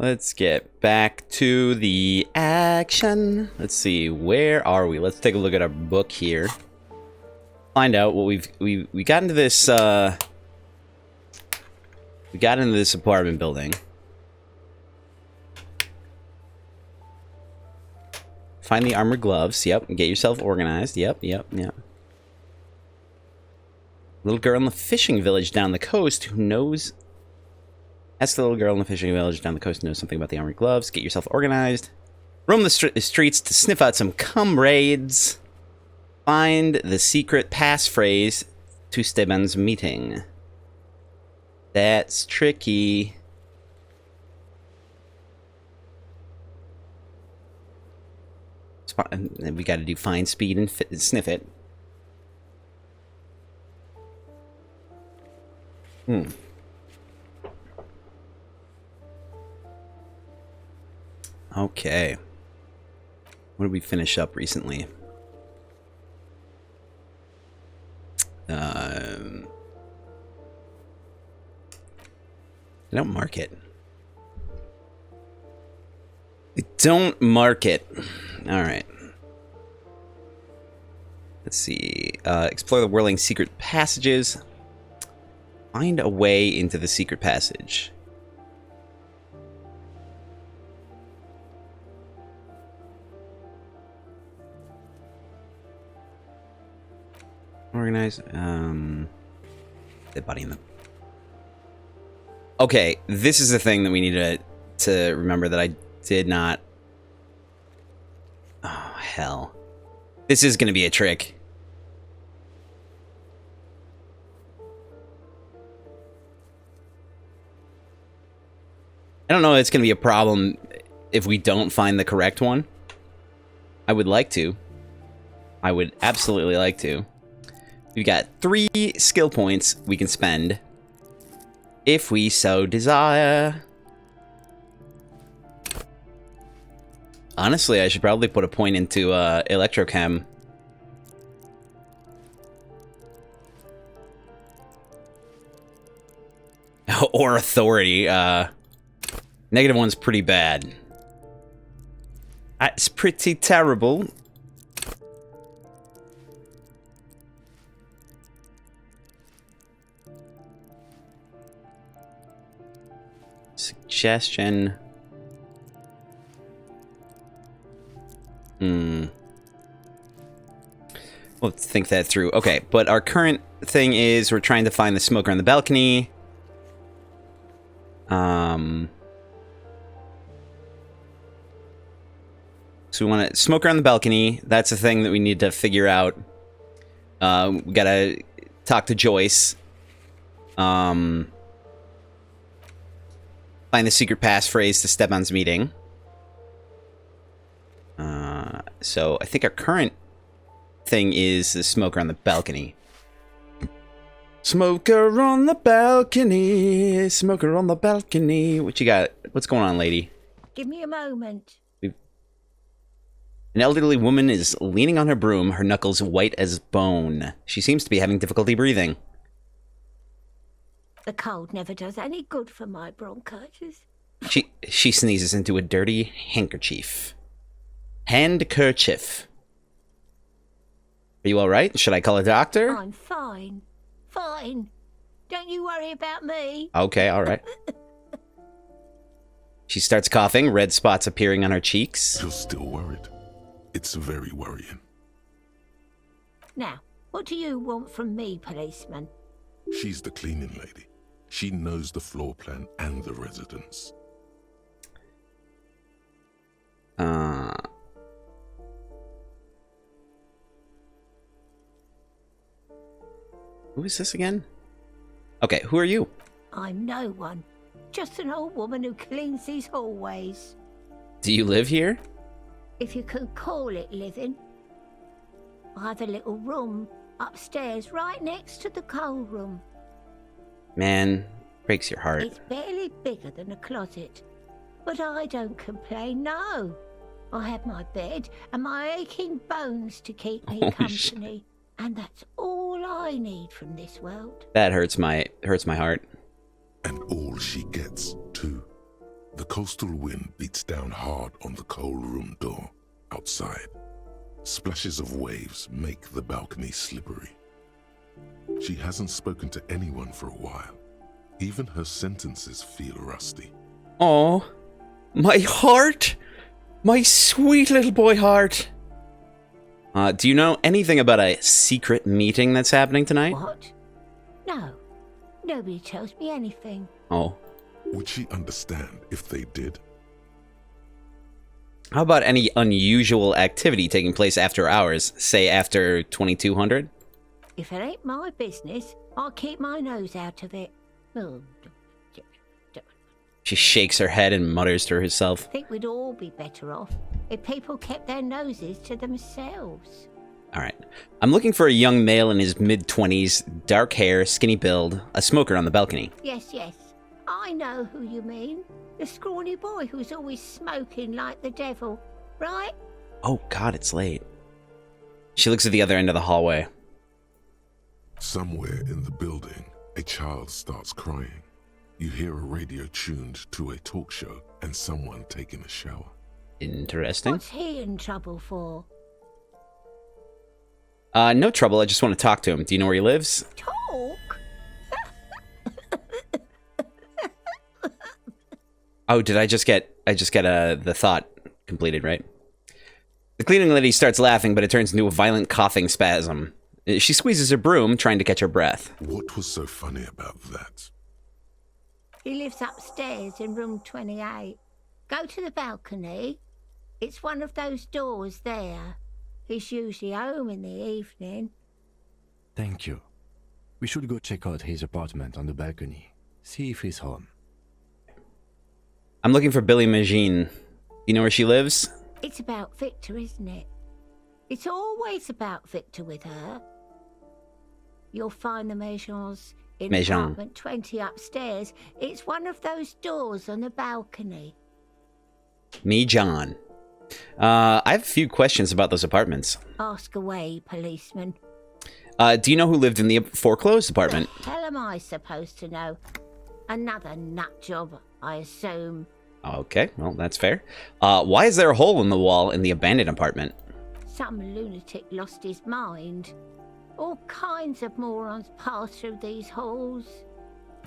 Let's get back to the action. Let's see, where are we? Let's take a look at our book here. Find out what we got into this we got into this apartment building. Find the armored gloves. Yep, and get yourself organized. Yep. Little girl in the fishing village down the coast who knows. Ask the little girl in the fishing village down the coast who knows something about the armored gloves. Get yourself organized. Roam the streets to sniff out some comrades. Find the secret passphrase to Steban's meeting. That's tricky. And we got to do find speed and sniff it. Okay. What did we finish up recently? I don't mark it. Don't mark it. All right. Let's see. Explore the whirling secret passages. Find a way into the secret passage. Organize. The body in the. Okay, this is the thing that we need to remember that I did not. Oh hell! This is going to be a trick. I don't know if it's going to be a problem if we don't find the correct one. I would like to. I would absolutely like to. We've got 3 skill points we can spend if we so desire. Honestly, I should probably put a point into electrochem. Or authority. -1's pretty bad. That's pretty terrible. Suggestion. Let's think that through. Okay, but our current thing is we're trying to find the smoker on the balcony. So we want to smoker on the balcony. That's a thing that we need to figure out. We gotta talk to Joyce. Find the secret passphrase to Steban's meeting. So I think our current thing is the smoker on the balcony. Smoker on the balcony. Smoker on the balcony. What you got? What's going on, lady? Give me a moment. An elderly woman is leaning on her broom, her knuckles white as bone. She seems to be having difficulty breathing. The cold never does any good for my bronchitis. She sneezes into a dirty handkerchief. Handkerchief. Are you alright? Should I call a doctor? I'm fine. Fine. Don't you worry about me. Okay, alright. She starts coughing, red spots appearing on her cheeks. You're still worried. It's very worrying. Now, what do you want from me, policeman? She's the cleaning lady. She knows the floor plan and the residence. Who is this again? Okay, who are you? I'm no one. Just an old woman who cleans these hallways. Do you live here? If you can call it living. I have a little room upstairs right next to the coal room. Man, breaks your heart. It's barely bigger than a closet. But I don't complain, no. I have my bed and my aching bones to keep me company. And that's all I need from this world. That hurts my heart. And all she gets, too. The coastal wind beats down hard on the cold room door outside. Splashes of waves make the balcony slippery. She hasn't spoken to anyone for a while. Even her sentences feel rusty. Oh, my heart! My sweet little boy heart! Do you know anything about a secret meeting that's happening tonight? What? No. Nobody tells me anything. Oh. Would she understand if they did? How about any unusual activity taking place after hours, say after 2200? If it ain't my business, I'll keep my nose out of it. Oh, She shakes her head and mutters to herself. I think we'd all be better off if people kept their noses to themselves. Alright. I'm looking for a young male in his mid-20s, dark hair, skinny build, a smoker on the balcony. Yes, yes. I know who you mean. The scrawny boy who's always smoking like the devil, right? Oh god, it's late. She looks at the other end of the hallway. Somewhere in the building, a child starts crying. You hear a radio tuned to a talk show and someone taking a shower. Interesting. What's he in trouble for? No trouble, I just want to talk to him. Do you know where he lives? Talk? Oh, did I just get the thought completed, right? The cleaning lady starts laughing, but it turns into a violent coughing spasm. She squeezes her broom, trying to catch her breath. What was so funny about that? He lives upstairs in room 28. Go to the balcony. It's one of those doors there. He's usually home in the evening. Thank you. We should go check out his apartment on the balcony. See if he's home. I'm looking for Billy Magine. You know where she lives? It's about Victor, isn't it? It's always about Victor with her. You'll find the Maisons in apartment 20 upstairs. It's one of those doors on the balcony. Me, John. I have a few questions about those apartments. Ask away, policeman. Do you know who lived in the foreclosed apartment? The hell am I supposed to know? Another nut job, I assume. Okay, well, that's fair. Why is there a hole in the wall in the abandoned apartment? Some lunatic lost his mind. All kinds of morons pass through these halls.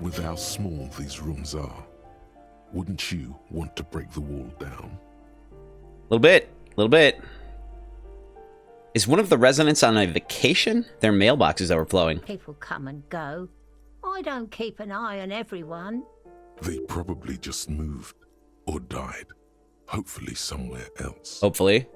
With how small these rooms are, wouldn't you want to break the wall down? Little bit. Is one of the residents on a vacation? Their mailbox is overflowing. People come and go. I don't keep an eye on everyone. They probably just moved or died. Hopefully somewhere else. Hopefully.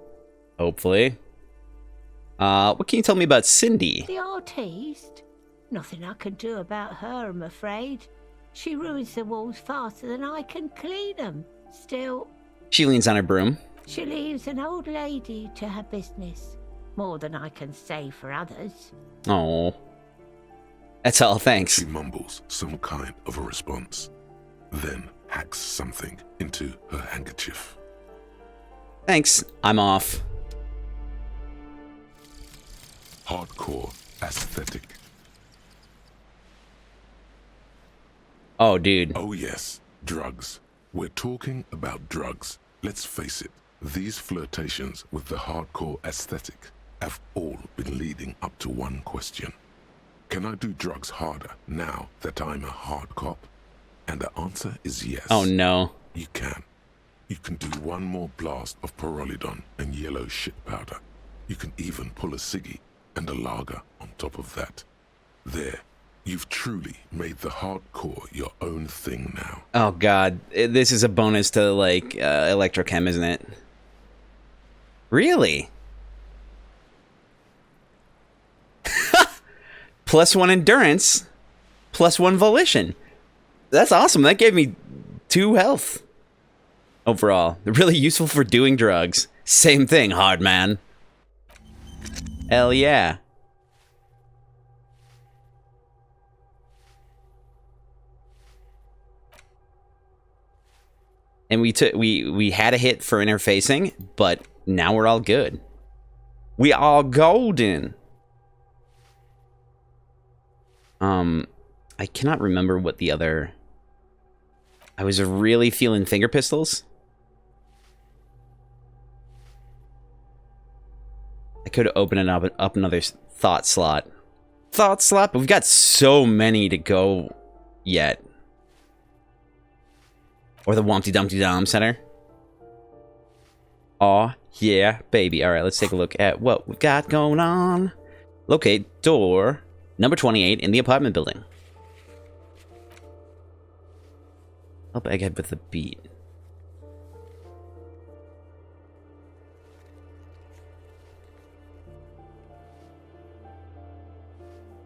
What can you tell me about Cindy? The artiste? Nothing I can do about her, I'm afraid. She ruins the walls faster than I can clean them. Still, She leans on her broom. she leaves an old lady to her business. More than I can say for others. Oh. That's all, thanks. She mumbles some kind of a response, then hacks something into her handkerchief. Thanks, I'm off. Hardcore aesthetic. Oh, dude. Oh yes, drugs. We're talking about drugs. Let's face it, these flirtations with the hardcore aesthetic have all been leading up to one question. Can I do drugs harder now that I'm a hard cop? And the answer is yes. Oh, no. You can. You can do one more blast of pyrrolidon and yellow shit powder. You can even pull a ciggy and a lager on top of that. There, you've truly made the hardcore your own thing now. Oh, God. This is a bonus to, like, Electrochem, isn't it? Really? +1 endurance, +1 volition. That's awesome. That gave me 2 health overall. They're really useful for doing drugs. Same thing, hard man. Hell yeah. And we had a hit for interfacing, but now we're all good. We all golden. I cannot remember what the other I was really feeling finger pistols. I could open it up another thought slot. Thought slot? But we've got so many to go yet. Or the Wompty Dumpty Dom Center. Aw, yeah, baby. Alright, let's take a look at what we've got going on. Locate door number 28 in the apartment building. Help Egghead with the beat.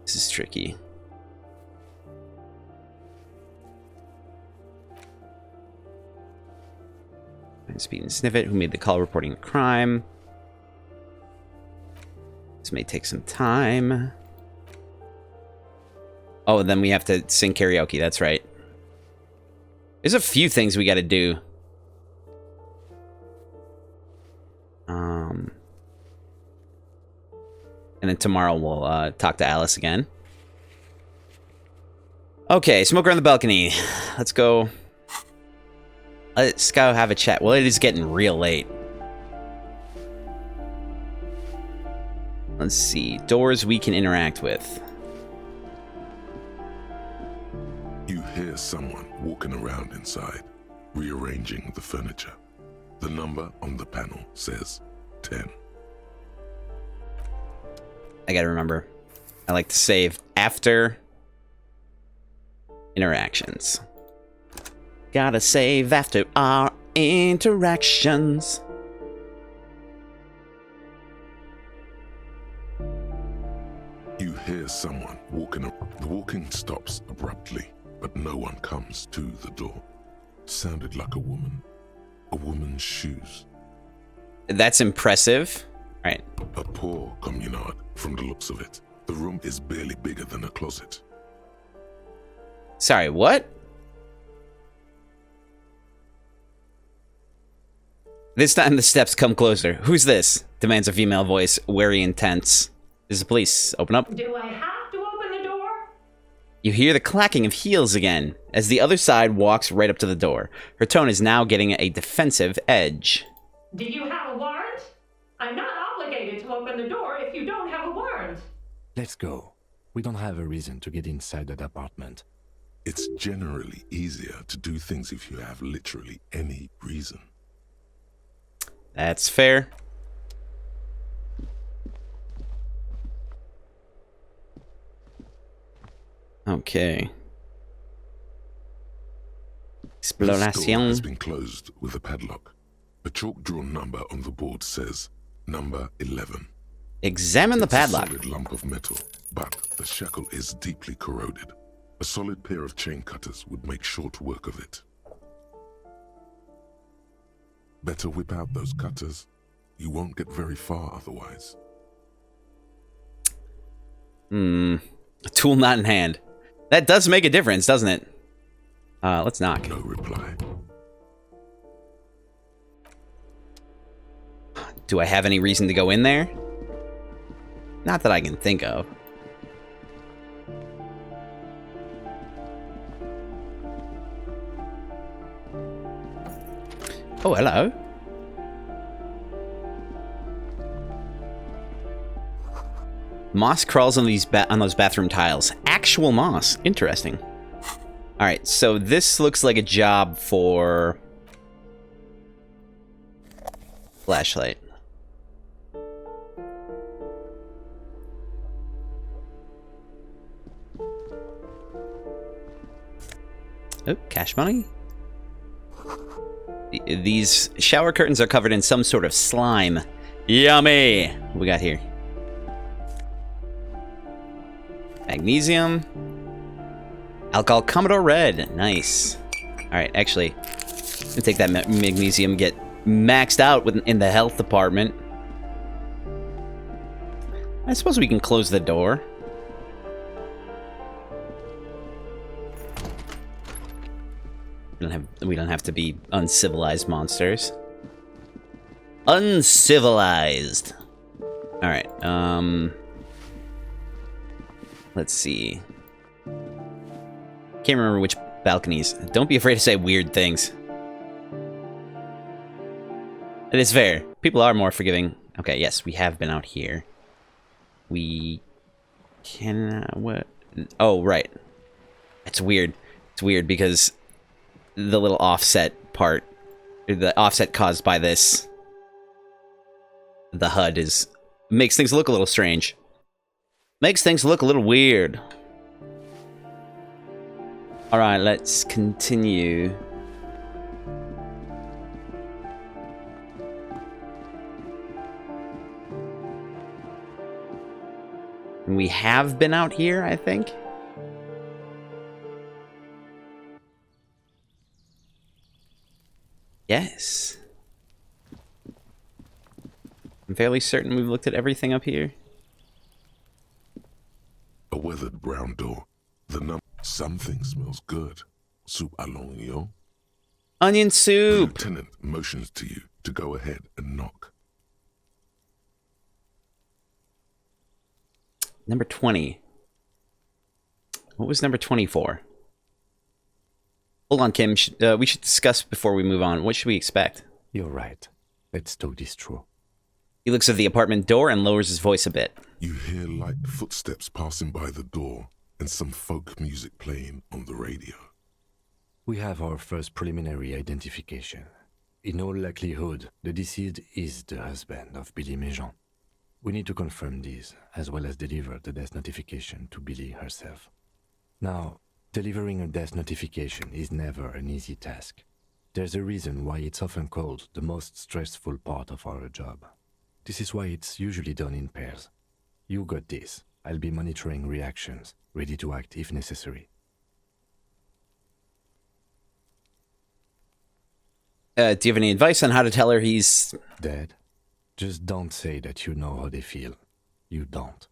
This is tricky. Speed and Sniffet, who made the call reporting the crime. This may take some time. Oh, and then we have to sing karaoke, that's right. There's a few things we gotta do. And then tomorrow we'll talk to Alice again. Okay, smoker on the balcony. Let's go. Let's go have a chat. Well, it is getting real late. Let's see. Doors we can interact with. You hear someone walking around inside, rearranging the furniture. The number on the panel says 10. I gotta remember. I like to save after interactions. Gotta save after our interactions. You hear someone walking. The walking stops abruptly, but no one comes to the door. Sounded like a woman. A woman's shoes. That's impressive. Right. A poor communard, from the looks of it. The room is barely bigger than a closet. Sorry, what? This time the steps come closer. Who's this? Demands a female voice, wary and tense. This is the police. Open up. Do I have to open the door? You hear the clacking of heels again, as the other side walks right up to the door. Her tone is now getting a defensive edge. Do you have a warrant? I'm not obligated to open the door if you don't have a warrant. Let's go. We don't have a reason to get inside that apartment. It's generally easier to do things if you have literally any reason. That's fair. Okay. This door has Exploration. been closed with a padlock. A chalk-drawn number on the board says number 11. Examine the It's a padlock. solid lump of metal, but the shackle is deeply corroded. A solid pair of chain cutters would make short work of it. Better whip out those cutters. You won't get very far otherwise. A tool not in hand. That does make a difference, doesn't it? Let's knock. No reply. Do I have any reason to go in there? Not that I can think of. Oh, hello. Moss crawls on those bathroom tiles. Actual moss. Interesting. All right, so this looks like a job for flashlight. Oh, cash money. These shower curtains are covered in some sort of slime. Yummy! What we got here? Magnesium. Alcohol Commodore Red. Nice. Alright, actually, I'm gonna take that magnesium, get maxed out in the health department. I suppose we can close the door. We don't have to be uncivilized monsters. Uncivilized. All right. Let's see. Can't remember which balconies. Don't be afraid to say weird things. It is fair. People are more forgiving. Okay, yes, we have been out here. We can... what? Oh, right. It's weird. It's weird because the little offset part, the offset caused by this, the HUD makes things look a little strange. Makes things look a little weird. Alright, let's continue. We have been out here, I think. Yes. I'm fairly certain we've looked at everything up here. A weathered brown door. Something smells good. Soup allong, yo. Onion The soup! lieutenant motions to you to go ahead and knock. Number 20. What was number 20 for? Hold on, Kim. We should discuss before we move on. What should we expect? You're right. Let's talk this through. He looks at the apartment door and lowers his voice a bit. You hear light footsteps passing by the door and some folk music playing on the radio. We have our first preliminary identification. In all likelihood, the deceased is the husband of Billy Méjean. We need to confirm this, as well as deliver the death notification to Billy herself. Now, delivering a death notification is never an easy task. There's a reason why it's often called the most stressful part of our job. This is why it's usually done in pairs. You got this. I'll be monitoring reactions, ready to act if necessary. Do you have any advice on how to tell her he's... Dead? Just don't say that you know how they feel. You don't.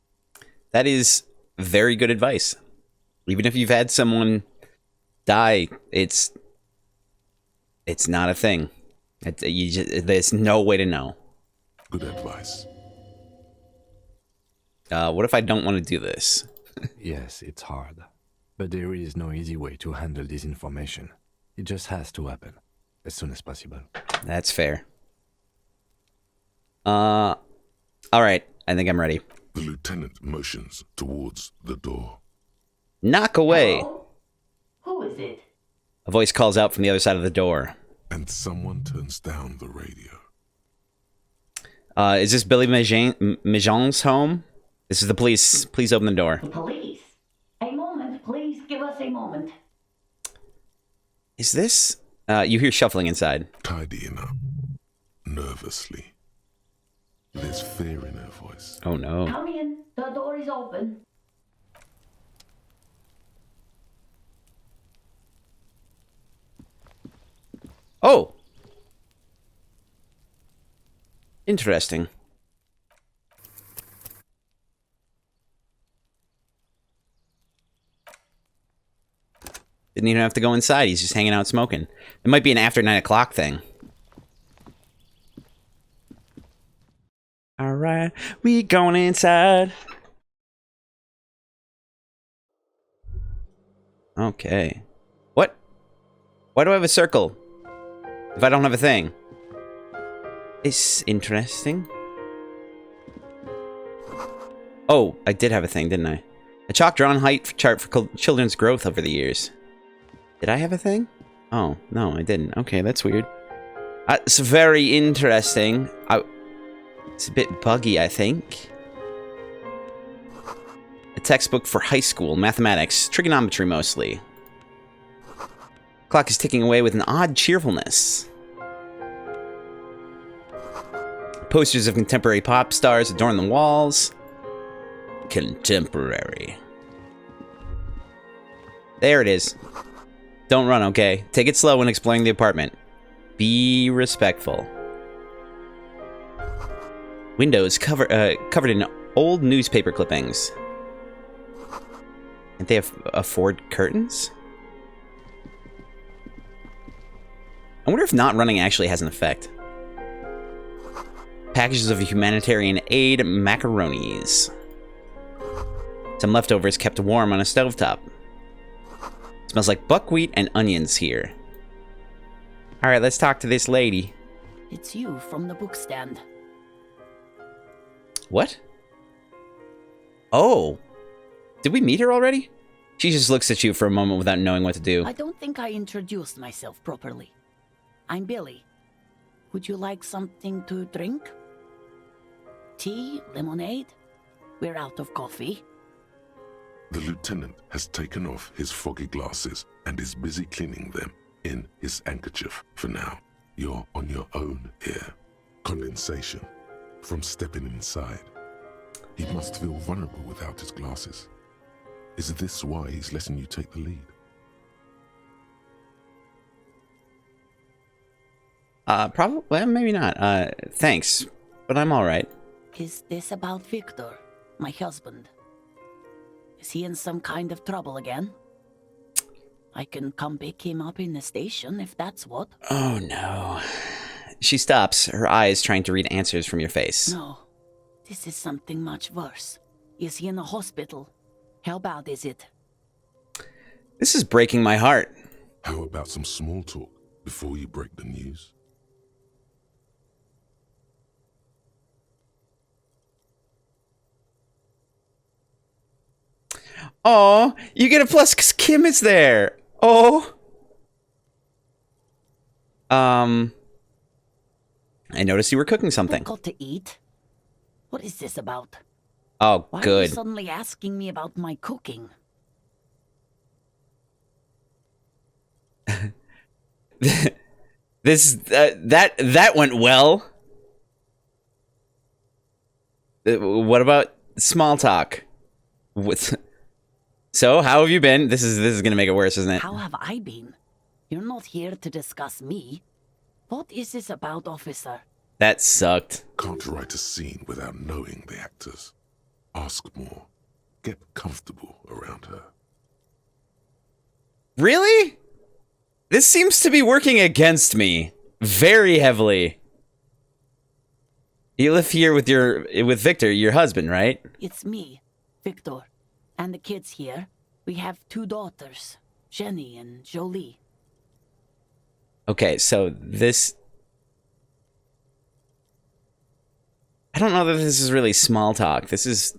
That is very good advice. Even if you've had someone die, it's not a thing. There's no way to know. Good advice. What if I don't want to do this? Yes, it's hard. But there is no easy way to handle this information. It just has to happen, as soon as possible. That's fair. Alright, I think I'm ready. The lieutenant motions towards the door. Knock away! Hello? Who is it? A voice calls out from the other side of the door. And someone turns down the radio. Is this Billy Méjean's home? This is the police. Please open the door. The police. A moment, please. Give us a moment. Is this... you hear shuffling inside. Tidying up. Nervously. There's fear in her voice. Oh no. Come in. The door is open. Oh! Interesting. Didn't even have to go inside. He's just hanging out smoking. It might be an after 9 o'clock thing. Alright, we going inside. Okay. What? Why do I have a circle if I don't have a thing? It's interesting. Oh, I did have a thing, didn't I? A chalk-drawn height chart for children's growth over the years. Did I have a thing? Oh, no, I didn't. Okay, that's weird. It's very interesting. It's a bit buggy, I think. A textbook for high school, mathematics, trigonometry mostly. Clock is ticking away with an odd cheerfulness. Posters of contemporary pop stars adorn the walls. Contemporary. There it is. Don't run, okay? Take it slow when exploring the apartment. Be respectful. Windows covered in old newspaper clippings. And they have afford curtains? I wonder if not running actually has an effect. Packages of humanitarian aid macaronis. Some leftovers kept warm on a stovetop. Smells like buckwheat and onions here. Alright, let's talk to this lady. It's you from the book stand. What? Oh. Did we meet her already? She just looks at you for a moment without knowing what to do. I don't think I introduced myself properly. I'm Billy. Would you like something to drink? Tea? Lemonade? We're out of coffee. The lieutenant has taken off his foggy glasses and is busy cleaning them in his handkerchief for now. You're on your own here. Condensation from stepping inside. He must feel vulnerable without his glasses. Is this why he's letting you take the lead? Probably, well, maybe not. Thanks, but I'm alright. Is this about Victor, my husband? Is he in some kind of trouble again? I can come pick him up in the station if that's what. Oh no. She stops, her eyes trying to read answers from your face. No, this is something much worse. Is he in a hospital? How bad is it? This is breaking my heart. How about some small talk before you break the news? Oh, you get a plus because Kim is there. Oh. I noticed you were cooking something. Got to eat? What is this about? Oh, Why are you good. suddenly asking me about my cooking? That went well. What about small talk? So, how have you been? This is gonna make it worse, isn't it? How have I been? You're not here to discuss me. What is this about, officer? That sucked. Can't write a scene without knowing the actors. Ask more. Get comfortable around her. Really? This seems to be working against me very heavily. You live here with Victor, your husband, right? It's me, Victor, and the kids here. We have 2 daughters, Jenny and Jolie. Okay, so this... I don't know that this is really small talk. This is...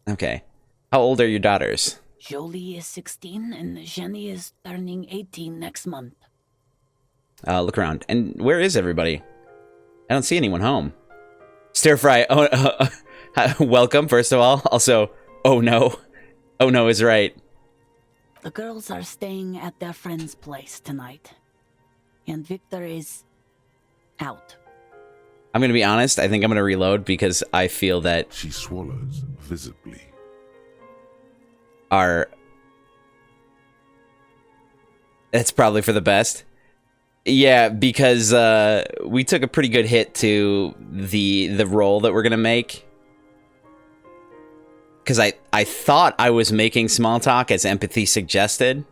Okay. How old are your daughters? Jolie is 16 and Jenny is turning 18 next month. Look around. And where is everybody? I don't see anyone home. Stir fry. Oh, welcome, first of all. Also, oh no. Oh no is right. The girls are staying at their friend's place tonight. And Victor is out. I'm gonna be honest, I think I'm gonna reload because I feel that She swallows visibly. that's probably for the best. Yeah, because we took a pretty good hit to the role that we're gonna make. Because I thought I was making small talk as empathy suggested.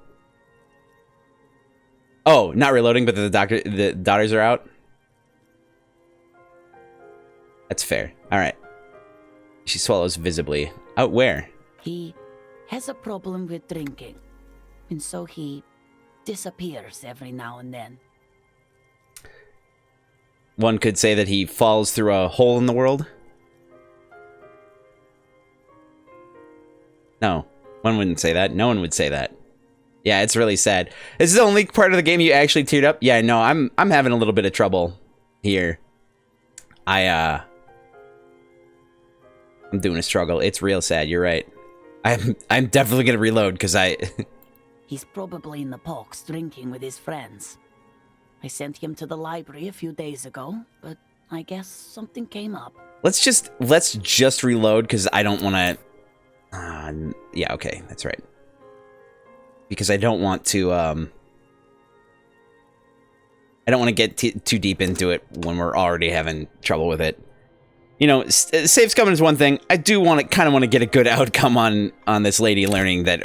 Oh, not reloading, but the daughters are out. That's fair. All right. She swallows visibly. Out where? He has a problem with drinking. And so he disappears every now and then. One could say that he falls through a hole in the world. No, one wouldn't say that. No one would say that. Yeah, it's really sad. This is the only part of the game you actually teared up. Yeah, no, I'm having a little bit of trouble here. I'm doing a struggle. It's real sad. You're right. I'm definitely gonna reload because He's probably in the parks drinking with his friends. I sent him to the library a few days ago, but I guess something came up. let's just reload because I don't want to. Yeah, okay, that's right. Because I don't want to. I don't want to get too deep into it when we're already having trouble with it. You know, saves coming is one thing. I do kind of want to get a good outcome on this lady learning that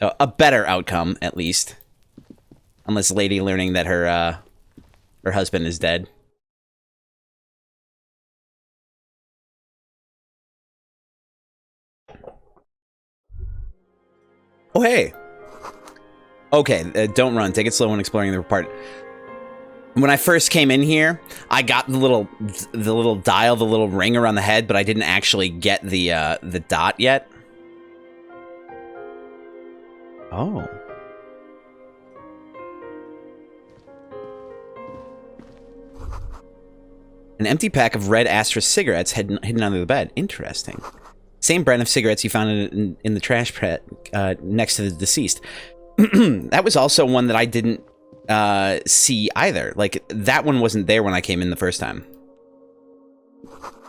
a better outcome at least, on this lady learning that her husband is dead. Oh hey, Okay, don't run. Take it slow when exploring the part. When I first came in here, I got the little dial, the little ring around the head, but I didn't actually get the dot yet. Oh. An empty pack of red asterisk cigarettes hidden under the bed. Interesting. Same brand of cigarettes you found in the trash pit next to the deceased. That was also one that I didn't see either. Like, that one wasn't there when I came in the first time.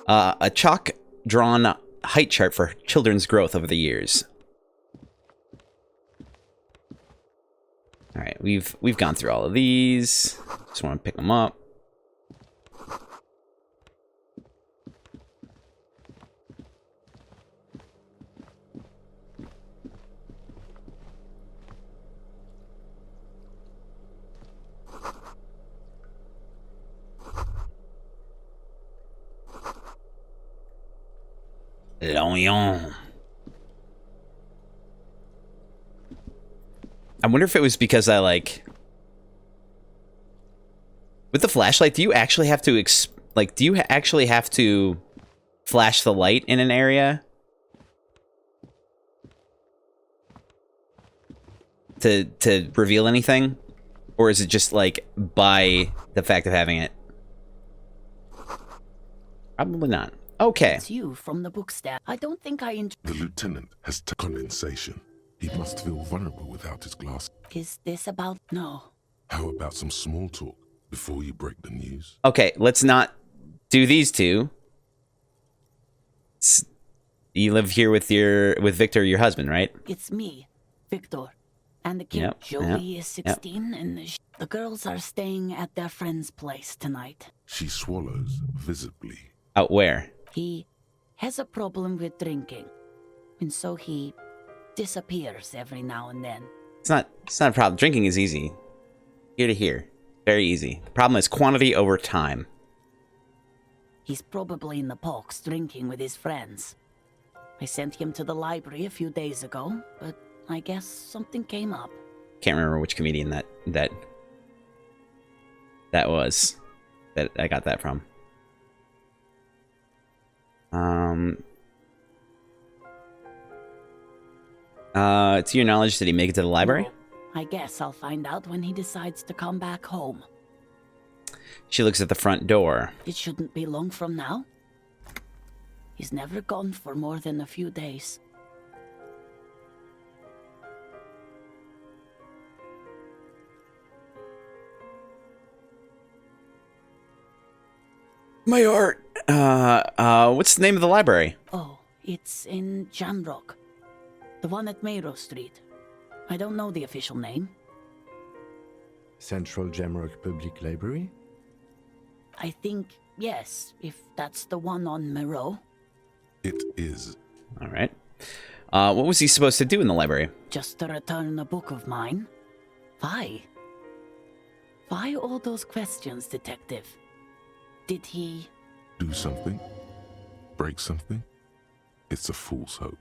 A chalk-drawn height chart for children's growth over the years. All right, we've gone through all of these. Just want to pick them up. Lion. I wonder if it was because I like with the flashlight. Do you actually have to flash the light in an area to reveal anything, or is it just like by the fact of having it? Probably not. Okay. It's you from the book stand. I don't think I The lieutenant has condensation. He must feel vulnerable without his glass. Is this about... No. How about some small talk before you break the news? Okay, let's not do these two. You live here with Victor, your husband, right? It's me, Victor. And the kid, Yep, Joey, is 16, and the girls are staying at their friend's place tonight. She swallows visibly. Out where? He has a problem with drinking, and so he disappears every now and then. It's not a problem. Drinking is easy. Here to here. Very easy. The problem is quantity over time. He's probably in the parks drinking with his friends. I sent him to the library a few days ago, but I guess something came up. Can't remember which comedian that was. That I got that from. To your knowledge, did he make it to the library? No, I guess I'll find out when he decides to come back home. She looks at the front door. It shouldn't be long from now. He's never gone for more than a few days. My art. What's the name of the library? Oh, it's in Jamrock. The one at Mayro Street. I don't know the official name. Central Jamrock Public Library? I think, yes, if that's the one on Mayro. It is. All right. What was he supposed to do in the library? Just to return a book of mine. Why? Why all those questions, Detective? Did he... Do something? Break something? It's a fool's hope.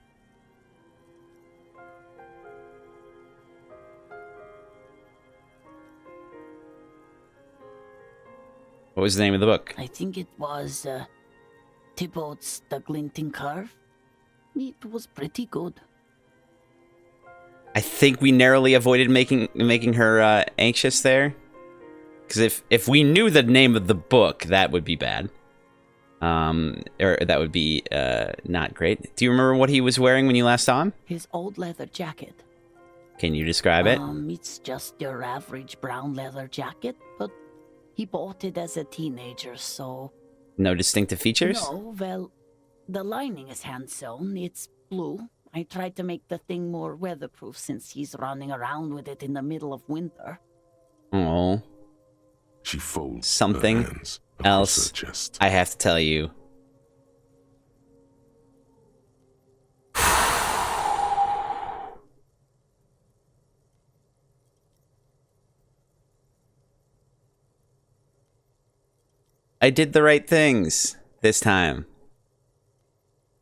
What was the name of the book? I think it was, Thibaut's The Glinting Curve. It was pretty good. I think we narrowly avoided making her anxious there. Because if we knew the name of the book, that would be bad. Or that would be not great. Do you remember what he was wearing when you last saw him? His old leather jacket. Can you describe it? It's just your average brown leather jacket, but he bought it as a teenager, so... No distinctive features? No, well, the lining is hand-sewn. It's blue. I tried to make the thing more weatherproof since he's running around with it in the middle of winter. Oh. She folds Something her hands across else her chest. I have to tell you. I did the right things this time.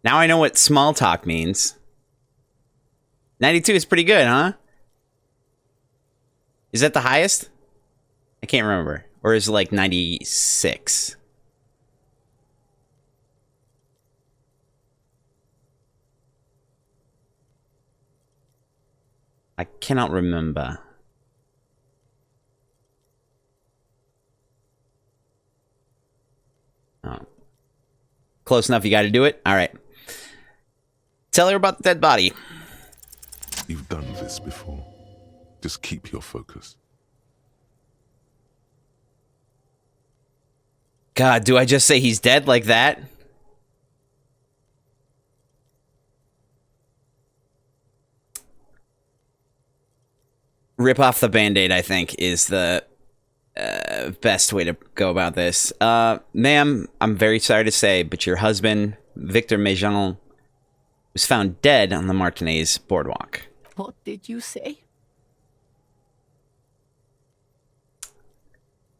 Now I know what small talk means. 92 is pretty good, huh? Is that the highest? I can't remember. Or is it like 96? I cannot remember. Oh. Close enough, you gotta do it? Alright. Tell her about the dead body. You've done this before. Just keep your focus. God, do I just say he's dead like that? Rip off the Band-Aid, I think, is the best way to go about this. Ma'am, I'm very sorry to say, but your husband, Victor Méjean, was found dead on the Martinez boardwalk. What did you say?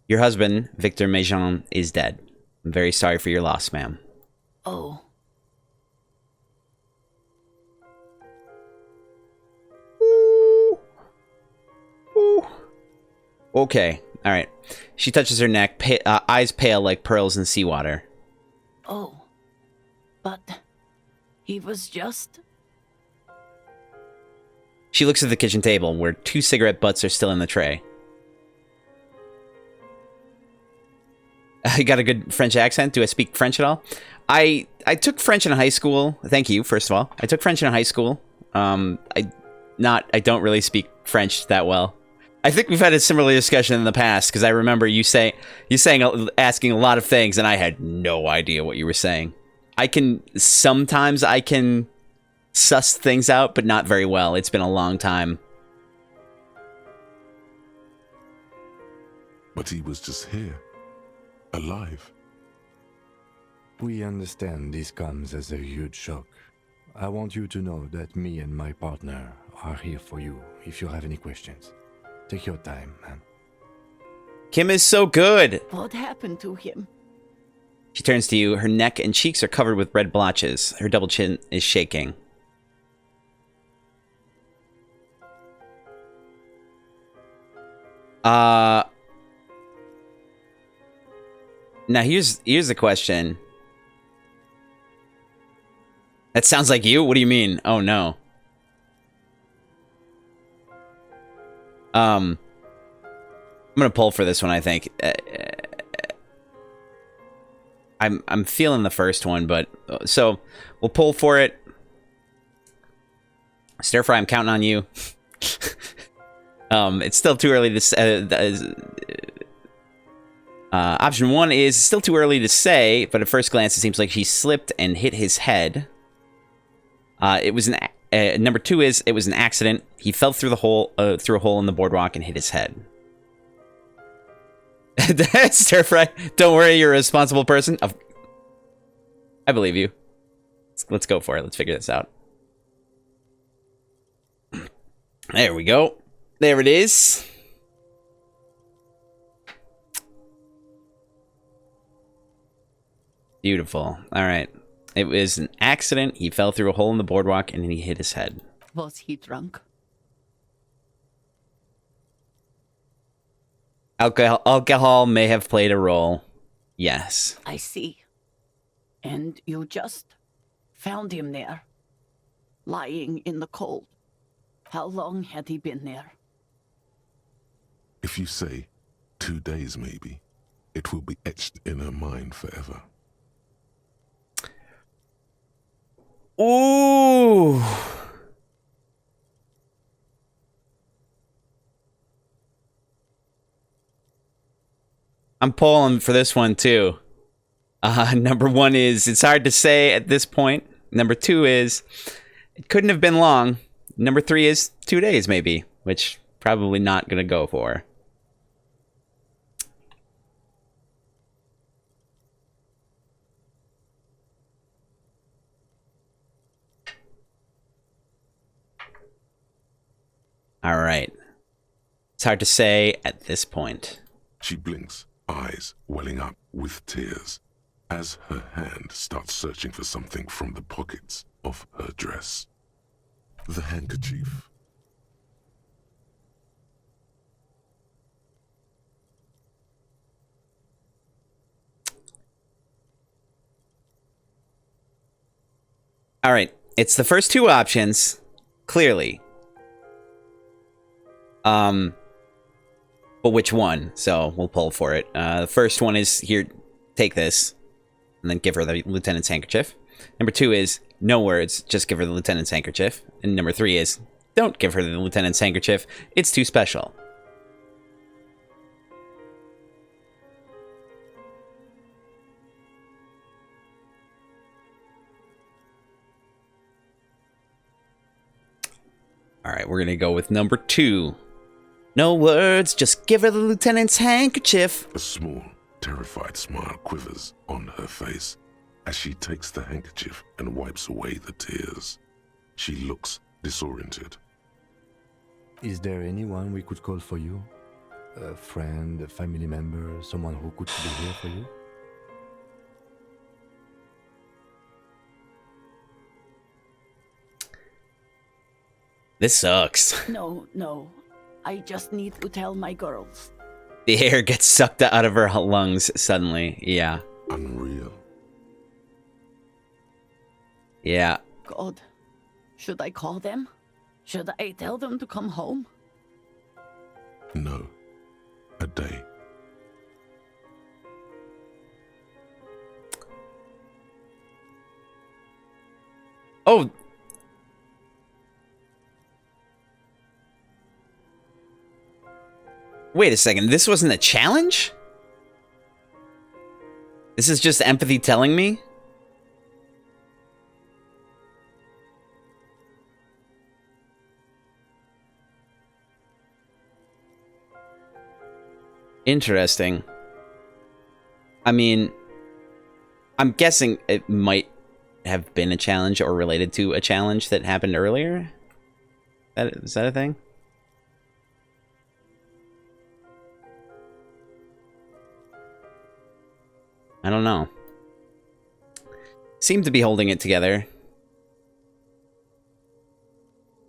Your husband, Victor Méjean, is dead. I'm very sorry for your loss, ma'am. Oh. Okay, alright. She touches her neck, eyes pale like pearls in seawater. Oh. But he was just... She looks at the kitchen table, where 2 cigarette butts are still in the tray. I got a good French accent. Do I speak French at all? I took French in high school. Thank you, first of all. I took French in high school. I don't really speak French that well. I think we've had a similar discussion in the past, because I remember you saying asking a lot of things, and I had no idea what you were saying. Sometimes I can suss things out, but not very well. It's been a long time. But he was just here. Alive. We understand this comes as a huge shock. I want you to know that me and my partner are here for you if you have any questions. Take your time, ma'am. Kim is so good. What happened to him? She turns to you. Her neck and cheeks are covered with red blotches. Her double chin is shaking. Now here's the question. That sounds like you? What do you mean? Oh no. I'm gonna pull for this one, I think. I'm feeling the first one, but so we'll pull for it. Stir fry, I'm counting on you. It's still too early to say. Option 1 is still too early to say, but at first glance it seems like he slipped and hit his head. It was number 2 is it was an accident. He fell through a hole in the boardwalk and hit his head. Stir fry. Don't worry, you're a responsible person. I believe you. Let's go for it. Let's figure this out. There we go. There it is. Beautiful. All right. It was an accident. He fell through a hole in the boardwalk and he hit his head. Was he drunk? Alcohol may have played a role. Yes. I see. And you just found him there, lying in the cold. How long had he been there? If you say 2 days maybe, it will be etched in her mind forever. Ooh. I'm pulling for this one too. Number 1 is it's hard to say at this point. Number 2 is it couldn't have been long. Number 3 is 2 days maybe, which probably not gonna go for. All right. It's hard to say at this point. She blinks, eyes welling up with tears, as her hand starts searching for something from the pockets of her dress. The handkerchief. All right. It's the first two options, clearly. But which one? So we'll pull for it. The first one is, here, take this, and then give her the lieutenant's handkerchief. Number 2 is, no words, just give her the lieutenant's handkerchief. And number 3 is, don't give her the lieutenant's handkerchief. It's too special. All right, we're going to go with number 2. No words, just give her the lieutenant's handkerchief. A small, terrified smile quivers on her face as she takes the handkerchief and wipes away the tears. She looks disoriented. Is there anyone we could call for you? A friend, a family member, someone who could be here for you? This sucks. No. I just need to tell my girls. The air gets sucked out of her lungs suddenly. Yeah. Unreal. Yeah. God, should I call them? Should I tell them to come home? No. A day. Oh. Wait a second, this wasn't a challenge? This is just empathy telling me? Interesting. I mean, I'm guessing it might have been a challenge or related to a challenge that happened earlier? Is that a thing? I don't know. Seem to be holding it together.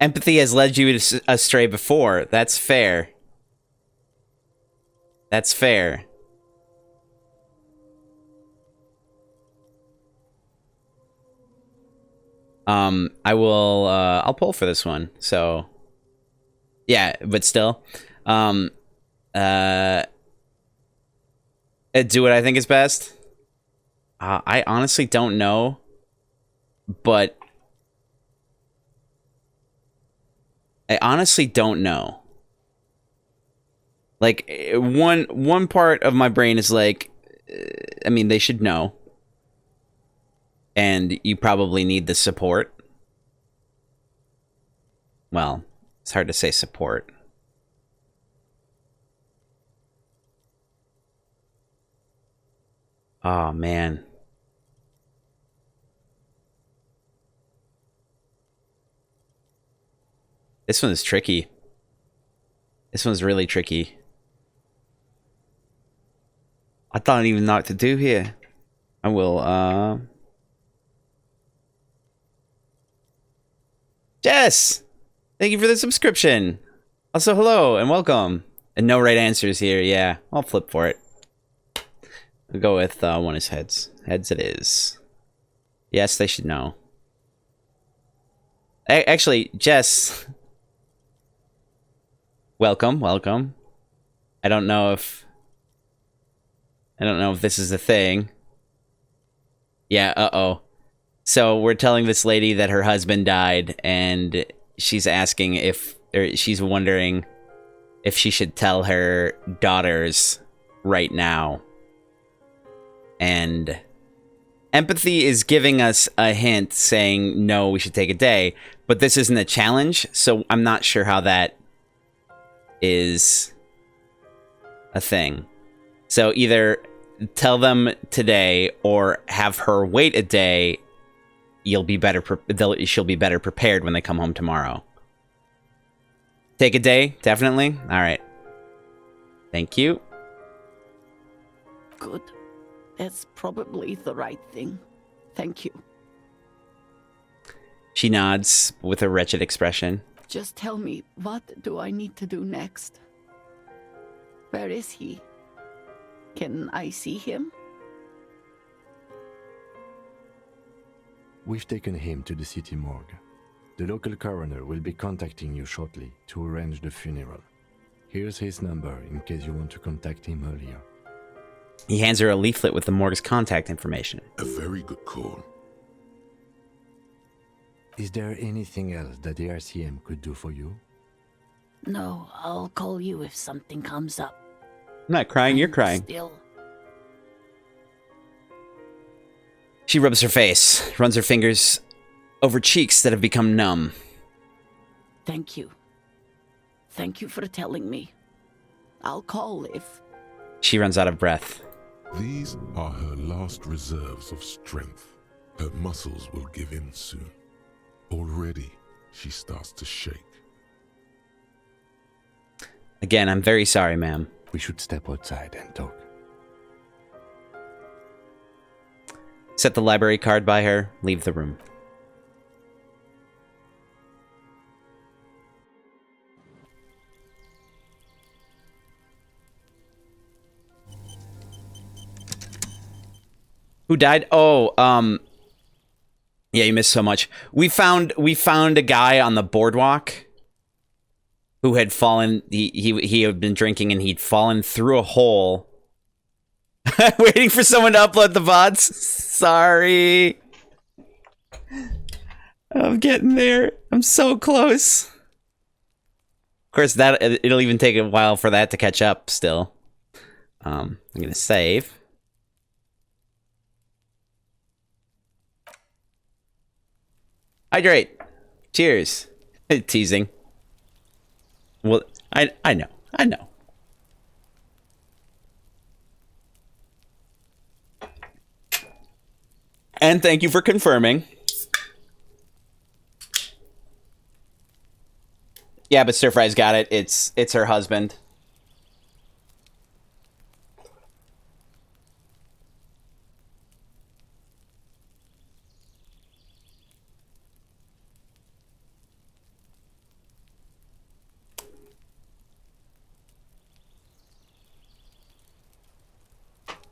Empathy has led you astray before. That's fair. That's fair. I'll pull for this one. So, yeah, but still, do what I think is best. I honestly don't know, but I honestly don't know. Like, one part of my brain is like, I mean, they should know. And you probably need the support. Well, it's hard to say support. Oh, man. This one is tricky. This one's really tricky. I don't even know what to do here. I will, Jess! Thank you for the subscription. Also, hello and welcome. And no right answers here. Yeah, I'll flip for it. We'll go with one is heads. Heads it is. Yes, they should know. Actually, Jess. Welcome. I don't know if this is a thing. Yeah, uh-oh. So we're telling this lady that her husband died, and she's asking she's wondering if she should tell her daughters right now. And empathy is giving us a hint saying, no, we should take a day. But this isn't a challenge, so I'm not sure how that is a thing. So either tell them today or have her wait a day. She'll be better prepared when they come home tomorrow. Take a day, definitely. All right. Thank you. Good. That's probably the right thing. Thank you. She nods with a wretched expression. Just tell me, what do I need to do next? Where is he? Can I see him? We've taken him to the city morgue. The local coroner will be contacting you shortly to arrange the funeral. Here's his number in case you want to contact him earlier. He hands her a leaflet with the morgue's contact information. A very good call. Is there anything else that the RCM could do for you? No, I'll call you if something comes up. I'm not crying, you're crying. Still, She rubs her face, runs her fingers over cheeks that have become numb. thank you. Thank you for telling me. I'll call if... She runs out of breath. These are her last reserves of strength. Her muscles will give in soon. Already, she starts to shake. Again, I'm very sorry, ma'am. We should step outside and talk. Set the library card by her, leave the room. Who died? Oh, yeah, you missed so much. We found a guy on the boardwalk who had fallen. He had been drinking and he'd fallen through a hole. Waiting for someone to upload the VODs. Sorry. I'm getting there. I'm so close. Of course, it'll even take a while for that to catch up still. I'm gonna save. Hydrate. Cheers. Teasing. Well, I know. And thank you for confirming. Yeah, but Stir Fry's got it. It's her husband.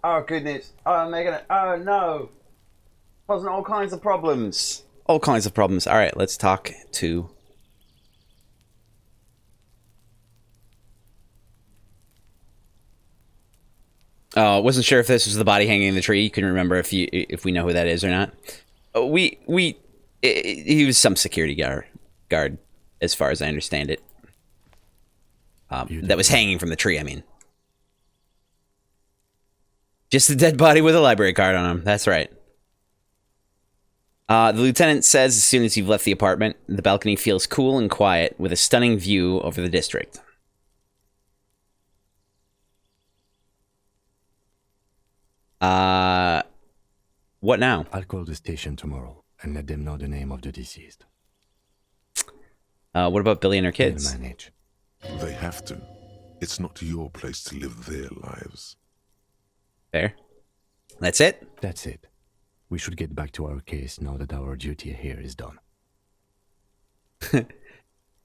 Oh goodness. Oh, I'm making it. Oh no. Causing all kinds of problems. All kinds of problems. All right, let's talk to... Oh, wasn't sure if this was the body hanging in the tree. You couldn't remember if we know who that is or not. He was some security guard, as far as I understand it. That was hanging from the tree, I mean. Just a dead body with a library card on him. That's right. The lieutenant says as soon as you've left the apartment, the balcony feels cool and quiet with a stunning view over the district. What now? I'll call the station tomorrow and let them know the name of the deceased. What about Billy and her kids? They'll manage. They have to. It's not your place to live their lives. Fair. That's it? That's it. We should get back to our case now that our duty here is done.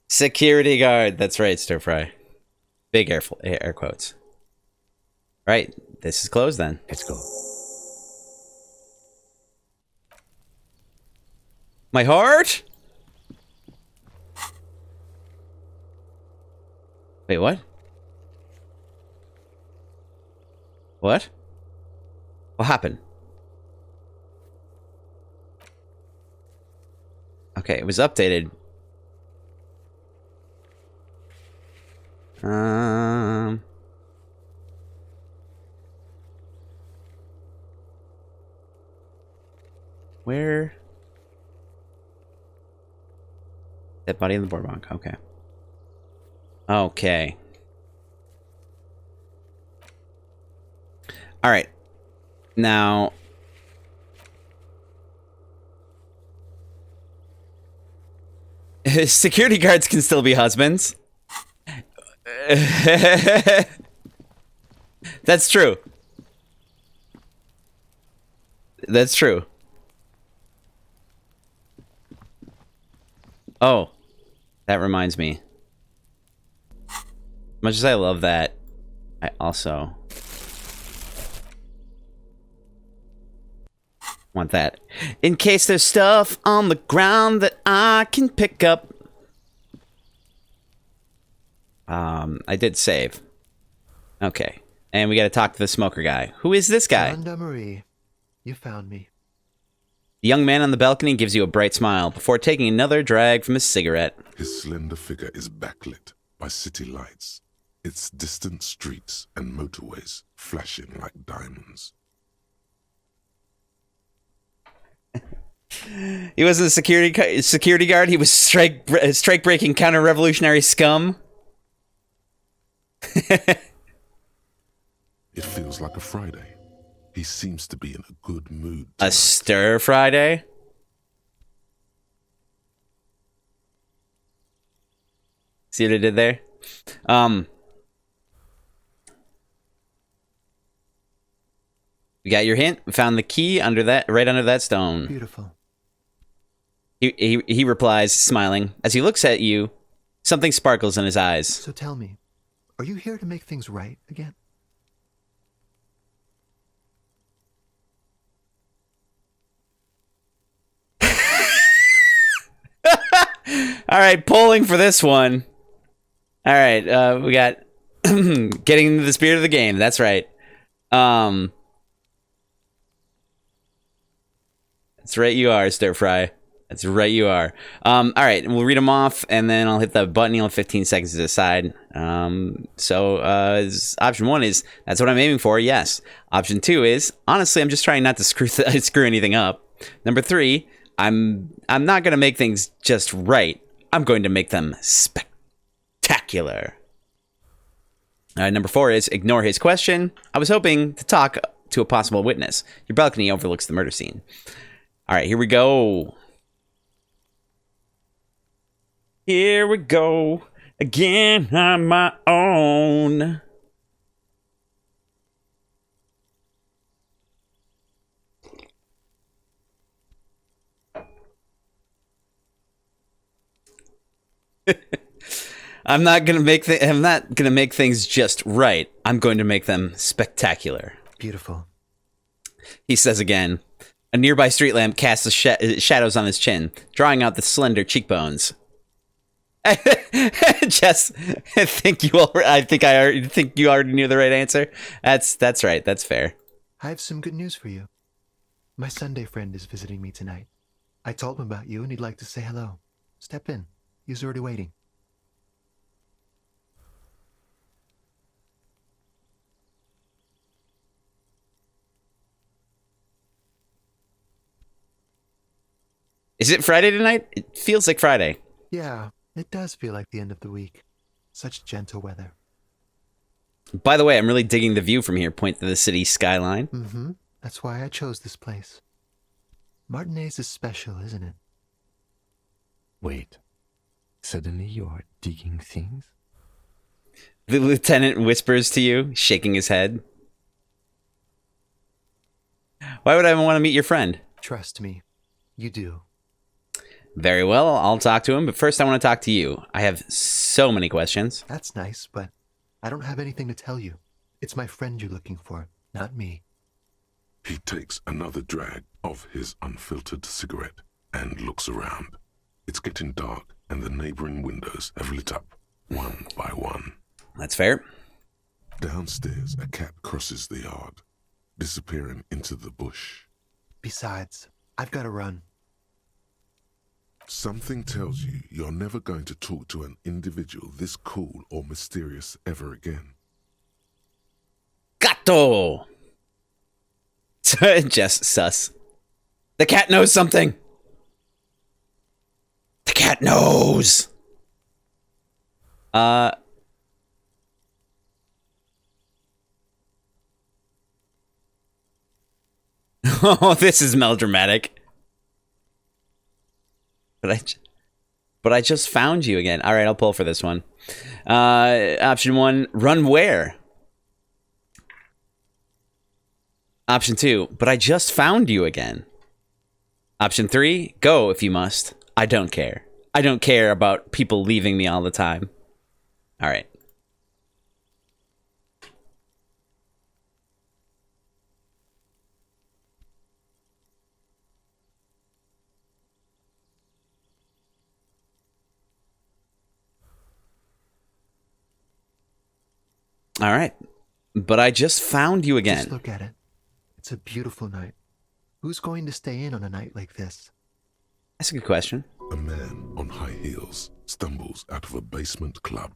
Security guard. That's right, Stir Fry. Big air quotes. Right. This is closed then. Let's go. My heart? Wait, what? What? What happened? Okay, it was updated. Where? That body in the boardwalk. Okay. Okay. All right. Now. Security guards can still be husbands. That's true. That's true. Oh, that reminds me. Much as I love that, I also... Want that. In case there's stuff on the ground that I can pick up. I did save. Okay. And we gotta talk to the smoker guy. Who is this guy? Rhonda Marie, you found me. The young man on the balcony gives you a bright smile before taking another drag from his cigarette. His slender figure is backlit by city lights, its distant streets and motorways flashing like diamonds. He wasn't a security guard. He was strike-breaking counter-revolutionary scum. It feels like a Friday. He seems to be in a good mood. A stir Friday? See what I did there? We got your hint. We found the key under that, right under that stone. Beautiful. He replies, smiling. As he looks at you, something sparkles in his eyes. So tell me, are you here to make things right again? All right, polling for this one. All right, we got getting into the spirit of the game. That's right. That's right, you are, Stir Fry. That's right, you are. All right, we'll read them off, and then I'll hit the button. You'll have 15 seconds to decide. Option 1 is, that's what I'm aiming for, yes. Option 2 is, honestly, I'm just trying not to screw anything up. Number 3, I'm not going to make things just right. I'm going to make them spectacular. Number 4 is, ignore his question. I was hoping to talk to a possible witness. Your balcony overlooks the murder scene. All right, here we go. Here we go. Again on my own. I'm not gonna make things just right. I'm going to make them spectacular. Beautiful. He says again. A nearby street lamp casts shadows on his chin, drawing out the slender cheekbones. Jess, I think you already knew the right answer. That's right. That's fair. I have some good news for you. My Sunday friend is visiting me tonight. I told him about you and he'd like to say hello. Step in. He's already waiting. Is it Friday tonight? It feels like Friday. Yeah, it does feel like the end of the week. Such gentle weather. By the way, I'm really digging the view from here. Point to the city skyline. Mm-hmm. That's why I chose this place. Martinez is special, isn't it? Wait. Suddenly you are digging things? The lieutenant whispers to you, shaking his head. Why would I want to meet your friend? Trust me, you do. Very well, I'll talk to him, but first I want to talk to you. I have so many questions. That's nice, but I don't have anything to tell you. It's my friend you're looking for, not me. He takes another drag of his unfiltered cigarette and looks around. It's getting dark, and the neighboring windows have lit up, one by one. That's fair. Downstairs, a cat crosses the yard, disappearing into the bush. Besides, I've got to run. Something tells you you're never going to talk to an individual this cool or mysterious ever again. Gato! Just sus. The cat knows something! The cat knows! Oh, this is melodramatic. But I just found you again. All right, I'll pull for this one. Option 1, run where? Option 2, but I just found you again. Option 3, go if you must. I don't care. I don't care about people leaving me all the time. All right. All right. But I just found you again. Just look at it. It's a beautiful night. Who's going to stay in on a night like this? That's a good question. A man on high heels stumbles out of a basement club,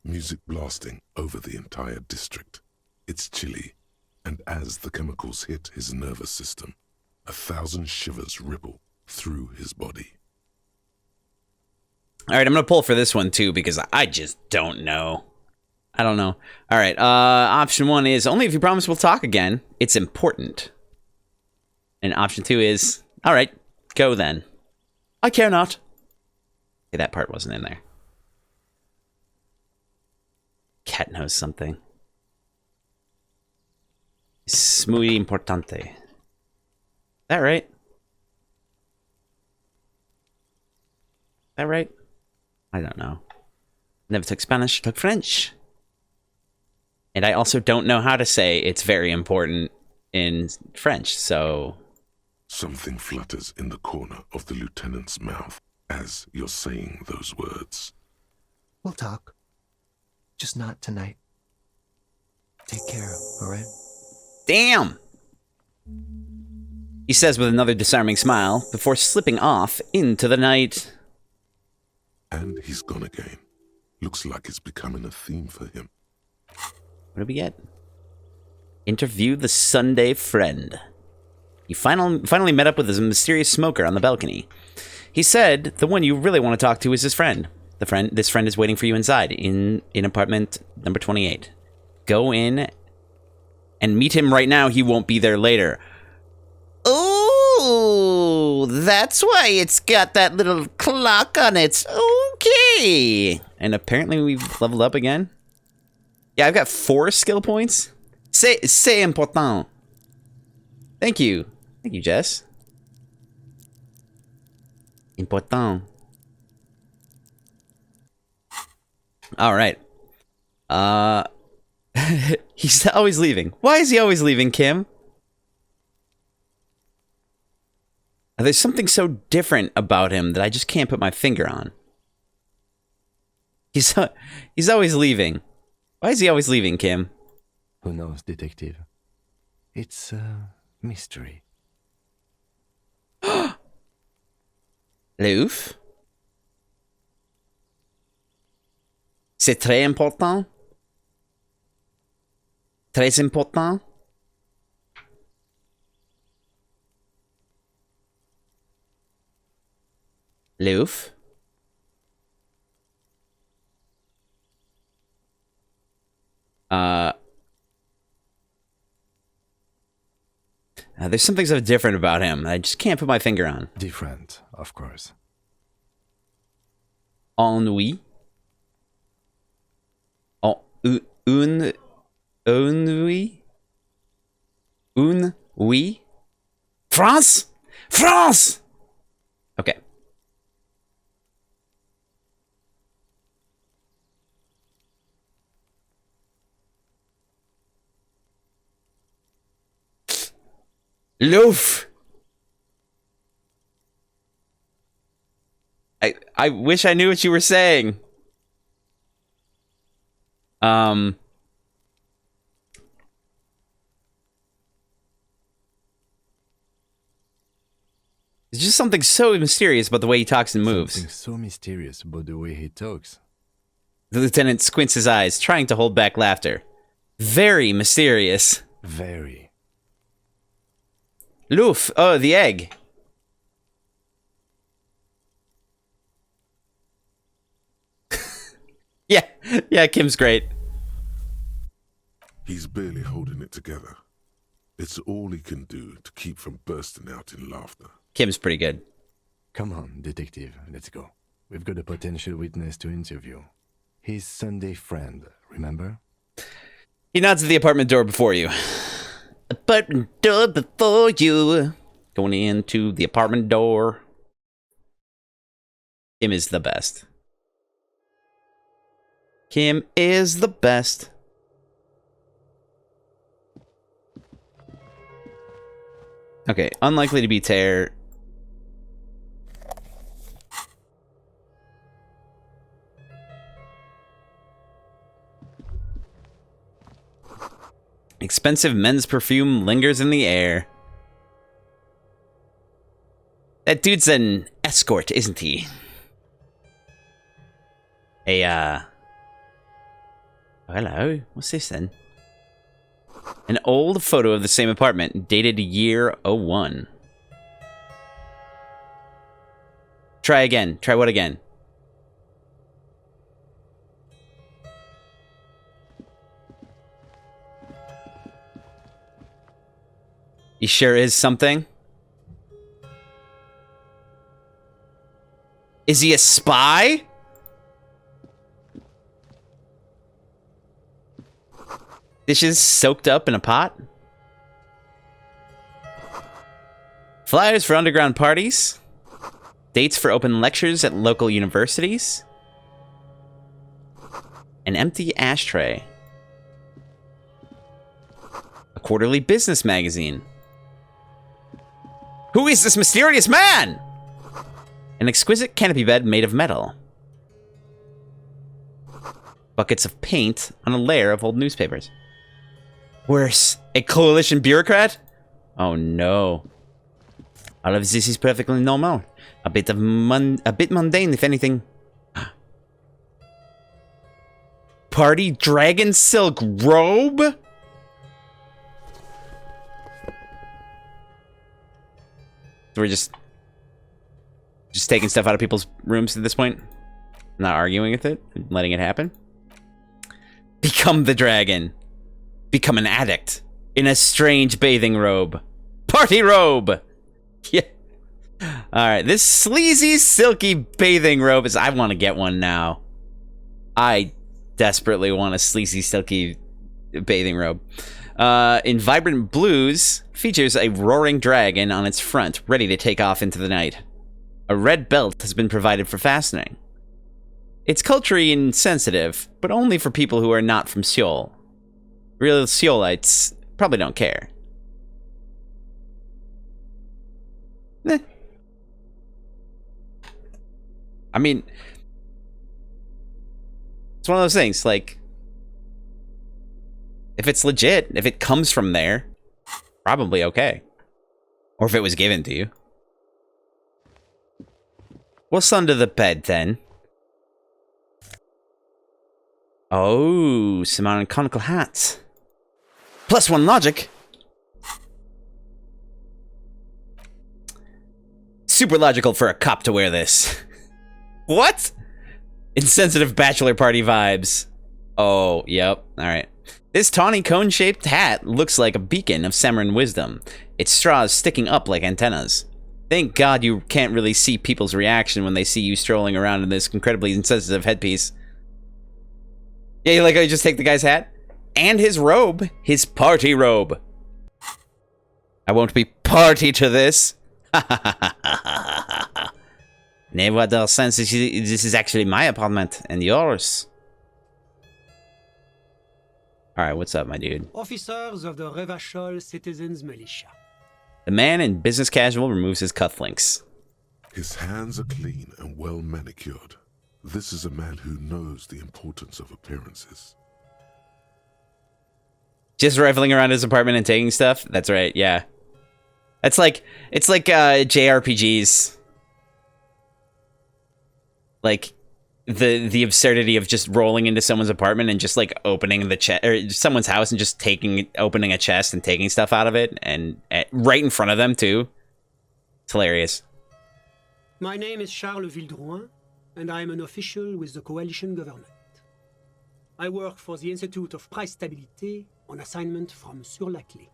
music blasting over the entire district. It's chilly, and as the chemicals hit his nervous system, 1,000 shivers ripple through his body. All right, I'm going to pull for this one, too, because I just don't know. I don't know. All right, option 1 is, only if you promise we'll talk again. It's important. And option 2 is, all right, go then. I care not. Okay, that part wasn't in there. Cat knows something. Es muy importante. Is that right? Is that right? I don't know. Never took Spanish, took French. And I also don't know how to say it's very important in French, so... Something flutters in the corner of the lieutenant's mouth as you're saying those words. We'll talk. Just not tonight. Take care, alright? Damn! He says with another disarming smile before slipping off into the night. And he's gone again. Looks like it's becoming a theme for him. What do we get? Interview the Sunday friend. He finally met up with his mysterious smoker on the balcony. He said the one you really want to talk to is his friend. This friend is waiting for you inside in apartment number 28. Go in and meet him right now. He won't be there later. Oh, that's why it's got that little clock on it. Okay. And apparently we've leveled up again. Yeah, I've got 4 skill points. C'est important. Thank you. Thank you, Jess. Important. All right. He's always leaving. Why is he always leaving, Kim? There's something so different about him that I just can't put my finger on. He's always leaving. Why is he always leaving, Kim? Who knows, detective? It's a mystery. Louf? C'est très important? Très important? Louf? There's something so different about him. I just can't put my finger on. Different, of course. Ennui? Ennui? Oui? France? France! Okay. Loaf! I wish I knew what you were saying. There's just something so mysterious about the way he talks and moves. Something so mysterious about the way he talks. The lieutenant squints his eyes, trying to hold back laughter. Very mysterious. Very. Loof! Oh, the egg. Yeah, Kim's great. He's barely holding it together. It's all he can do to keep from bursting out in laughter. Kim's pretty good. Come on, detective, let's go. We've got a potential witness to interview. His Sunday friend, remember? He nods at the apartment door before you. Apartment door before you. Going into the apartment door. Kim is the best. Kim is the best. Okay, unlikely to be tear. Expensive men's perfume lingers in the air. That dude's an escort, isn't he? Oh, hello. What's this then? An old photo of the same apartment, dated year 01. Try again. Try what again? He sure is something. Is he a spy? Dishes soaked up in a pot? Flyers for underground parties? Dates for open lectures at local universities? An empty ashtray. A quarterly business magazine. Who is this mysterious man? An exquisite canopy bed made of metal. Buckets of paint on a layer of old newspapers. Worse, a coalition bureaucrat? Oh no. All of this is perfectly normal. A bit mundane, if anything. Party dragon silk robe? So we're just taking stuff out of people's rooms at this point? Not arguing with it? Letting it happen? Become the dragon. Become an addict. In a strange bathing robe. Party robe! Yeah. Alright, this sleazy, silky bathing robe is... I want to get one now. I desperately want a sleazy, silky bathing robe. In vibrant blues, features a roaring dragon on its front, ready to take off into the night. A red belt has been provided for fastening. It's culturally insensitive, but only for people who are not from Seoul. Real Seoulites probably don't care. Eh. I mean, it's one of those things, like, if it's legit, if it comes from there, probably okay. Or if it was given to you. What's under the bed, then? Oh, some conical hats. +1 logic. Super logical for a cop to wear this. What? Insensitive bachelor party vibes. Oh, yep. Alright. This tawny cone-shaped hat looks like a beacon of Samaran wisdom. Its straws sticking up like antennas. Thank God you can't really see people's reaction when they see you strolling around in this incredibly insensitive headpiece. Yeah, you like how you just take the guy's hat? And his robe. His party robe. I won't be party to this. Never sense this is actually my apartment and yours. Alright, what's up, my dude? Officers of the Revachol Citizens Militia. The man in business casual removes his cufflinks. His hands are clean and well manicured. This is a man who knows the importance of appearances. Just rifling around his apartment and taking stuff? That's right, yeah. It's like JRPGs. Like the absurdity of just rolling into someone's apartment and just like opening the chest, or someone's house and just opening a chest and taking stuff out of it, and right in front of them too. It's hilarious. My name is Charles Vildrouin, and I am an official with the coalition government. I work for the Institute of Price Stability on assignment from Sur-la-Clé.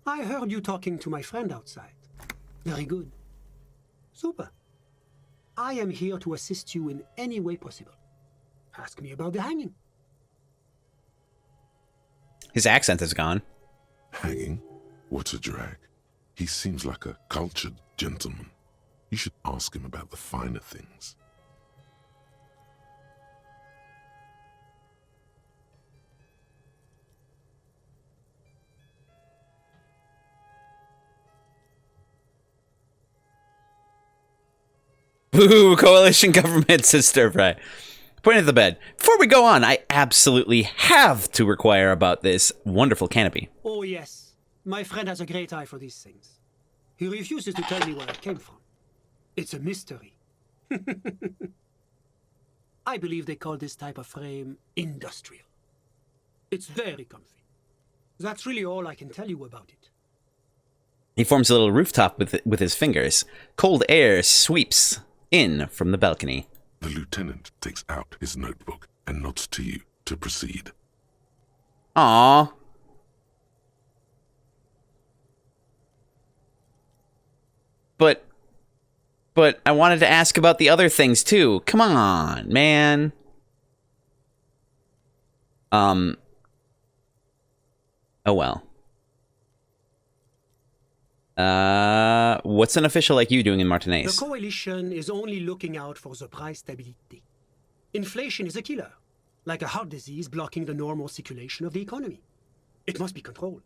I heard you talking to my friend outside. Very good. Super. I am here to assist you in any way possible. Ask me about the hanging. His accent is gone. Hanging? What a drag. He seems like a cultured gentleman. You should ask him about the finer things. Boo! Coalition government says stir fry. Point at the bed. Before we go on, I absolutely have to inquire about this wonderful canopy. Oh, yes. My friend has a great eye for these things. He refuses to tell me where it came from. It's a mystery. I believe they call this type of frame industrial. It's very comfy. That's really all I can tell you about it. He forms a little rooftop with his fingers. Cold air sweeps in from the balcony. The lieutenant takes out his notebook and nods to you to proceed. Aww. But I wanted to ask about the other things too. Come on, man. Oh well. What's an official like you doing in Martinez? The coalition is only looking out for the price stability. Inflation is a killer, like a heart disease blocking the normal circulation of the economy. It must be controlled.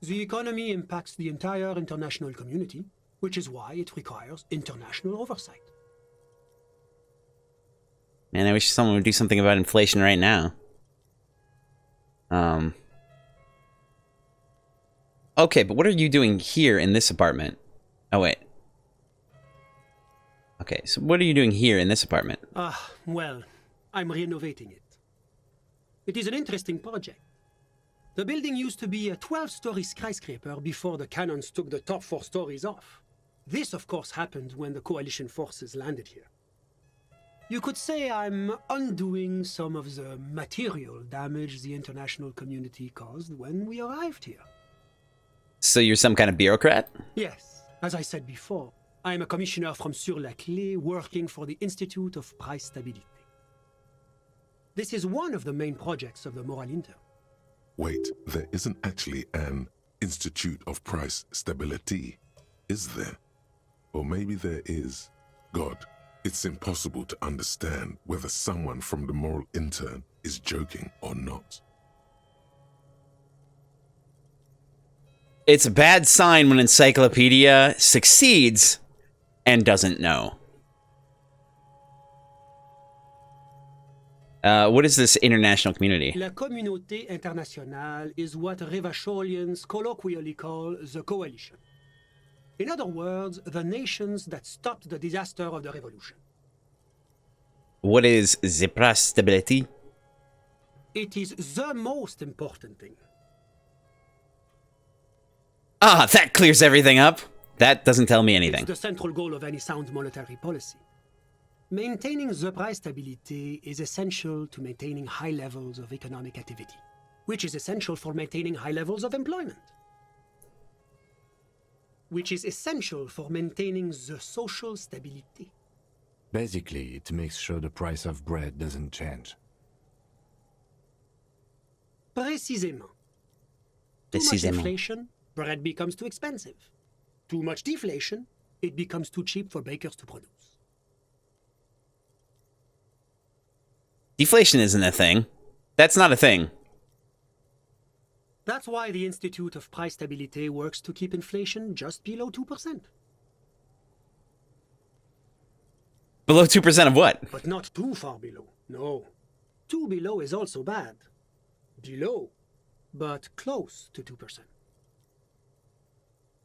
The economy impacts the entire international community, which is why it requires international oversight. Man, I wish someone would do something about inflation right now. Okay, but what are you doing here in this apartment? Oh, wait. Okay, so what are you doing here in this apartment? Well, I'm renovating it. It is an interesting project. The building used to be a 12-story skyscraper before the cannons took the top 4 stories off. This, of course, happened when the coalition forces landed here. You could say I'm undoing some of the material damage the international community caused when we arrived here. So you're some kind of bureaucrat? Yes, as I said before, I'm a commissioner from Sur-la-Clé working for the Institute of Price Stabilité. This is one of the main projects of the Moral Inter. Wait, there isn't actually an Institute of Price Stability, is there? Or maybe there is. God, it's impossible to understand whether someone from the Moral Intern is joking or not. It's a bad sign when Encyclopedia succeeds and doesn't know. What is this international community? La Communauté Internationale is what Revacholians colloquially call the coalition. In other words, the nations that stopped the disaster of the revolution. What is the price stability? It is the most important thing. Ah, that clears everything up. That doesn't tell me anything. It's the central goal of any sound monetary policy. Maintaining the price stability is essential to maintaining high levels of economic activity, which is essential for maintaining high levels of employment, which is essential for maintaining the social stability. Basically, it makes sure the price of bread doesn't change. Précisément. Too much inflation, bread becomes too expensive. Too much deflation, it becomes too cheap for bakers to produce. Deflation isn't a thing. That's not a thing. That's why the Institute of Price Stabilité works to keep inflation just below 2%. Below 2% of what? But not too far below. No. Too below is also bad. Below, but close to 2%.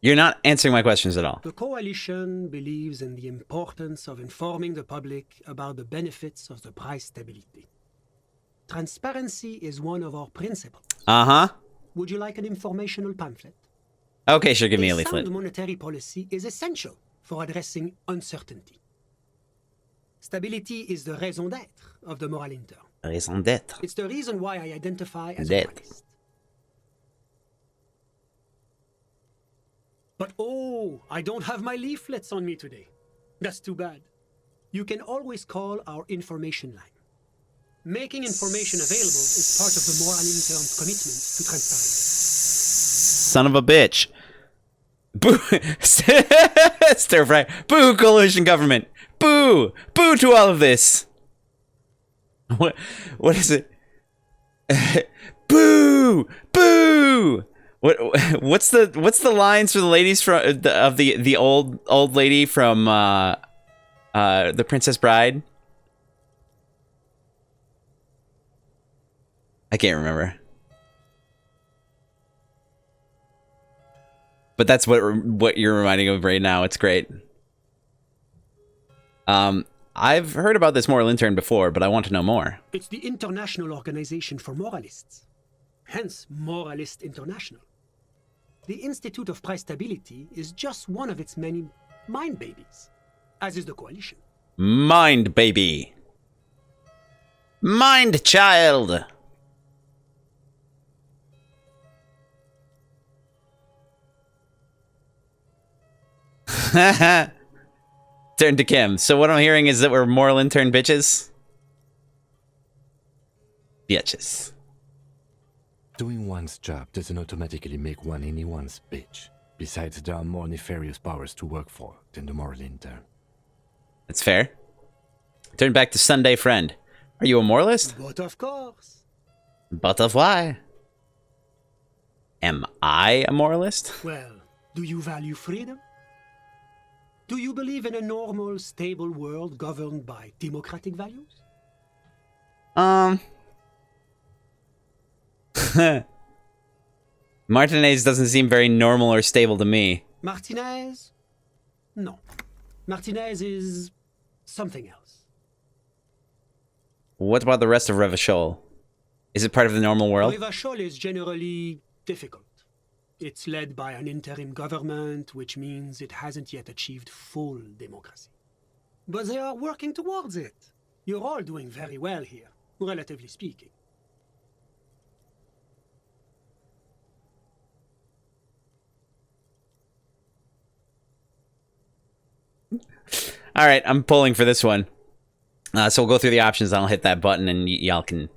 You're not answering my questions at all. The coalition believes in the importance of informing the public about the benefits of the price stability. Transparency is one of our principles. Uh-huh. Would you like an informational pamphlet? Okay, sure, give me a A leaflet. sound monetary policy is essential for addressing uncertainty. Stability is the raison d'être of the moral intern. Raison d'être. It's the reason why I identify as a D'être. priest. But oh, I don't have my leaflets on me today. That's too bad. You can always call our information line. Making information available is part of the moral intern's commitment to transparency. Son of a bitch. Boo. Stir fry. Boo, coalition government. Boo. Boo to all of this. What is it? Boo. Boo. What's the lines for the ladies from the old lady from The Princess Bride. I can't remember. But that's what you're reminding of right now. It's great. I've heard about this moral intern before, but I want to know more. It's the International Organization for Moralists. Hence, Moralist International. The Institute of Price Stability is just one of its many mind babies, as is the Coalition. Mind baby. Mind child. Turn to Kim. So what I'm hearing is that we're moral intern bitches? Bitches. Doing one's job doesn't automatically make one anyone's bitch. Besides, there are more nefarious powers to work for than the moral intern. That's fair. Turn back to Sunday Friend. Are you a moralist? But of course. But of why? Am I a moralist? Well, do you value freedom? Do you believe in a normal, stable world governed by democratic values? Martinez doesn't seem very normal or stable to me. Martinez? No. Martinez is something else. What about the rest of Revachol? Is it part of the normal world? Revachol is generally difficult. It's led by an interim government, which means it hasn't yet achieved full democracy. But they are working towards it. You're all doing very well here, relatively speaking. All right, I'm pulling for this one. So we'll go through the options. I'll hit that button, and y'all can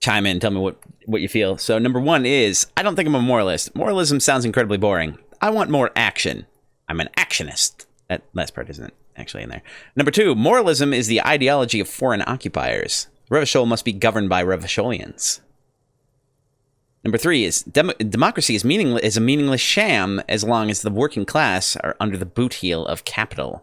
chime in. Tell me what you feel. So number 1 is, I don't think I'm a moralist. Moralism sounds incredibly boring. I want more action. I'm an actionist. That last part isn't actually in there. Number 2, moralism is the ideology of foreign occupiers. Revachol must be governed by Revacholians. Number 3 is, democracy is a meaningless sham as long as the working class are under the boot heel of capital.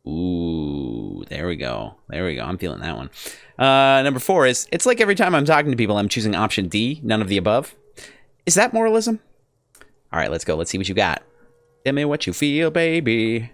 Ooh, there we go. There we go. I'm feeling that one. Number 4 is, it's like every time I'm talking to people, I'm choosing option D, none of the above. Is that moralism? All right, let's go. Let's see what you got. Tell me what you feel, baby.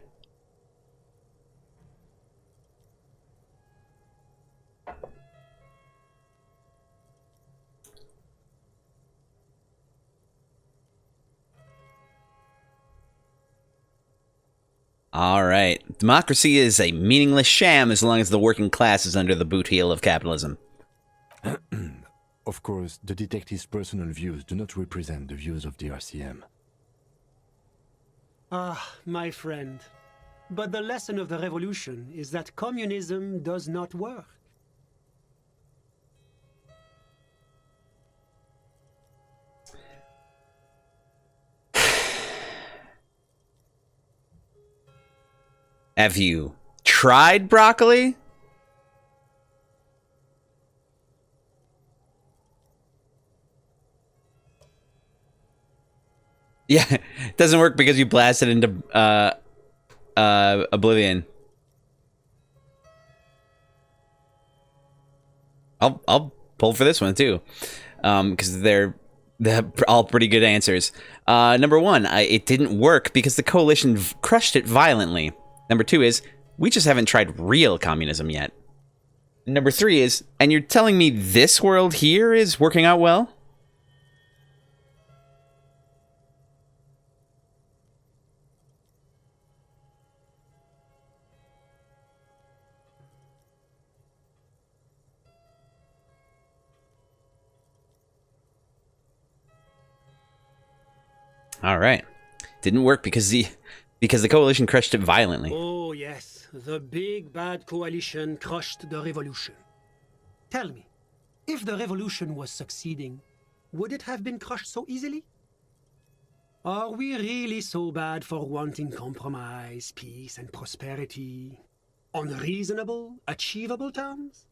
All right. Democracy is a meaningless sham as long as the working class is under the boot heel of capitalism. Of course, the detective's personal views do not represent the views of the RCM. Ah, my friend. But the lesson of the revolution is that communism does not work. Have you tried broccoli? Yeah, it doesn't work because you blasted into Oblivion. I'll pull for this one too, because they're all pretty good answers. Number 1, it didn't work because the coalition crushed it violently. Number 2 is, we just haven't tried real communism yet. Number 3 is, and you're telling me this world here is working out well? All right. Didn't work because the coalition crushed it violently. Oh, yes. The big bad coalition crushed the revolution. Tell me, if the revolution was succeeding, would it have been crushed so easily? Are we really so bad for wanting compromise, peace, and prosperity on reasonable, achievable terms?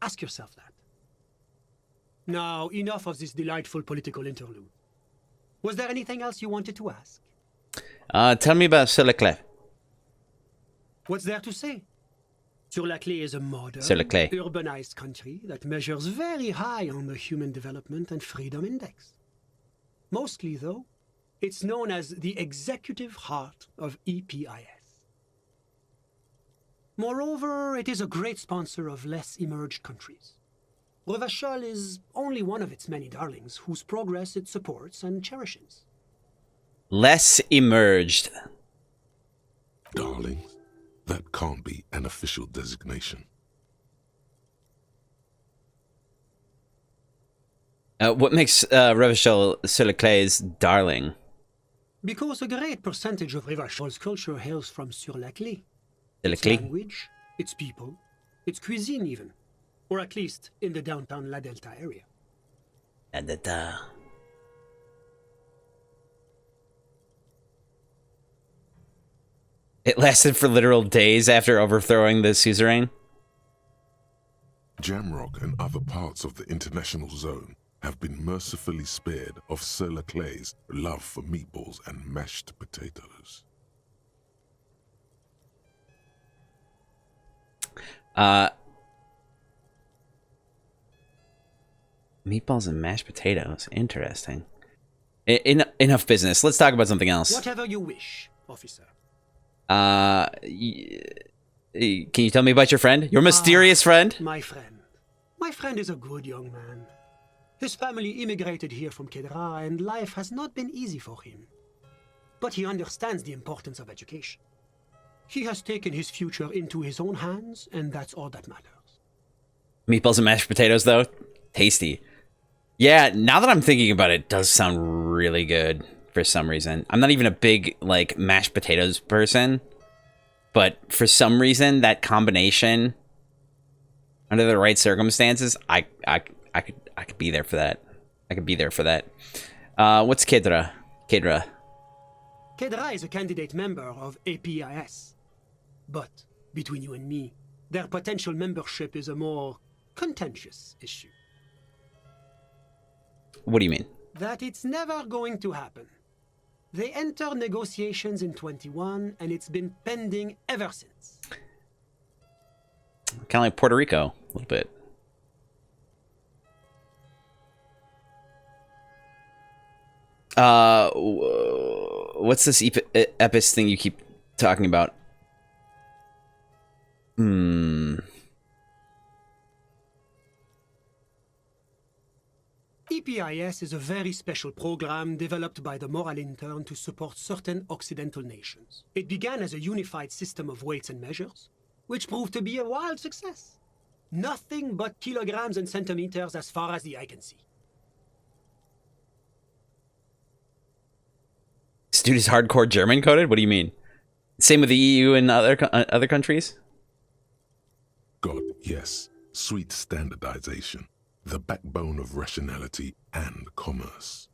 Ask yourself that. Now, enough of this delightful political interlude. Was there anything else you wanted to ask? Tell me about Siliclef. What's there to say? Sur-la-Clé is a modern, Sur-la-Clé. urbanized country that measures very high on the Human Development and Freedom Index. Mostly, though, it's known as the executive heart of EPIS. Moreover, it is a great sponsor of less emerged countries. Revachol is only one of its many darlings whose progress it supports and cherishes. Less emerged. Darlings? That can't be an official designation. What makes Revachol Sur-la-Clé's darling? Because a great percentage of Revachol's culture hails from Sur-la-Clé. Its Sur-la-Clé? language, its people, its cuisine even. Or at least in the downtown La Delta area. Da-da-da. It lasted for literal days after overthrowing the suzerain. Jamrock and other parts of the international zone have been mercifully spared of Sur-la-Clé's love for meatballs and mashed potatoes. Meatballs and mashed potatoes. Interesting. Enough business. Let's talk about something else. Whatever you wish, officer. Can you tell me about your friend? Your mysterious friend? My friend. My friend is a good young man. His family immigrated here from Kedra, and life has not been easy for him. But he understands the importance of education. He has taken his future into his own hands, and that's all that matters. Meatballs and mashed potatoes, though? Tasty. Yeah, now that I'm thinking about it, it does sound really good for some reason. I'm not even a big, like, mashed potatoes person, but for some reason, that combination, under the right circumstances, I could be there for that. I could be there for that. What's Kedra? Kedra. Kedra is a candidate member of APIS. But, between you and me, their potential membership is a more contentious issue. What do you mean? That it's never going to happen. They entered negotiations in 21, and it's been pending ever since. Kind of like Puerto Rico, a little bit. What's this EPIS thing you keep talking about? EPIS is a very special program developed by the Moral Intern to support certain Occidental nations. It began as a unified system of weights and measures, which proved to be a wild success. Nothing but kilograms and centimeters as far as the eye can see. This dude is hardcore German coded? What do you mean? Same with the EU and other countries? God, yes. Sweet standardization. The backbone of rationality and commerce.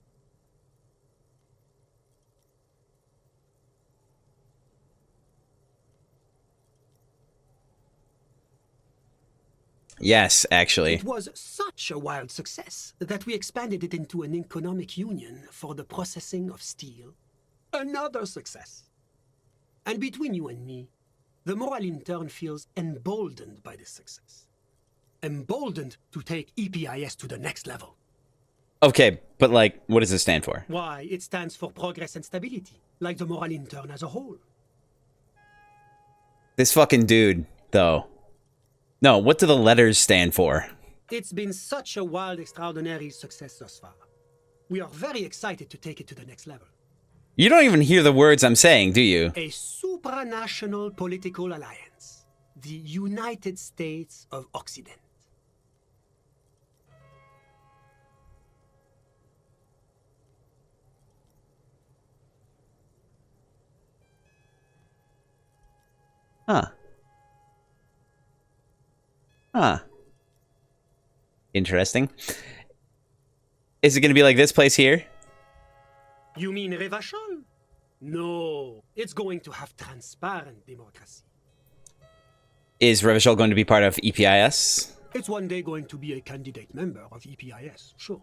Yes, actually. It was such a wild success that we expanded it into an economic union for the processing of steel. Another success. And between you and me, the Moral Intern feels emboldened by this success. Emboldened to take EPIS to the next level. Okay, but like, what does this stand for? Why, it stands for progress and stability, like the Moral Intern as a whole. This fucking dude, though. No, what do the letters stand for? It's been such a wild, extraordinary success thus far. We are very excited to take it to the next level. You don't even hear the words I'm saying, do you? A supranational political alliance. The United States of Occident. Huh. Interesting. Is it going to be like this place here? You mean Revachol? No, it's going to have transparent democracy. Is Revachol going to be part of EPIS? It's one day going to be a candidate member of EPIS, sure.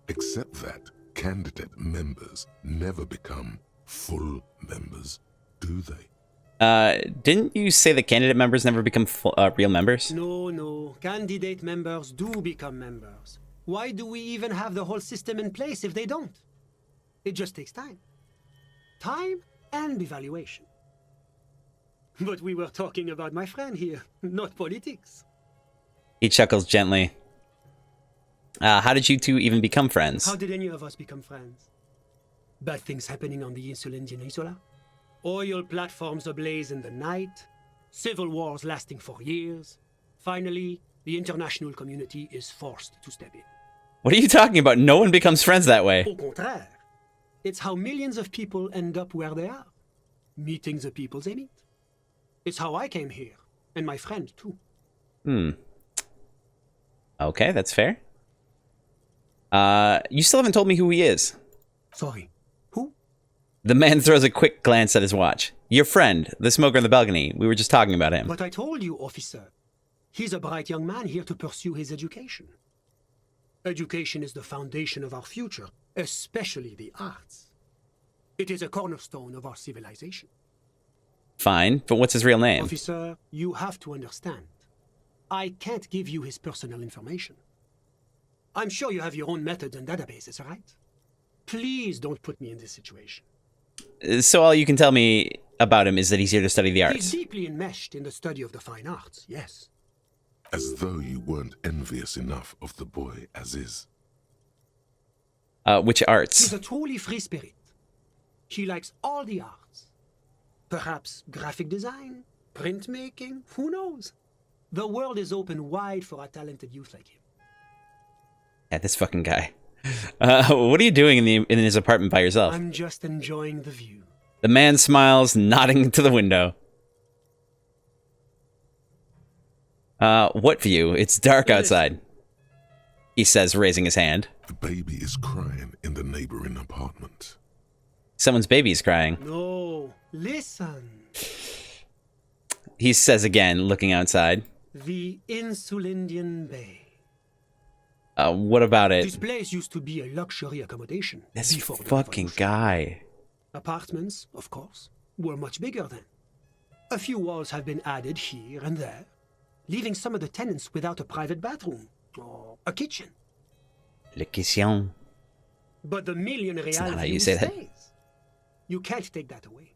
Except that candidate members never become full members, do they? Didn't you say that candidate members never become real members? No. Candidate members do become members. Why do we even have the whole system in place if they don't? It just takes time. Time and evaluation. But we were talking about my friend here, not politics. He chuckles gently. How did you two even become friends? How did any of us become friends? Bad things happening on the Insulindian Isola? Oil platforms ablaze in the night? Civil wars lasting for years? Finally, the international community is forced to step in. What are you talking about? No one becomes friends that way. Au contraire. It's how millions of people end up where they are. Meeting the people they meet. It's how I came here, and my friend too. Okay, that's fair. You still haven't told me who he is. Sorry. Who? The man throws a quick glance at his watch. Your friend, the smoker on the balcony. We were just talking about him. But I told you, officer. He's a bright young man here to pursue his education. Education is the foundation of our future, especially the arts. It is a cornerstone of our civilization. Fine, but what's his real name? Officer, you have to understand. I can't give you his personal information. I'm sure you have your own methods and databases, right? Please don't put me in this situation. So all you can tell me about him is that he's here to study the arts. He's deeply enmeshed in the study of the fine arts, yes. As though you weren't envious enough of the boy as is. Which arts? He's a truly free spirit. He likes all the arts. Perhaps graphic design, printmaking, who knows? The world is open wide for a talented youth like him. Yeah, this fucking guy. What are you doing in his apartment by yourself? I'm just enjoying the view. The man smiles, nodding to the window. What view? It's dark outside. He says, raising his hand. The baby is crying in the neighboring apartment. Someone's baby is crying. No, listen. He says again, looking outside. The Insulindian Bay. What about This it? place used to be a luxury accommodation. This before the fucking revolution. guy. Apartments, of course, were much bigger then. A few walls have been added here and there, leaving some of the tenants without a private bathroom or a kitchen. Le question. But the million real not how you view say that. stays. You can't take that away.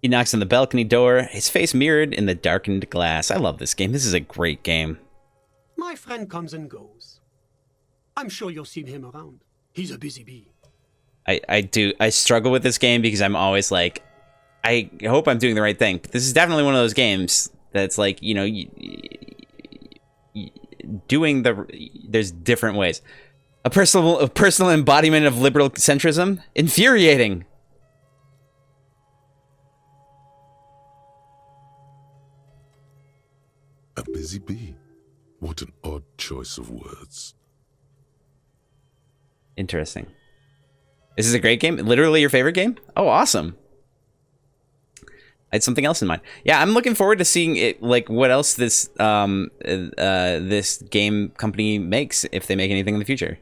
He knocks on the balcony door, his face mirrored in the darkened glass. I love this game. This is a great game. My friend comes and goes. I'm sure you'll see him around. He's a busy bee. I struggle with this game because I'm always like, I hope I'm doing the right thing. But this is definitely one of those games that's like, you know, there's different ways. A personal embodiment of liberal centrism? Infuriating. A busy bee. What an odd choice of words. Interesting. This is a great game? Literally your favorite game? Oh, awesome. I had something else in mind. Yeah, I'm looking forward to seeing it, like what else this this game company makes, if they make anything in the future.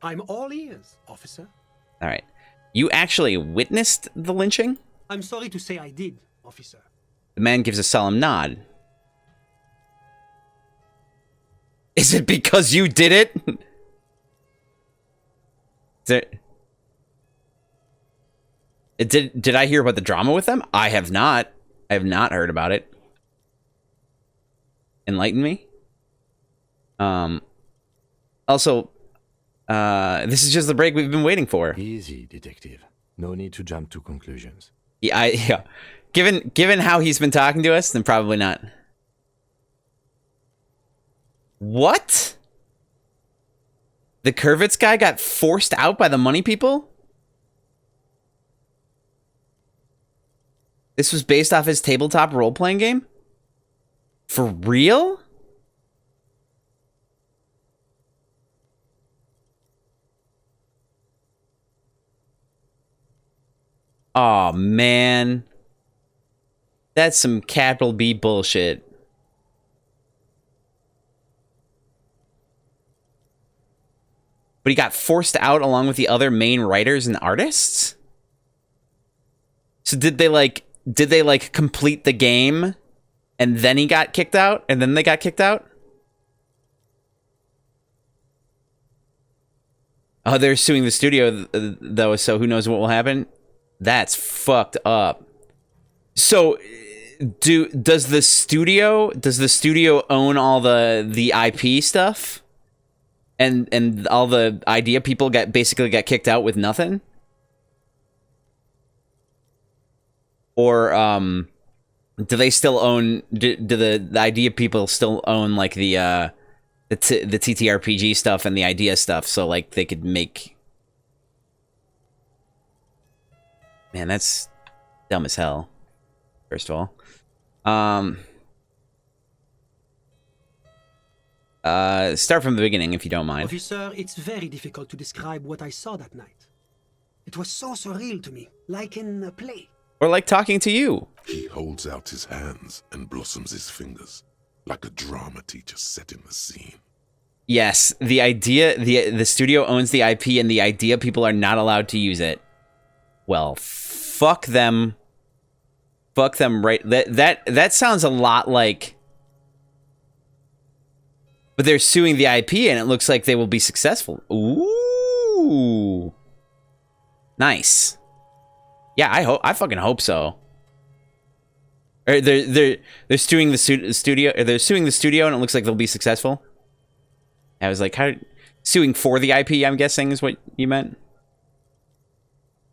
I'm all ears, officer. All right. You actually witnessed the lynching? I'm sorry to say I did, officer. The man gives a solemn nod. Is it because you did it? Did I hear about the drama with them? I have not. I have not heard about it. Enlighten me. Also, this is just the break we've been waiting for. Easy, detective. No need to jump to conclusions. Yeah. Given how he's been talking to us, then probably not. What? The Kurvitz guy got forced out by the money people? This was based off his tabletop role-playing game? For real? Aw, man. That's some capital B bullshit. But he got forced out along with the other main writers and artists? So did they like complete the game and then he got kicked out and then they got kicked out? Oh, they're suing the studio though, so who knows what will happen? That's fucked up. So does the studio own all the IP stuff? And all the idea people basically got kicked out with nothing? Or do they still own do the idea people still own like the TTRPG stuff and the idea stuff, so like they could make... Man, that's dumb as hell, first of all. Start from the beginning if you don't mind. Officer, it's very difficult to describe what I saw that night. It was so surreal to me, like in a play. Or like talking to you. He holds out his hands and blossoms his fingers, like a drama teacher setting the scene. Yes, the idea, the studio owns the IP and the idea people are not allowed to use it. Well, fuck them. Fuck them, right? That sounds a lot like... But they're suing the IP and it looks like they will be successful. Ooh. Nice. Yeah, I fucking hope so. Or they're suing the studio, or they're suing the studio and it looks like they'll be successful. I was like, suing for the IP, I'm guessing, is what you meant.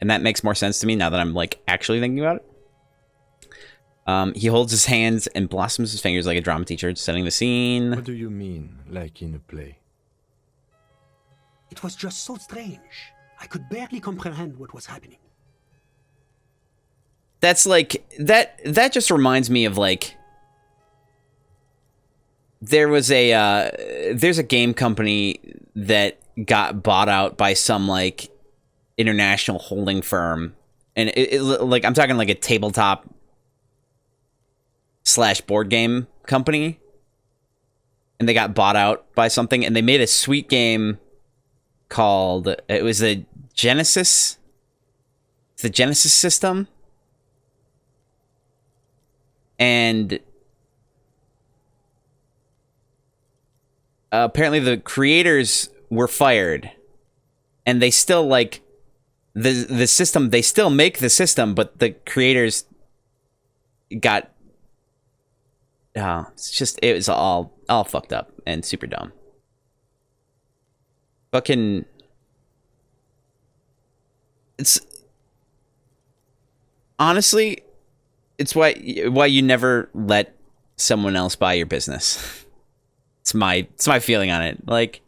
And that makes more sense to me now that I'm like actually thinking about it. He holds his hands and blossoms his fingers like a drama teacher, setting the scene. What do you mean, like in a play? It was just so strange. I could barely comprehend what was happening. That's like, that just reminds me of like, there's a game company that got bought out by some like international holding firm. And it like, I'm talking like a tabletop / board game company. And they got bought out by something and they made a sweet game called, it was the Genesis system. And apparently the creators were fired. And they still like the system, they still make the system, but the creators got it was all fucked up and super dumb. Fucking it's honestly, it's why you never let someone else buy your business. It's my feeling on it. Like,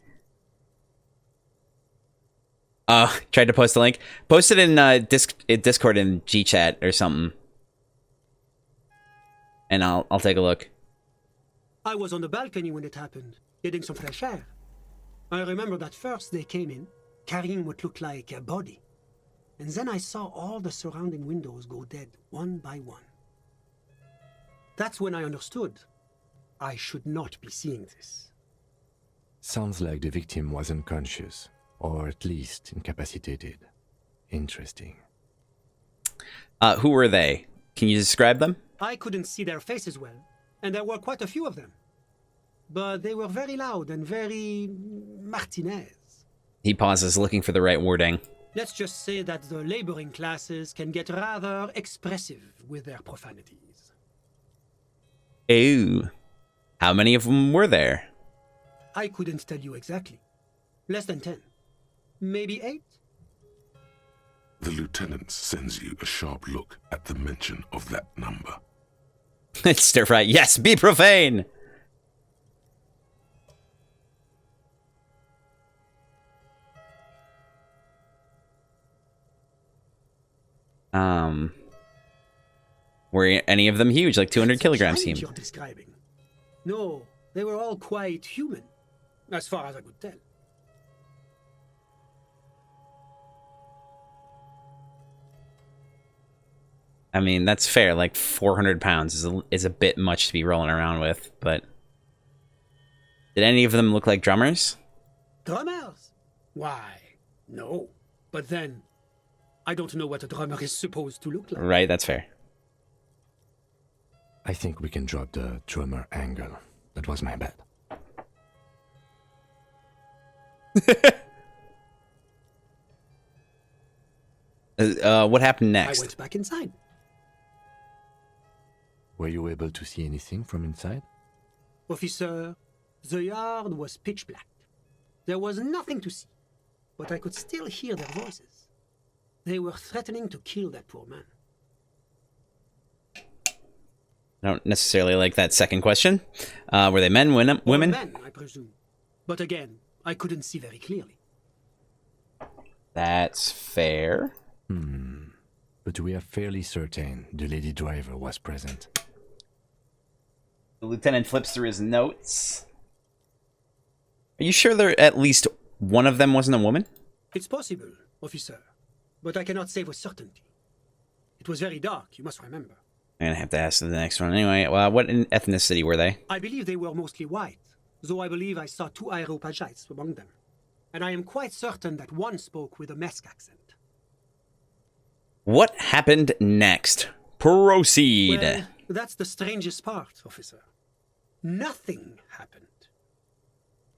tried to post a link. Post it in Discord and Gchat or something, and I'll take a look. I was on the balcony when it happened, getting some fresh air. I remember that first they came in, carrying what looked like a body. And then I saw all the surrounding windows go dead, one by one. That's when I understood. I should not be seeing this. Sounds like the victim was unconscious, or at least incapacitated. Interesting. Who were they? Can you describe them? I couldn't see their faces well, and there were quite a few of them. But they were very loud and very Martinez. He pauses, looking for the right wording. Let's just say that the laboring classes can get rather expressive with their profanities. Ooh. How many of them were there? I couldn't tell you exactly. Less than 10. Maybe 8? The lieutenant sends you a sharp look at the mention of that number. It's stir fry. Yes, be profane! Were any of them huge, like 200 kilograms? You're describing. No, they were all quite human, as far as I could tell. I mean, that's fair. Like 400 pounds is a bit much to be rolling around with, but did any of them look like drummers? Drummers? Why, no. But then, I don't know what a drummer is supposed to look like. Right, that's fair. I think we can drop the drummer angle. That was my bad. What happened I next? went back inside. Were you able to see anything from inside? Officer, the yard was pitch black. There was nothing to see, but I could still hear their voices. They were threatening to kill that poor man. I don't necessarily like that second question. Were they men, women? All men, I presume. But again, I couldn't see very clearly. That's fair. But we are fairly certain the lady driver was present. The lieutenant flips through his notes. Are you sure there at least one of them wasn't a woman? It's possible, officer, but I cannot say with certainty. It was very dark, you must remember. I'm gonna have to ask the next one anyway. Well, what ethnicity were they? I believe they were mostly white, though I believe I saw 2 Areopagites among them. And I am quite certain that one spoke with a Mesk accent. What happened next? Proceed. Well, that's the strangest part, officer. Nothing happened.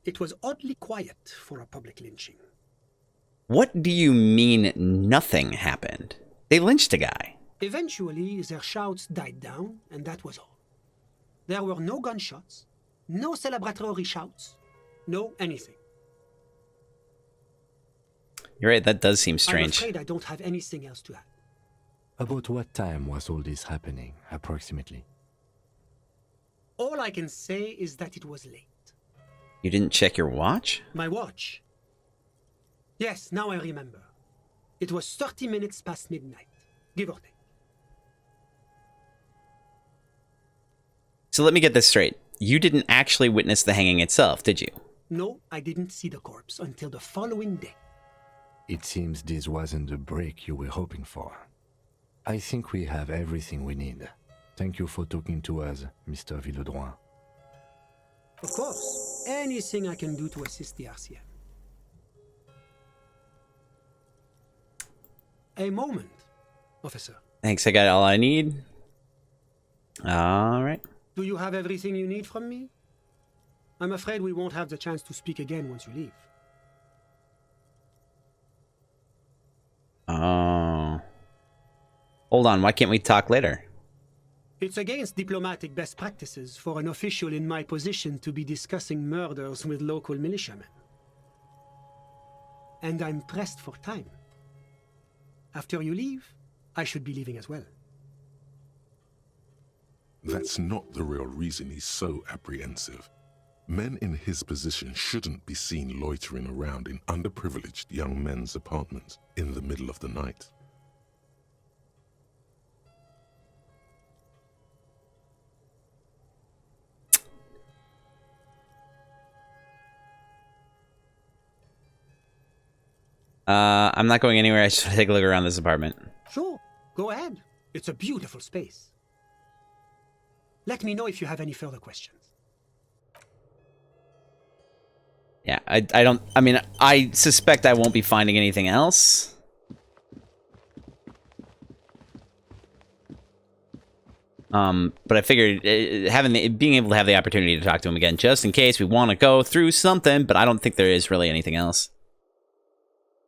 It was oddly quiet for a public lynching. What do you mean nothing happened? They lynched a guy. Eventually, their shouts died down, and that was all. There were no gunshots, no celebratory shouts, no anything. You're right, that does seem I'm strange. afraid I don't have anything else to add. About what time was all this happening, approximately? All I can say is that it was late. You didn't check your watch? My watch. Yes, now I remember. It was 30 minutes past midnight, give or take. So let me get this straight. You didn't actually witness the hanging itself, did you? No, I didn't see the corpse until the following day. It seems this wasn't the break you were hoping for. I think we have everything we need. Thank you for talking to us, Mr. Villedroit. Of course, anything I can do to assist the RCM. A moment, officer. Thanks, I got all I need. Alright. Do you have everything you need from me? I'm afraid we won't have the chance to speak again once you leave. Oh. Hold on, why can't we talk later? It's against diplomatic best practices for an official in my position to be discussing murders with local militiamen. And I'm pressed for time. After you leave, I should be leaving as well. That's not the real reason he's so apprehensive. Men in his position shouldn't be seen loitering around in underprivileged young men's apartments in the middle of the night. I'm not going anywhere. I just want to take a look around this apartment. Sure, go ahead. It's a beautiful space. Let me know if you have any further questions. Yeah, I suspect I won't be finding anything else. But I figured being able to have the opportunity to talk to him again, just in case we want to go through something, but I don't think there is really anything else.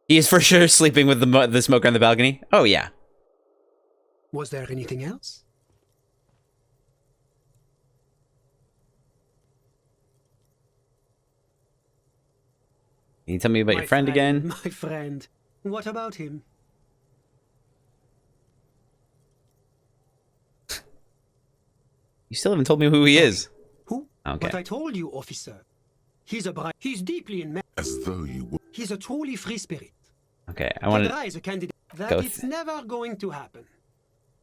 He is for sure sleeping with the smoker on the balcony. Oh, yeah. Was there anything else? Can you tell me about your friend again? My friend. What about him? You still haven't told me who he is. Who? Okay. But I told you, officer. He's deeply in. As though you would. He's a truly free spirit. Okay, I want Kedra is a candidate. That go it's never going to happen.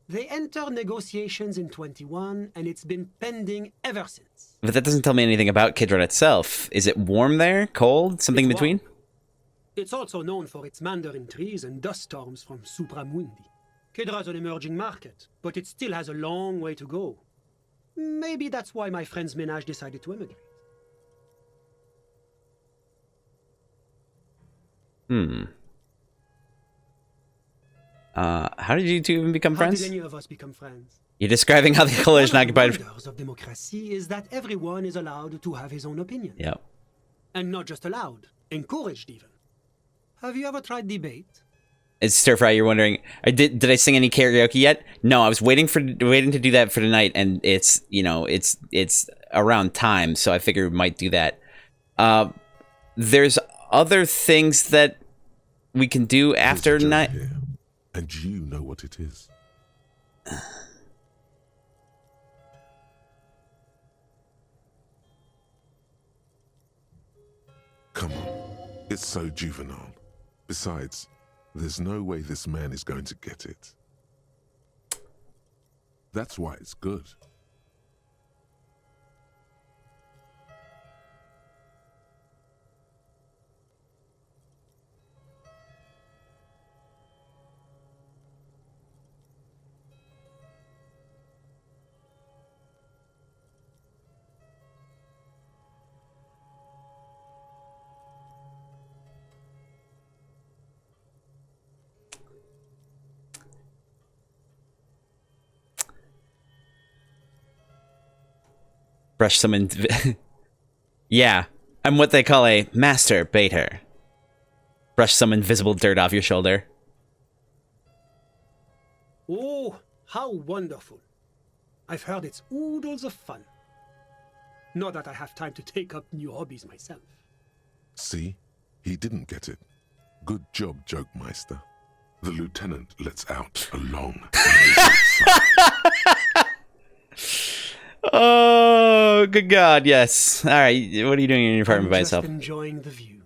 They entered negotiations in 21, and it's been pending ever since. But that doesn't tell me anything about Kidron itself. Is it warm there? Cold? Something in It's between? warm. It's also known for its mandarin trees and dust storms from Supramundi. Kedra's an emerging market, but it still has a long way to go. Maybe that's why my friend's menage decided to emigrate. How did you two even become How friends? did any of us become friends? You're describing how the coalition One of the occupied. wonders of democracy is that everyone is allowed to have his own opinion. Yep. And not just allowed, encouraged even. Have you ever tried debate? It's stir fry. You're wondering, did I sing any karaoke yet? No, I was waiting to do that for tonight, and it's it's around time, so I figured we might do that. There's other things that we can do after There's a joke night. here, and you know what it is. Come on, it's so juvenile. Besides, there's no way this man is going to get it. That's why it's good. Brush some yeah, I'm what they call a master baiter. Brush some invisible dirt off your shoulder. Oh, how wonderful. I've heard it's oodles of fun. Not that I have time to take up new hobbies myself. See? He didn't get it. Good job, Joke Meister. The lieutenant lets out a long... Oh, good God, yes. All right, what are you doing in your apartment by I'm just yourself? enjoying the view.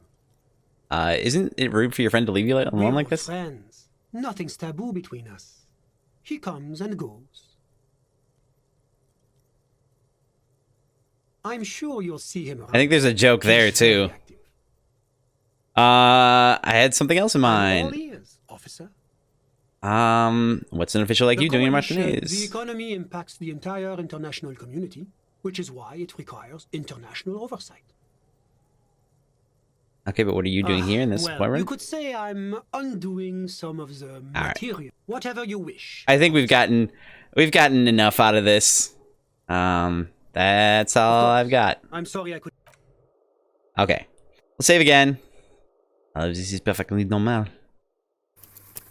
Isn't it rude for your friend to leave you alone like We're this? friends. Nothing's taboo between us. He comes and goes. I'm sure you'll see him around. I think there's a joke there, He's very too. active. I had something else in I'm all mind. ears, officer. What's an official like The you doing in coalition, The Martinez? economy impacts the entire international community, which is why it requires international oversight. Okay, but what are you doing here in this well, apartment? you could say I'm undoing some of the right. material. Whatever you wish. I think we've gotten enough out of this. That's all I've got. I'm sorry I could. Okay, we'll save again. This is perfectly normal.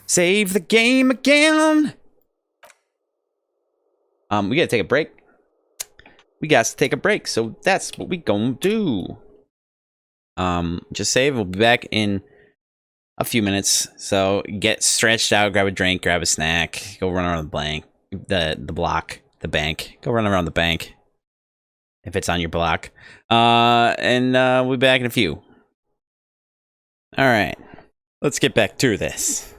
Save the game again. We gotta take a break. We got to take a break, so that's what we gonna do. Just save. We'll be back in a few minutes. So get stretched out, grab a drink, grab a snack, go run around the block, the bank. Go run around the bank if it's on your block. And we'll be back in a few. All right, let's get back to this.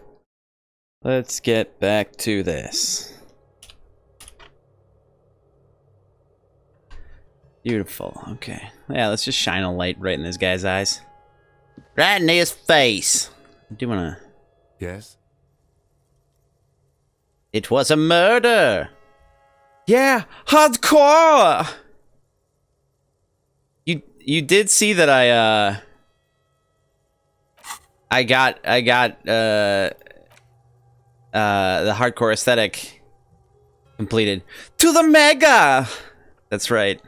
Let's get back to this. Beautiful. Okay. Yeah, let's just shine a light right in this guy's eyes. Right in his face. I do wanna... Yes? It was a murder! Yeah! Hardcore! You did see that I got the hardcore aesthetic completed. To the mega! That's right.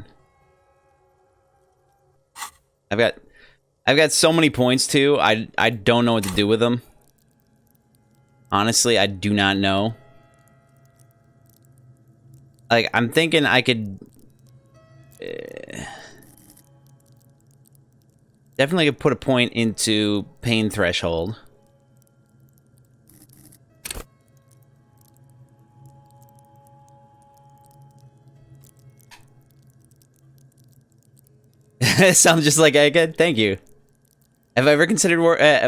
I've got so many points too. I don't know what to do with them. Honestly, I do not know. Like, I'm thinking I could definitely could put a point into pain threshold. Sounds just like Egghead. Thank you. Have I ever considered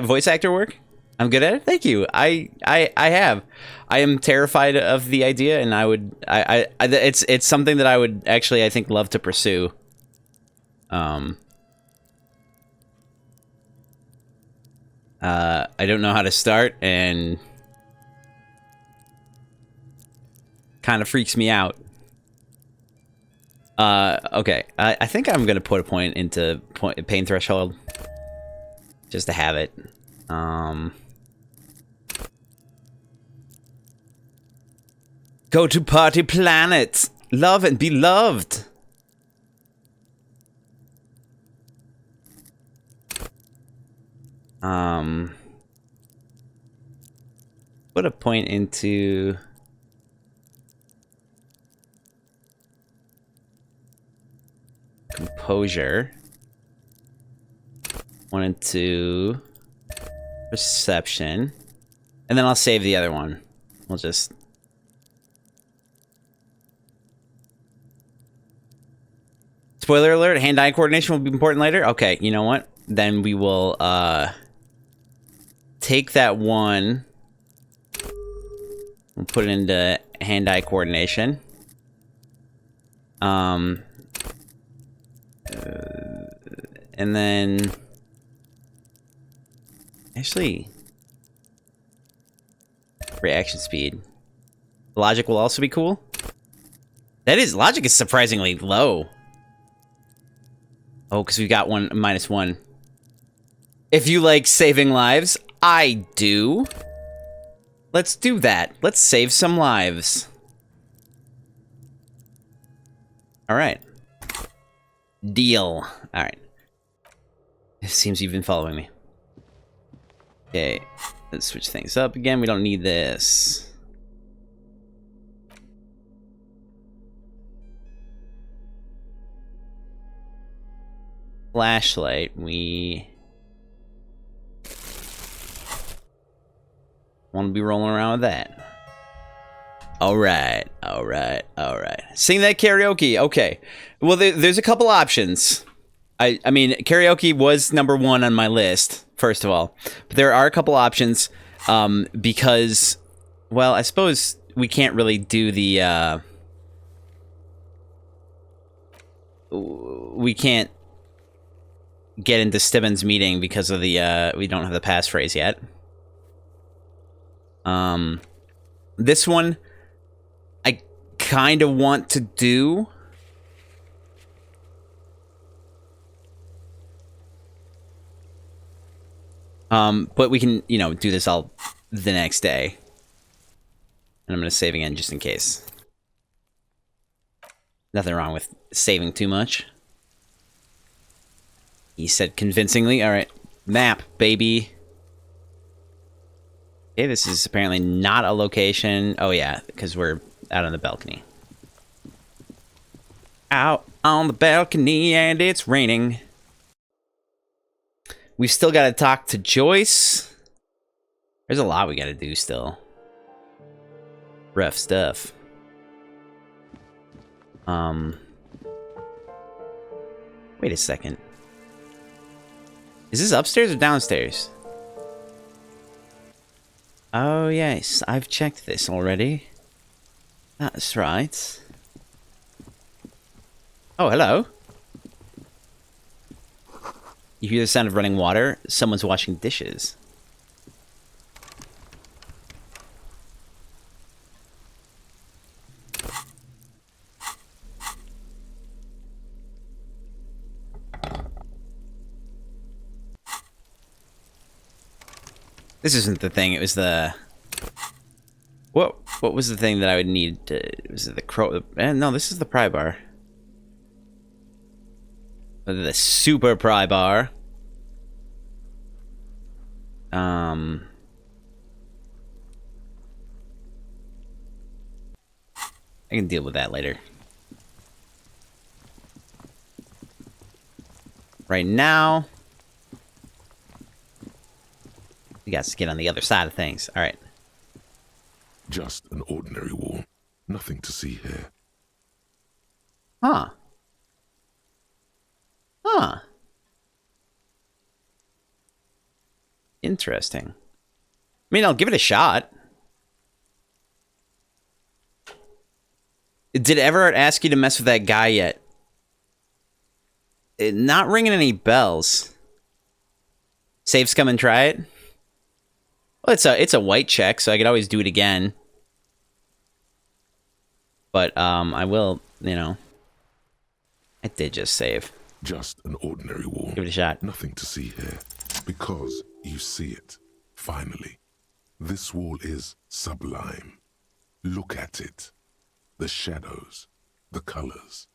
voice actor work? I'm good at it. Thank you. I have. I am terrified of the idea, and it's something that I would actually, I think, love to pursue. I don't know how to start, and kind of freaks me out. Okay. I think I'm gonna put a point into pain threshold, just to have it. Go to party planet. Love and be loved. Put a point into composure. One into perception. And then I'll save the other one. We'll just... Spoiler alert, hand-eye coordination will be important later? Okay, you know what? Then we will, take that one. We'll put it into hand-eye coordination. And then... Actually... Reaction speed. Logic will also be cool. That is... Logic is surprisingly low. Oh, because we got one -1. If you like saving lives, I do. Let's do that. Let's save some lives. Alright. Deal. Alright. It seems you've been following me. Okay. Let's switch things up again. We don't need this. Flashlight. We... want to be rolling around with that. Alright, alright, alright. Sing that karaoke, okay. Well, there's a couple options. I mean, karaoke was #1 on my list, first of all. But there are a couple options, because, well, I suppose we can't really do the, we can't get into Stibbons' meeting because of the, we don't have the passphrase yet. This one, I kind of want to do. But we can, you know, do this all the next day. And I'm going to save again just in case. Nothing wrong with saving too much. He said convincingly. Alright. Map, baby. Okay, this is apparently not a location. Oh, yeah, because we're out on the balcony. Out on the balcony, and it's raining. We've still got to talk to Joyce. There's a lot we got to do still. Rough stuff. Wait a second. Is this upstairs or downstairs? Oh, yes. I've checked this already. That's right. Oh, hello. You hear the sound of running water? Someone's washing dishes. This isn't the thing, it was the... What was the thing that I would need to... Was it the crow... No, this is the pry bar. The super pry bar. I can deal with that later. Right now... we got to get on the other side of things. Alright. Just an ordinary wall. Nothing to see here. Huh. Huh. Interesting. I mean, I'll give it a shot. Did Everett ask you to mess with that guy yet? Not ringing any bells. Safes, come and try it. Well, it's a white check, so I could always do it again. But I will, you know. I did just save. Just an ordinary wall. Give it a shot. Nothing to see here. Because you see it. Finally, this wall is sublime. Look at it. The shadows, the colors.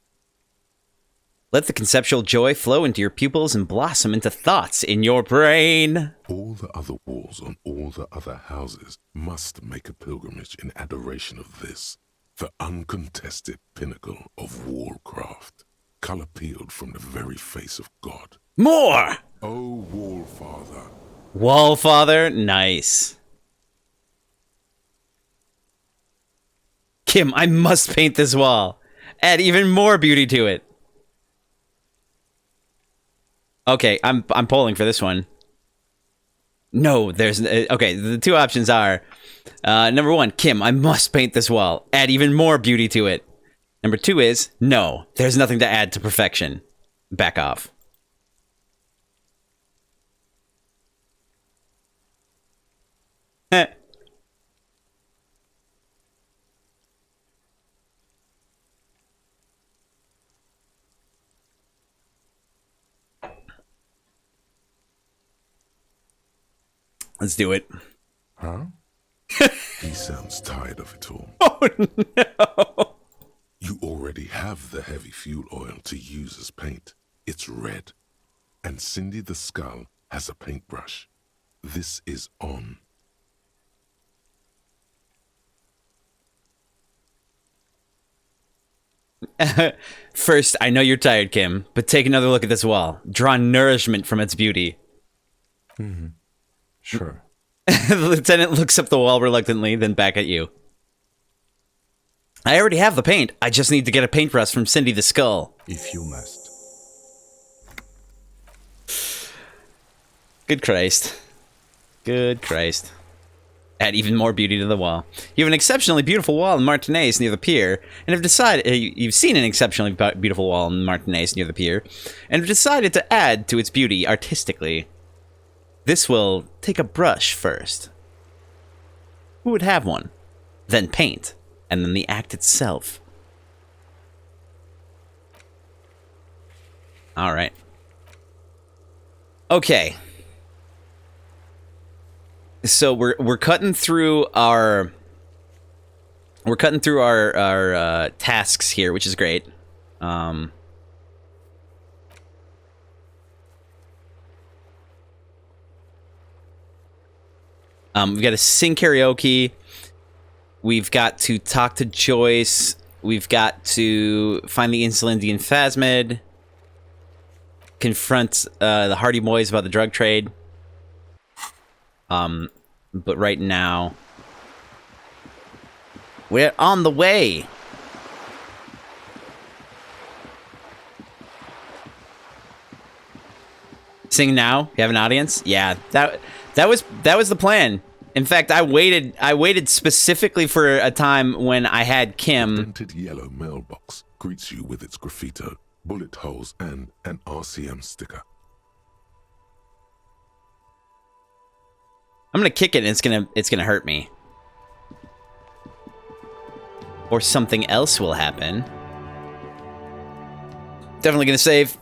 Let the conceptual joy flow into your pupils and blossom into thoughts in your brain. All the other walls on all the other houses must make a pilgrimage in adoration of this, the uncontested pinnacle of wallcraft, color peeled from the very face of God. More! Oh, Wallfather. Wallfather, nice. Kim, I must paint this wall. Add even more beauty to it. Okay, I'm polling for this one. No, there's... Okay, the two options are... number one, Kim, I must paint this wall. Add even more beauty to it. Number two is, no, there's nothing to add to perfection. Back off. Let's do it. Huh? He sounds tired of it all. Oh, no. You already have the heavy fuel oil to use as paint. It's red. And Cindy the Skull has a paintbrush. This is on. First, I know you're tired, Kim, but take another look at this wall. Draw nourishment from its beauty. Mm-hmm. Sure. The lieutenant looks up the wall reluctantly, then back at you. I already have the paint. I just need to get a paintbrush from Cindy the Skull. If you must. Good Christ. Good Christ. Add even more beauty to the wall. You have an exceptionally beautiful wall in Martinez near the pier, and have decided you've seen an exceptionally beautiful wall in Martinez near the pier, and have decided to add to its beauty artistically. This will take a brush first. Who would have one? Then paint, and then the act itself. All right. Okay. So we're cutting through our tasks here, which is great. We've got to sing karaoke. We've got to talk to Joyce. We've got to find the Insulindian Phasmid. Confront the Hardy Boys about the drug trade. But right now, we're on the way. Sing now? You have an audience? Yeah, that was the plan. In fact, I waited specifically for a time when I had Kim. The dented yellow mailbox greets you with its graffito, bullet holes, and an RCM sticker. I'm gonna kick it and it's gonna hurt me. Or something else will happen. Definitely gonna save.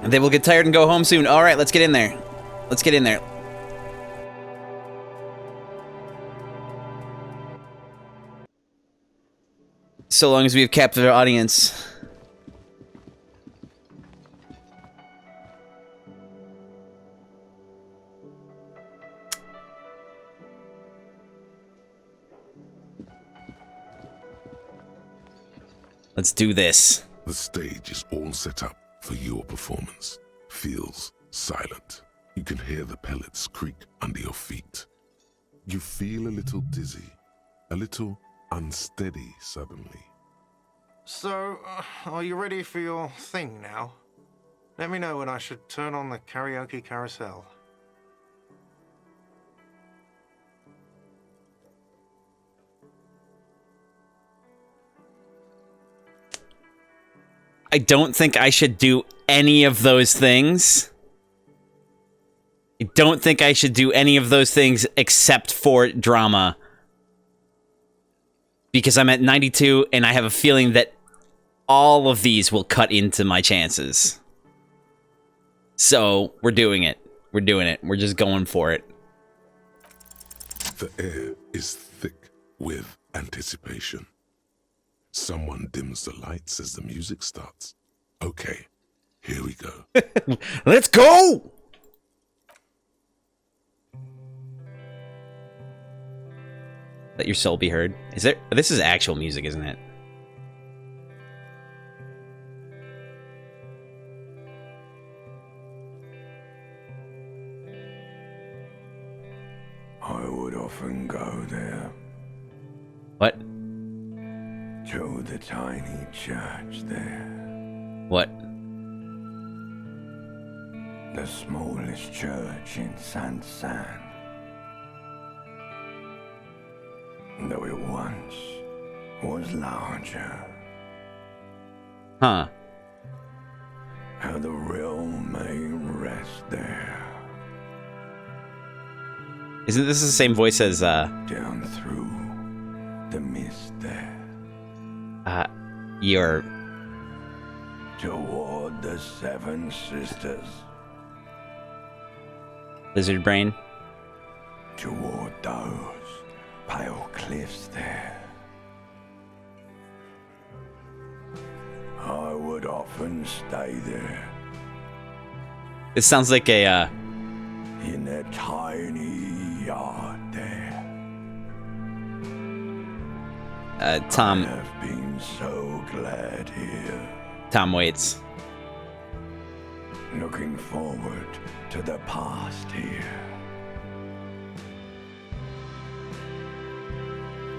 And they will get tired and go home soon. Alright, let's get in there. Let's get in there. So long as we have captured our audience. Let's do this. The stage is all set up for your performance. Feels silent. You can hear the pellets creak under your feet. You feel a little dizzy, a little unsteady suddenly. So, are you ready for your thing now? Let me know when I should turn on the karaoke carousel. I don't think I should do any of those things. I don't think I should do any of those things except for drama. Because I'm at 92 and I have a feeling that all of these will cut into my chances. So we're doing it. We're doing it. We're just going for it. The air is thick with anticipation. Someone dims the lights as the music starts. Okay, here we go. Let's go! Let your soul be heard. Is there? This is actual music, isn't it? I would often go there. What? To the tiny church there. What? The smallest church in Saint-Saëns. Though it once was larger. Huh. How the realm may rest there. Isn't this the same voice as, Down through the mist there. your... Toward the Seven Sisters. Lizard brain? Toward those pale cliffs there. I would often stay there. This sounds like a, In that tiny yard there. Tom... I have been so glad here. Tom Waits. Looking forward to the past here.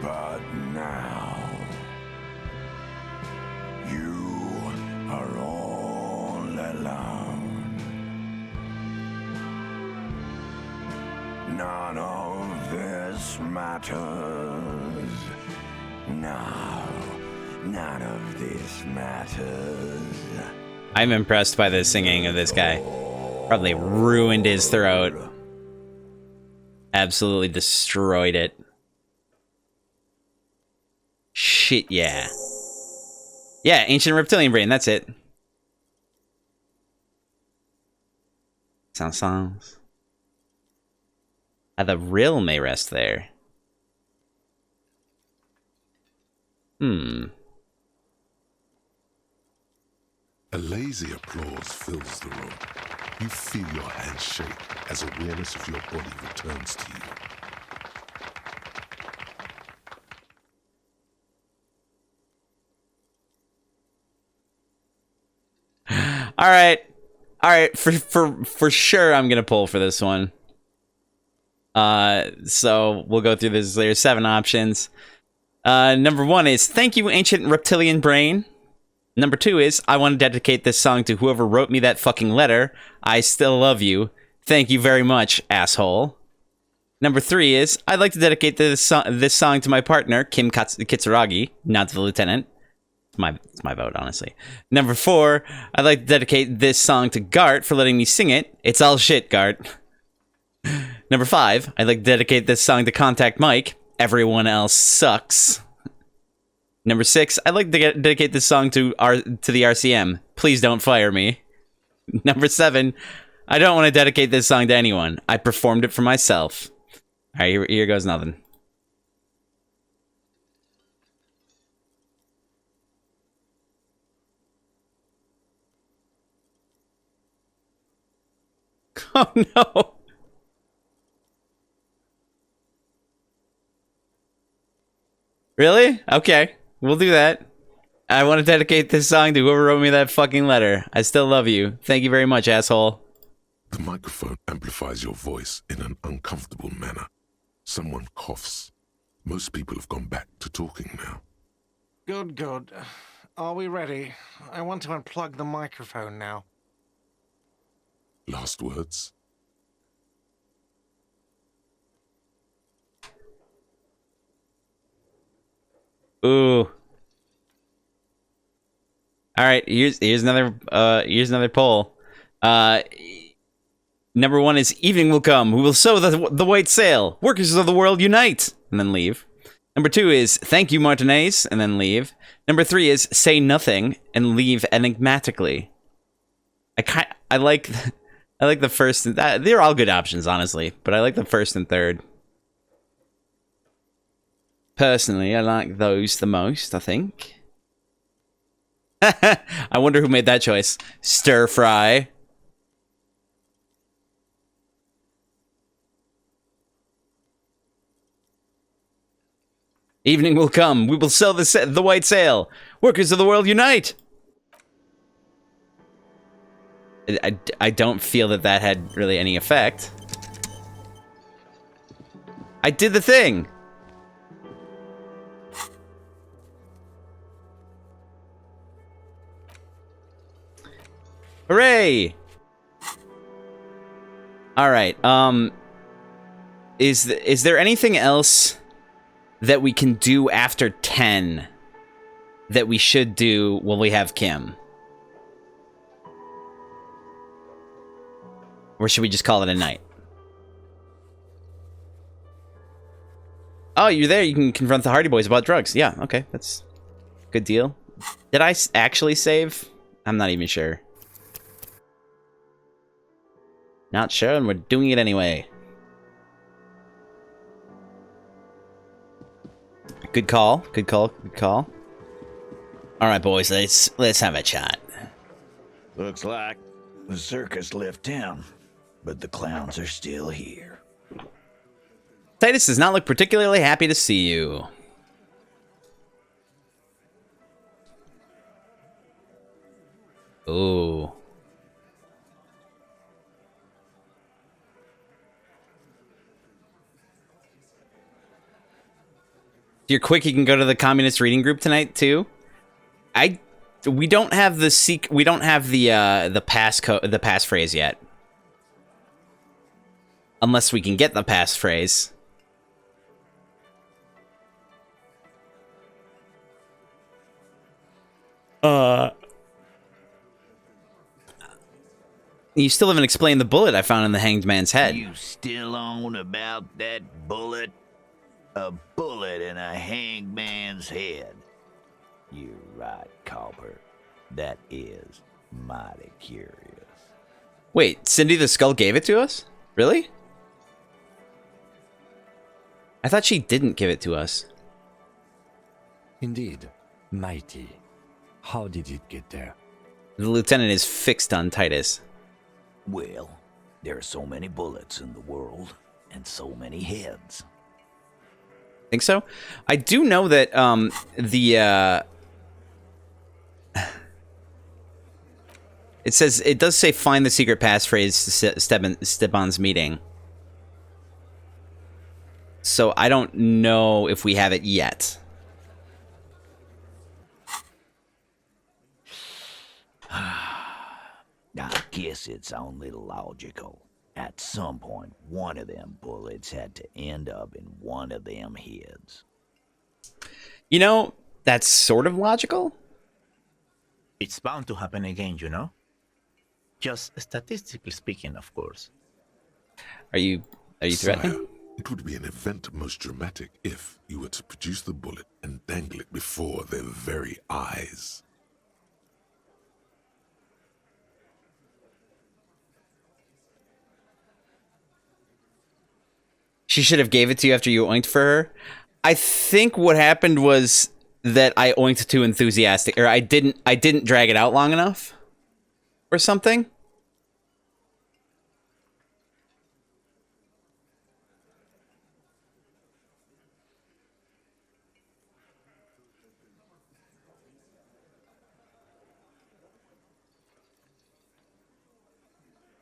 But now, you are all alone. None of this matters. No, none of this matters. I'm impressed by the singing of this guy. Probably ruined his throat. Absolutely destroyed it. Shit, yeah. Yeah, ancient reptilian brain, that's it. Songs. The rill may rest there. A lazy applause fills the room. You feel your hands shake as awareness of your body returns to you. All right. For sure, I'm gonna pull for this one. So we'll go through this. There's 7 options. Number 1 is thank you, ancient reptilian brain. Number 2 is I want to dedicate this song to whoever wrote me that fucking letter. I still love you. Thank you very much, asshole. Number 3 is I'd like to dedicate this song to my partner, Kim Kitsuragi, not to the lieutenant. It's my vote, honestly. Number 4, I'd like to dedicate this song to Gart for letting me sing it. It's all shit, Gart. Number 5, I'd like to dedicate this song to Contact Mike. Everyone else sucks. Number 6, I'd like to dedicate this song to the RCM. Please don't fire me. Number 7, I don't want to dedicate this song to anyone. I performed it for myself. All right, here goes nothing. Oh no. Really? Okay. We'll do that. I want to dedicate this song to whoever wrote me that fucking letter. I still love you. Thank you very much, asshole. The microphone amplifies your voice in an uncomfortable manner. Someone coughs. Most people have gone back to talking now. Good. Are we ready? I want to unplug the microphone now. Last words? Ooh. All right, here's another poll. Number 1 is evening will come. We will sow the white sail. Workers of the world unite, and then leave. Number 2 is thank you, Martinez, and then leave. Number 3 is say nothing and leave enigmatically. I like I like the first and they're all good options, honestly, but I like the first and third. Personally, I like those the most, I think. I wonder who made that choice. Stir fry. Evening will come. We will sell the white sail. Workers of the world unite. I don't feel that had really any effect. I did the thing. Hooray! All right. Is there anything else that we can do after 10 that we should do when we have Kim? Or should we just call it a night? Oh, you're there. You can confront the Hardy Boys about drugs. Yeah, okay. That's a good deal. Did I actually save? I'm not even sure. Not sure, and we're doing it anyway. Good call. Good call. Good call. All right, boys. Let's have a chat. Looks like the circus left town, but the clowns are still here. Titus does not look particularly happy to see you. Ooh. If you're quick, you can go to the communist reading group tonight too. We don't have the passphrase yet. Unless we can get the passphrase. You still haven't explained the bullet I found in the hanged man's head. You still on about that bullet? A bullet in a hanged man's head. You're right, Copper. That is mighty curious. Wait, Cindy the Skull gave it to us? Really? I thought she didn't give it to us. Indeed. Mighty. How did it get there? The lieutenant is fixed on Titus. Well, there are so many bullets in the world, and so many heads. Think so? I do know that it does say find the secret passphrase to Steban's meeting. So I don't know if we have it yet. I guess it's only logical. At some point, one of them bullets had to end up in one of them heads. You know, that's sort of logical. It's bound to happen again, you know? Just statistically speaking, of course. Are you threatening? Sire, it would be an event most dramatic if you were to produce the bullet and dangle it before their very eyes. She should have gave it to you after you oinked for her. I think what happened was that I oinked too enthusiastic, or I didn't drag it out long enough, or something.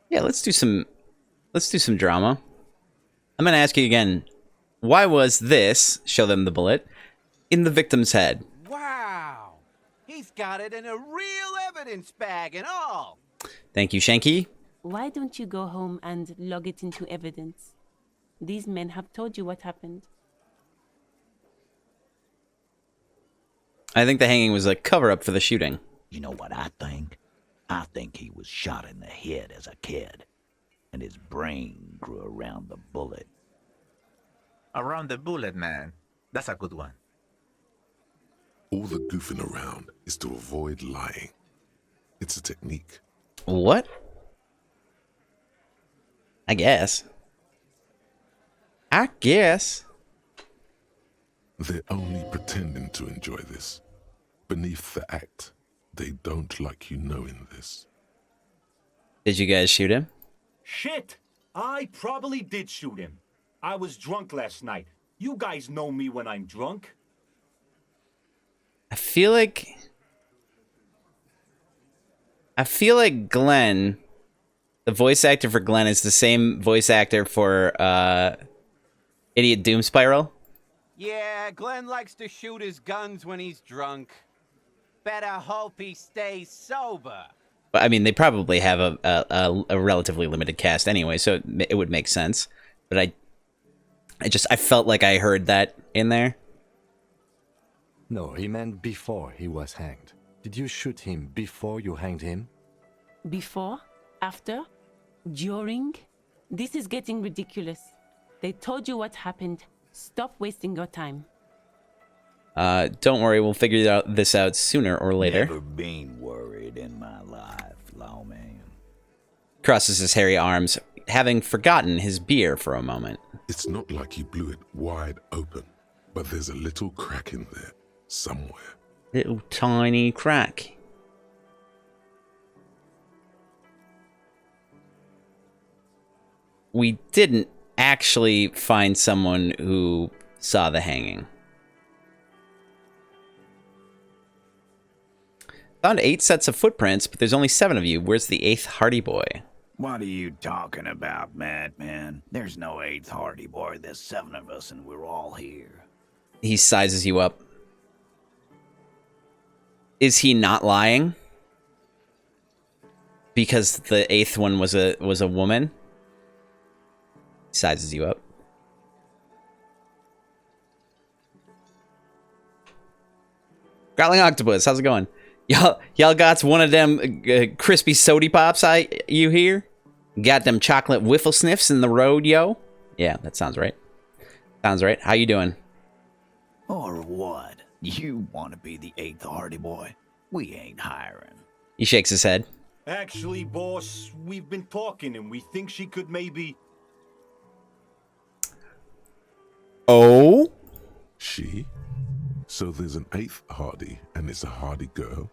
Yeah, let's do some drama. I'm going to ask you again, why was this, show them the bullet, in the victim's head? Wow! He's got it in a real evidence bag and all! Thank you, Shanky. Why don't you go home and log it into evidence? These men have told you what happened. I think the hanging was a cover-up for the shooting. You know what I think? I think he was shot in the head as a kid, and his brain grew around the bullet. Around the bullet, man. That's a good one. All the goofing around is to avoid lying. It's a technique. What? I guess. I guess. They're only pretending to enjoy this. Beneath the act, they don't like you knowing this. Did you guys shoot him? Shit! I probably did shoot him. I was drunk last night. You guys know me when I'm drunk. I feel like Glenn, the voice actor for Glenn, is the same voice actor for Idiot Doom Spiral. Yeah, Glenn likes to shoot his guns when he's drunk. Better hope he stays sober. But I mean, they probably have a relatively limited cast anyway, so it would make sense. But I felt like I heard that in there. No, he meant before he was hanged. Did you shoot him before you hanged him? Before? After? During? This is getting ridiculous. They told you what happened. Stop wasting your time. Don't worry, we'll figure this out sooner or later. Never been worried in my life, lawman. Crosses his hairy arms, having forgotten his beer for a moment. It's not like you blew it wide open, but there's a little crack in there, somewhere. Little tiny crack. We didn't actually find someone who saw the hanging. Found 8 sets of footprints, but there's only 7 of you. Where's the 8th Hardy Boy? What are you talking about, madman? There's no 8th Hardy Boy. There's 7 of us, and we're all here. He sizes you up. Is he not lying? Because the 8th one was a woman? He sizes you up. Growling Octopus, how's it going? Y'all got one of them crispy sody pops you hear? Got them chocolate whiffle sniffs in the road, yo? Yeah, that sounds right. Sounds right. How you doing? Or what? You want to be the 8th Hardy Boy? We ain't hiring. He shakes his head. Actually, boss, we've been talking and we think she could maybe... Oh? She? So there's an 8th Hardy, and it's a Hardy girl?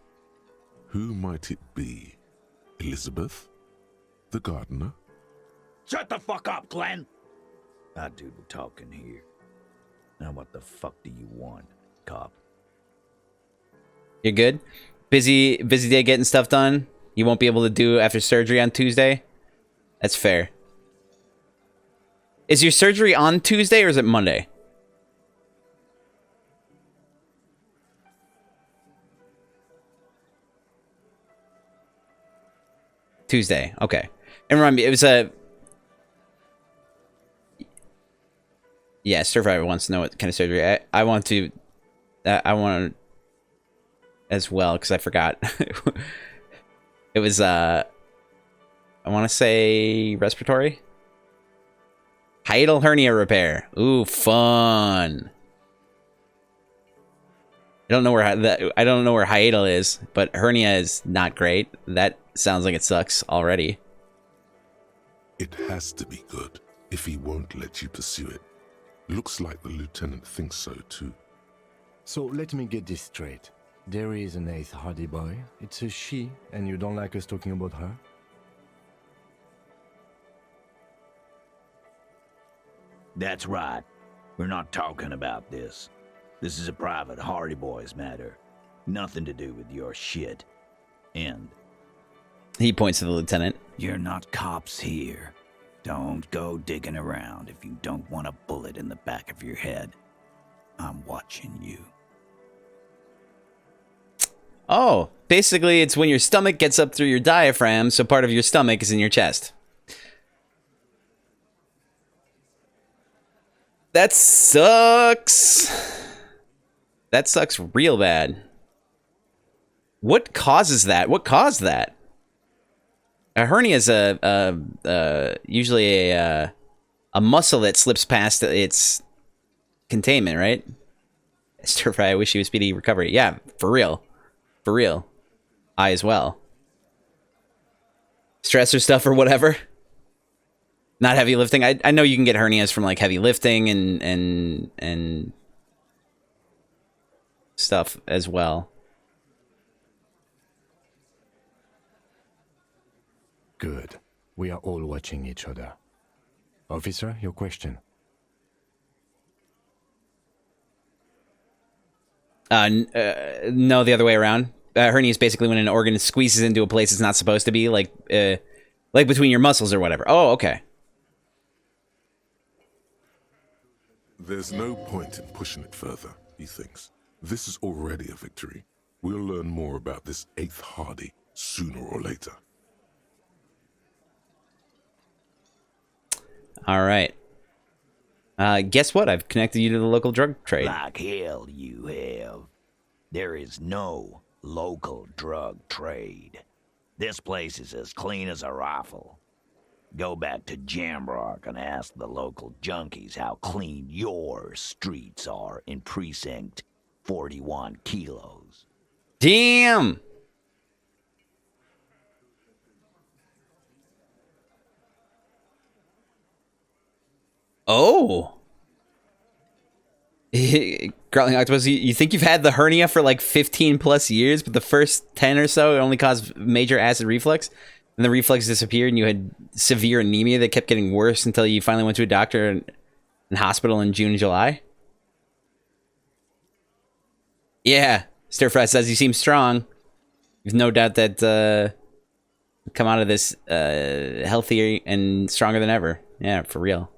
Who might it be? Elizabeth? The gardener? Shut the fuck up, Glenn! I do the talking here. Now what the fuck do you want, cop? You're good? Busy day getting stuff done? You won't be able to do after surgery on Tuesday? That's fair. Is your surgery on Tuesday or is it Monday? Tuesday. Okay. And remind me, it was a... Yeah, Survivor wants to know what kind of surgery. I want to... I want to... as well, because I forgot. It was, I want to say respiratory? Hiatal hernia repair. Ooh, fun. I don't know where hiatal is, but hernia is not great. That sounds like it sucks already. It has to be good if he won't let you pursue it. Looks like the lieutenant thinks so too. So let me get this straight. There is an 8th Hardy Boy. It's a she, and you don't like us talking about her? That's right. We're not talking about this. This is a private Hardy Boys matter. Nothing to do with your shit. End. He points to the lieutenant. You're not cops here. Don't go digging around if you don't want a bullet in the back of your head. I'm watching you. Oh, basically it's when your stomach gets up through your diaphragm, so part of your stomach is in your chest. That sucks. That sucks real bad. What causes that? What caused that? A hernia is usually a muscle that slips past its containment, right? Stir fry, I wish you a speedy recovery. Yeah, for real. For real. I as well. Stress or stuff or whatever. Not heavy lifting. I know you can get hernias from like heavy lifting and stuff as well. Good. We are all watching each other. Officer, your question. No, the other way around. Hernia is basically when an organ squeezes into a place it's not supposed to be, like between your muscles or whatever. Oh, okay. There's no point in pushing it further, he thinks. This is already a victory. We'll learn more about this eighth Hardy sooner or later. All right. Guess what? I've connected you to the local drug trade. Like hell you have. There is no local drug trade. This place is as clean as a rifle. Go back to Jamrock and ask the local junkies how clean your streets are in Precinct 41 Kilos. Damn! Oh! Growling Octopus, you think you've had the hernia for like 15 plus years, but the first 10 or so, it only caused major acid reflux? And the reflux disappeared and you had severe anemia that kept getting worse until you finally went to a doctor in hospital in June and July? Yeah, Stir Fry says you seem strong. There's no doubt that come out of this healthier and stronger than ever. Yeah, for real.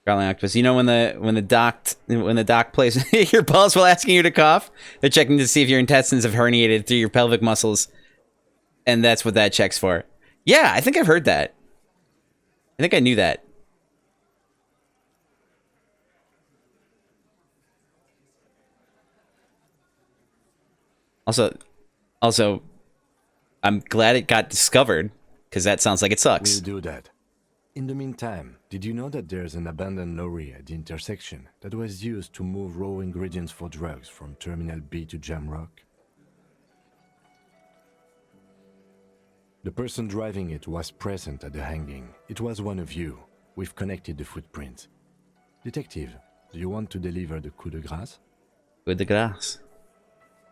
Growling Octopus, you know when the doc plays your pulse while asking you to cough, they're checking to see if your intestines have herniated through your pelvic muscles, and that's what that checks for. Yeah, I think I've heard that. I think I knew that. Also, I'm glad it got discovered, because that sounds like it sucks. We'll do that. In the meantime, did you know that there's an abandoned lorry at the intersection that was used to move raw ingredients for drugs from Terminal B to Jamrock? The person driving it was present at the hanging. It was one of you. We've connected the footprints. Detective, do you want to deliver the coup de grâce? Coup de grâce.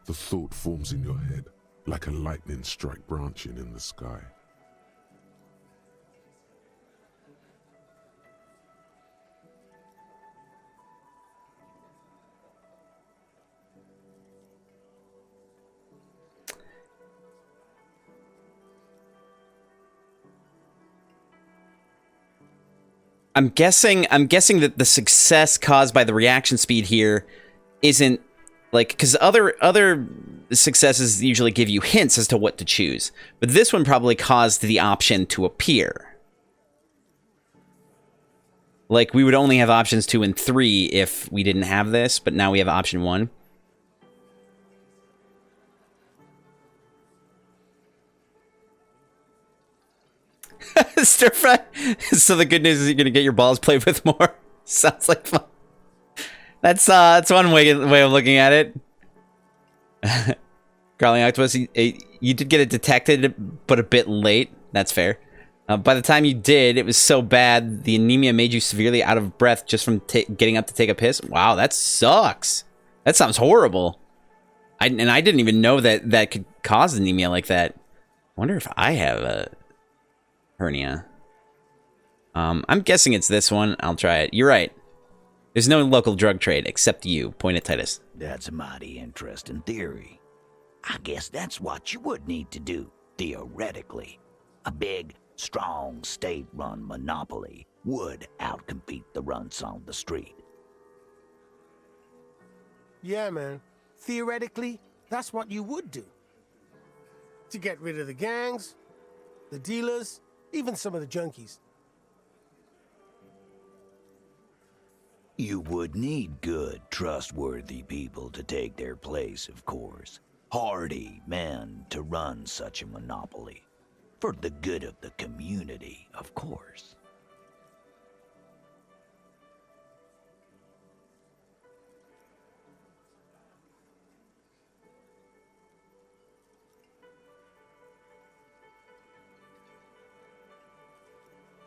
The thought forms in your head, like a lightning strike branching in the sky. I'm guessing that the success caused by the reaction speed here isn't like, because other successes usually give you hints as to what to choose, but this one probably caused the option to appear. Like, we would only have options 2 and 3 if we didn't have this, but now we have option 1. Stir fry. So the good news is you're gonna get your balls played with more. Sounds like fun. That's one way of looking at it. Growling Octopus, you did get it detected, but a bit late. That's fair. By the time you did, it was so bad the anemia made you severely out of breath just from getting up to take a piss. Wow, that sucks. That sounds horrible. I didn't even know that could cause anemia like that. I wonder if I have a hernia. I'm guessing it's this one. I'll try it. You're right. There's no local drug trade except you. Point at Titus. That's a mighty interesting theory. I guess that's what you would need to do, theoretically. A big, strong, state-run monopoly would outcompete the runts on the street. Yeah, man. Theoretically, that's what you would do. To get rid of the gangs, the dealers, even some of the junkies. You would need good, trustworthy people to take their place, of course. Hardy men to run such a monopoly. For the good of the community, of course.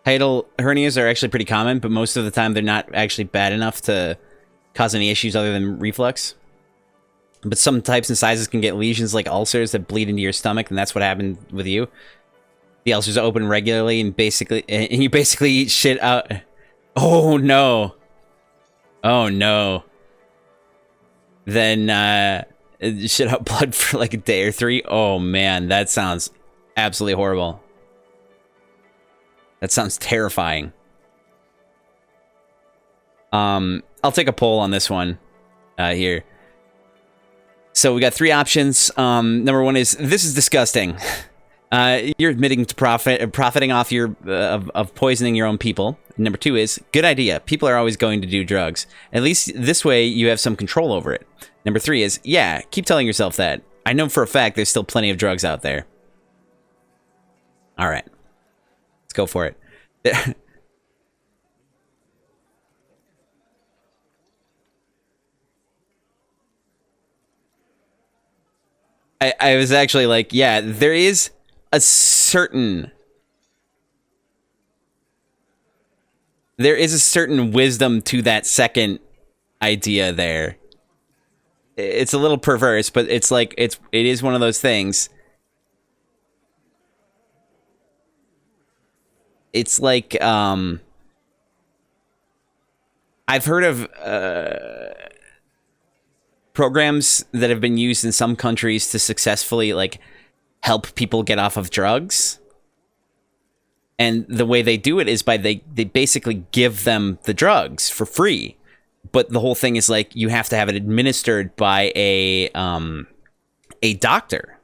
How hiatal hernias are actually pretty common, but most of the time they're not actually bad enough to cause any issues other than reflux. But some types and sizes can get lesions like ulcers that bleed into your stomach, and that's what happened with you. The ulcers open regularly, and you basically eat shit out. Oh no! Oh no! Then shit out blood for like a day or 3. Oh man, that sounds absolutely horrible. That sounds terrifying. I'll take a poll on this one here. So we got 3 options. Number 1 is, this is disgusting. You're admitting to profiting off your of poisoning your own people. Number 2 is, good idea. People are always going to do drugs. At least this way you have some control over it. Number 3 is, yeah, keep telling yourself that. I know for a fact there's still plenty of drugs out there. All right. Let's go for it. I was actually like, yeah, there is a certain wisdom to that second idea there. It's a little perverse, but it's like it is one of those things. It's like I've heard of programs that have been used in some countries to successfully like help people get off of drugs. And the way they do it is by they basically give them the drugs for free. But the whole thing is like you have to have it administered by a doctor.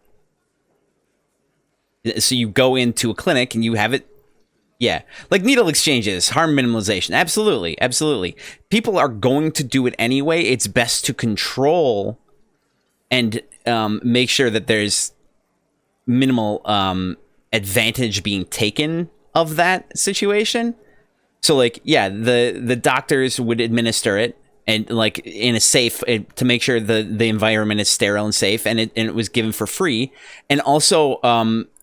So you go into a clinic and you have it. Yeah, like needle exchanges, harm minimalization. Absolutely, absolutely. People are going to do it anyway. It's best to control and make sure that there's minimal advantage being taken of that situation. So, like, yeah, the doctors would administer it and like in a safe to make sure the environment is sterile and safe, and it was given for free. And also,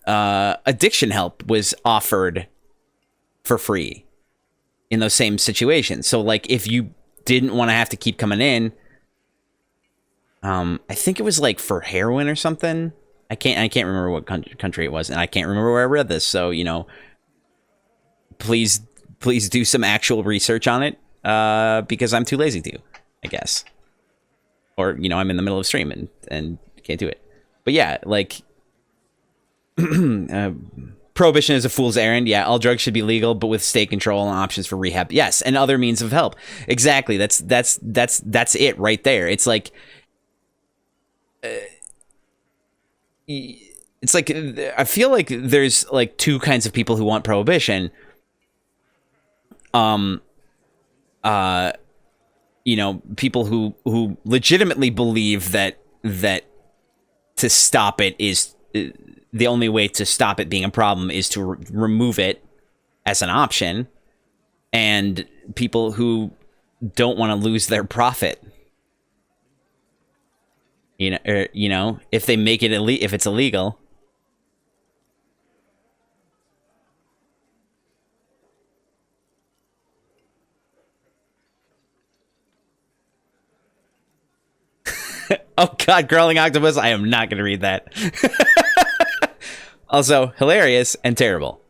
addiction help was offered for free in those same situations. So like if you didn't want to have to keep coming in, I think it was like for heroin or something. I can't remember what country it was, and I can't remember where I read this. So, you know, please do some actual research on it, because I'm too lazy to, I guess. Or, you know, I'm in the middle of stream and can't do it. But yeah, like prohibition is a fool's errand. Yeah, all drugs should be legal, but with state control and options for rehab. Yes, and other means of help. Exactly. That's it right there. It's like it's like I feel like there's like 2 kinds of people who want prohibition. You know, people who legitimately believe that to stop it is the only way to stop it being a problem is to remove it as an option, and people who don't want to lose their profit. You know, if they make it if it's illegal. Oh God, Growling Octopus! I am not going to read that. Also, hilarious and terrible.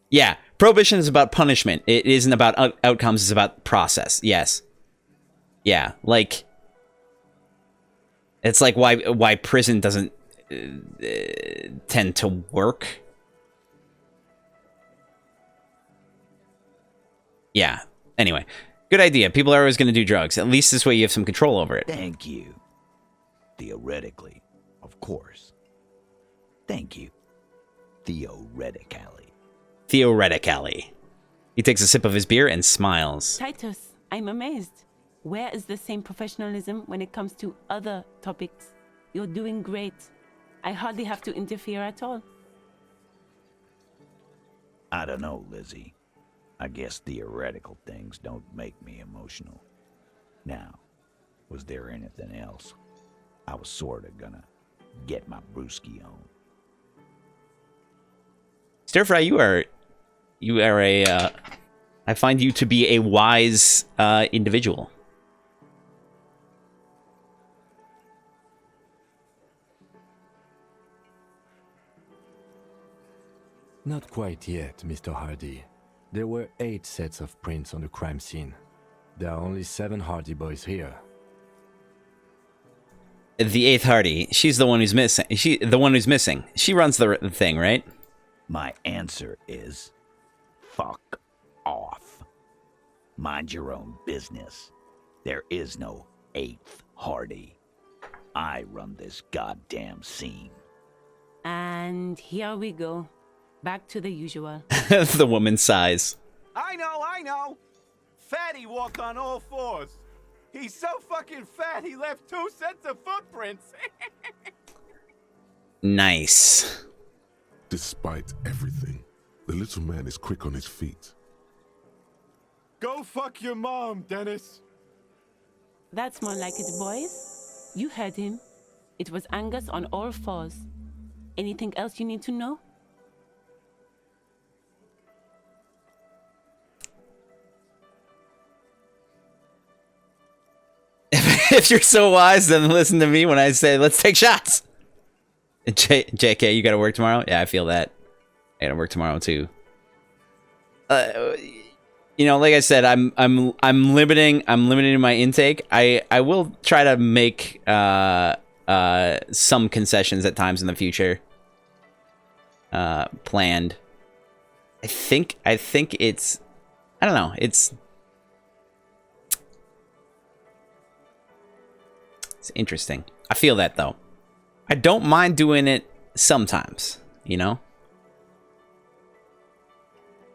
Yeah, prohibition is about punishment. It isn't about outcomes. It's about process. Yes. Yeah, like it's like why prison doesn't tend to work. Yeah. Anyway, good idea. People are always going to do drugs. At least this way you have some control over it. Thank you. Theoretically, of course. Thank you. Theoretically. Theoretically. He takes a sip of his beer and smiles. Titus, I'm amazed. Where is the same professionalism when it comes to other topics? You're doing great. I hardly have to interfere at all. I don't know, Lizzie. I guess theoretical things don't make me emotional. Now, was there anything else? I was sorta gonna get my brewski on. Stir Fry, you are You are a, I find you to be a wise individual. Not quite yet, Mr. Hardy. There were 8 sets of prints on the crime scene. There are only 7 Hardy boys here. The 8th Hardy. She's the one who's missing. The one who's missing. She runs the thing, right? My answer is fuck off. Mind your own business. There is no 8th Hardy. I run this goddamn scene. And here we go. Back to the usual. The woman sighs. I know. Fatty walked on all 4s. He's so fucking fat, he left 2 sets of footprints. Nice. Despite everything, the little man is quick on his feet. Go fuck your mom, Dennis. That's more like it, boys. You heard him. It was Angus on all 4s. Anything else you need to know? If you're so wise, then listen to me when I say, let's take shots. JK, you gotta work tomorrow? Yeah, I feel that. I gotta work tomorrow too. You know, like I said, I'm limiting my intake. I will try to make some concessions at times in the future. Planned. I think it's, I don't know, it's interesting. I feel that though. I don't mind doing it sometimes, you know?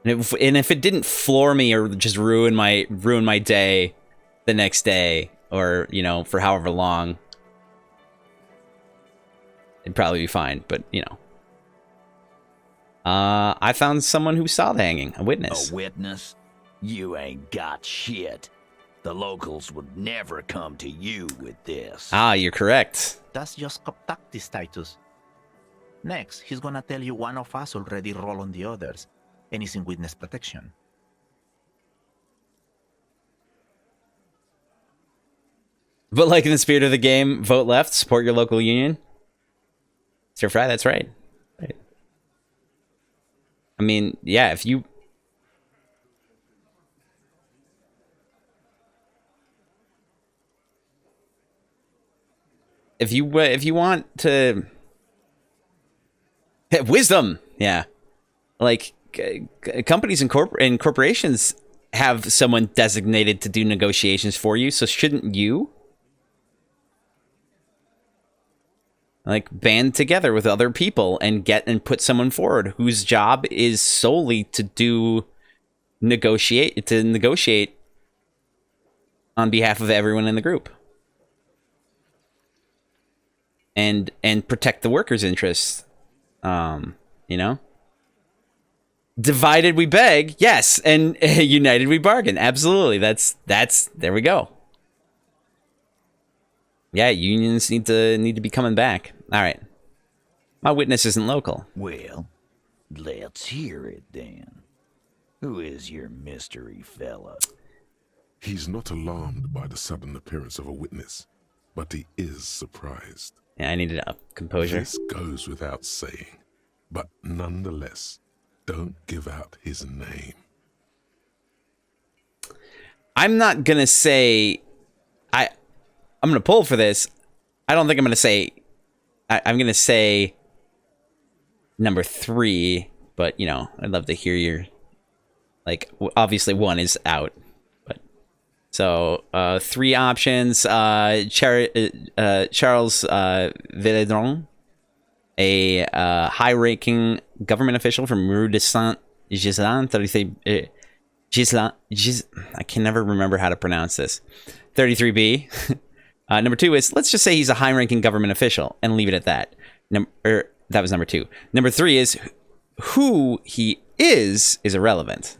And if it didn't floor me or just ruin my day the next day, or, you know, for however long, it'd probably be fine, but, you know. I found someone who saw the hanging, a witness. A witness? You ain't got shit. The locals would never come to you with this. Ah, you're correct. That's just contact status. Next, he's gonna tell you one of us already roll on the others, and is in witness protection. But like in the spirit of the game, vote left, support your local union. Stir fry, that's right. I mean, yeah, if you... If you want to... Wisdom! Yeah. Like, companies and corporations have someone designated to do negotiations for you, so shouldn't you? Like, band together with other people and put someone forward whose job is solely to negotiate on behalf of everyone in the group. And protect the workers' interests. You know? Divided we beg, yes, and united we bargain. Absolutely. That's there we go. Yeah, unions need to be coming back. All right. My witness isn't local. Well, let's hear it then. Who is your mystery fella? He's not alarmed by the sudden appearance of a witness, but he is surprised. Yeah, I needed composure. This goes without saying, but nonetheless, don't give out his name. I'm not gonna say... I'm gonna pull for this. I don't think I'm gonna say... I'm gonna say number 3, but, you know, I'd love to hear your... Like, obviously 1 is out. But so, 3 options. Charles Villedron, a high-ranking government official from Rue de Saint-Gislain, 33... I can never remember how to pronounce this. 33B. Number 2 is, let's just say he's a high-ranking government official and leave it at that. That was number 2. Number 3 is, who he is irrelevant.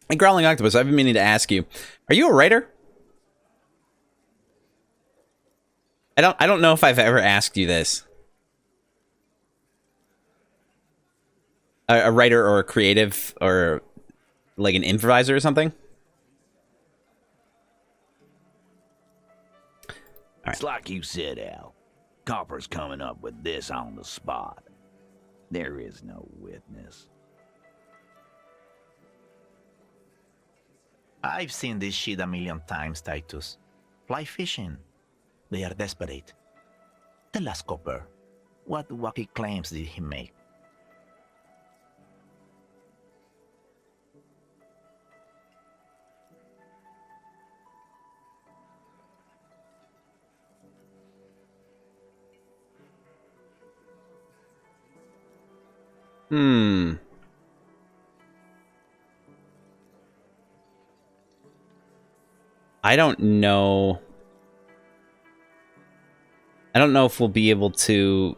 Hey, Growling Octopus, I've been meaning to ask you, are you a writer? I don't know if I've ever asked you this. A writer or a creative or like an improviser or something? It's like you said, Al. Copper's coming up with this on the spot. There is no witness. I've seen this shit a million times, Titus. Fly fishing. They are desperate. Tell us, Copper, what wacky claims did he make? I don't know. I don't know if we'll be able to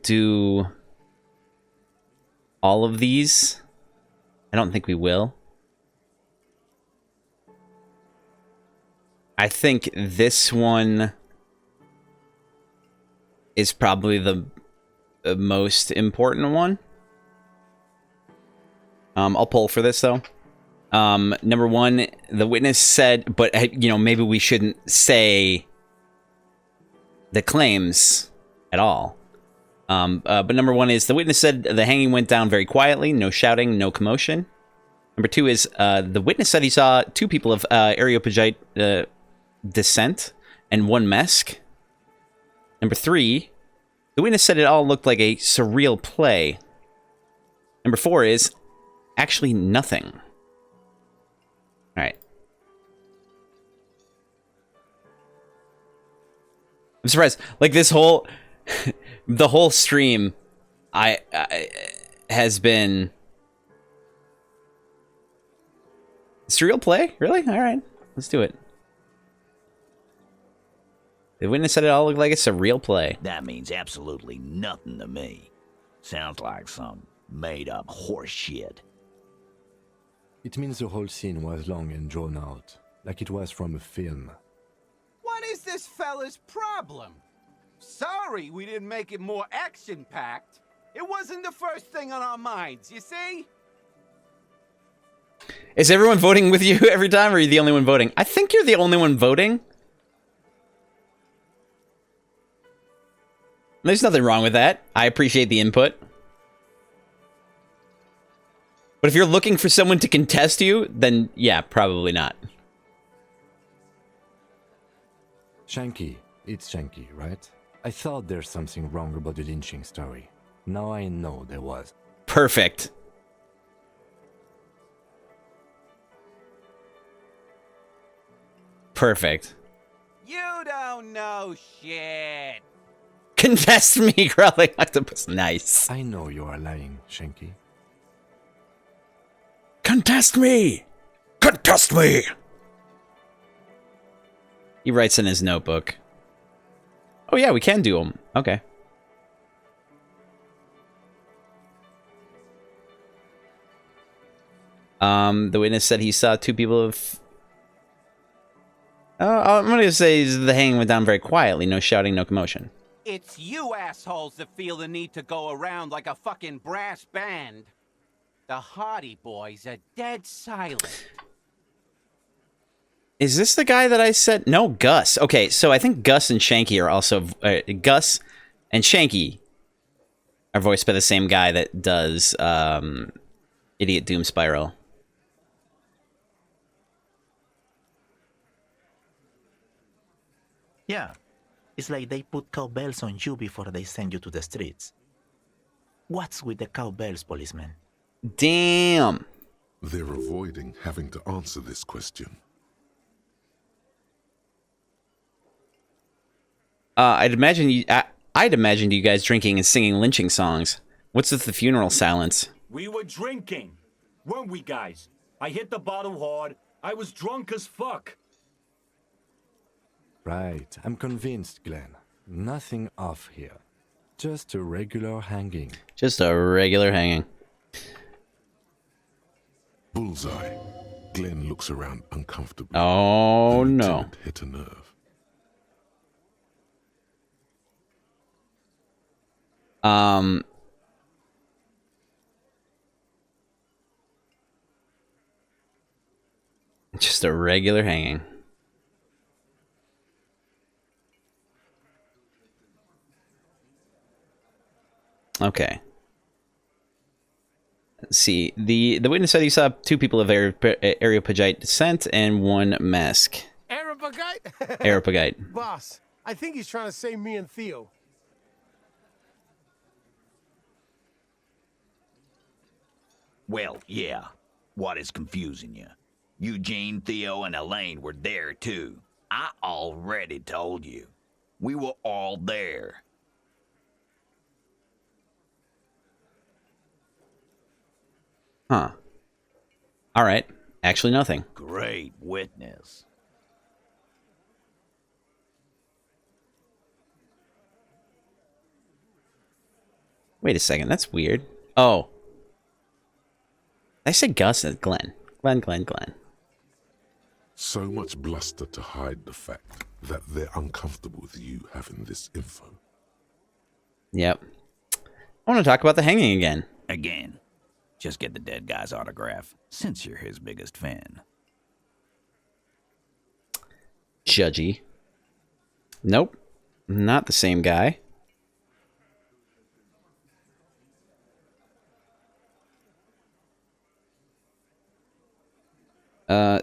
do all of these. I don't think we will. I think this one is probably the most important one. I'll poll for this, though. Number one, the witness said, but, you know, maybe we shouldn't say the claims at all. But number one is, the witness said the hanging went down very quietly, no shouting, no commotion. Number two is, the witness said he saw two people of Areopagite descent and one Mesk. Number three, the witness said it all looked like a surreal play. Number four is, actually nothing. All right. I'm surprised. Like, this whole... the whole stream I has been... Surreal play? Really? All right. Let's do it. The witness said it all looked like a surreal play. That means absolutely nothing to me. Sounds like some made-up horse shit. It means the whole scene was long and drawn out, like it was from a film. What is this fella's problem? Sorry we didn't make it more action-packed. It wasn't the first thing on our minds, you see? Is everyone voting with you every time, or are you the only one voting? I think you're the only one voting. There's nothing wrong with that. I appreciate the input. But if you're looking for someone to contest you, then yeah, probably not. Shanky. It's Shanky, right? I thought there's something wrong about the lynching story. Now I know there was. Perfect. Perfect. You don't know shit. Contest me, Growling Octopus. Nice. I know you are lying, Shanky. Contest me! Contest me! He writes in his notebook. Oh yeah, we can do them. Okay. The witness said he saw two people of... I'm gonna say the hanging went down very quietly. No shouting, no commotion. It's you assholes that feel the need to go around like a fucking brass band. The Hardy Boys are dead silent. Is this the guy that I said? No, Gus. Okay, so I think Gus and Shanky are also... Gus and Shanky are voiced by the same guy that does Idiot Doom Spiral. Yeah, it's like they put cowbells on you before they send you to the streets. What's with the cowbells, policeman? Damn. They're avoiding having to answer this question. I'd imagine you guys drinking and singing lynching songs. What's with the funeral silence? We were drinking, weren't we, guys? I hit the bottle hard. I was drunk as fuck. Right, I'm convinced, Glenn. Nothing off here. Just a regular hanging. Just a regular hanging. Bullseye. Glenn looks around uncomfortably. Oh, The no. lieutenant hit a nerve. Just a regular hanging. Okay. Let's see. The witness said he saw 2 people of Areopagite descent and 1 mask. Areopagite? Areopagite. Boss, I think he's trying to say me and Theo. Well, yeah. What is confusing you? Eugene, Theo, and Elaine were there too. I already told you. We were all there. Huh. All right. Actually, nothing. Great witness. Wait a second. That's weird. Oh. I said Gus and Glenn. Glenn. So much bluster to hide the fact that they're uncomfortable with you having this info. Yep. I want to talk about the hanging again. Again. Just get the dead guy's autograph, since you're his biggest fan. Judgy. Nope. Not the same guy.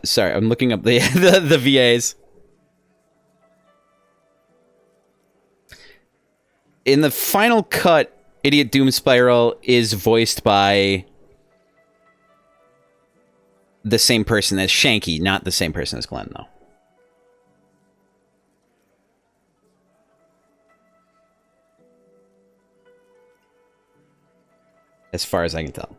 Sorry, I'm looking up the the VAs. In the final cut, Idiot Doom Spiral is voiced by the same person as Shanky, not the same person as Glenn, though. As far as I can tell.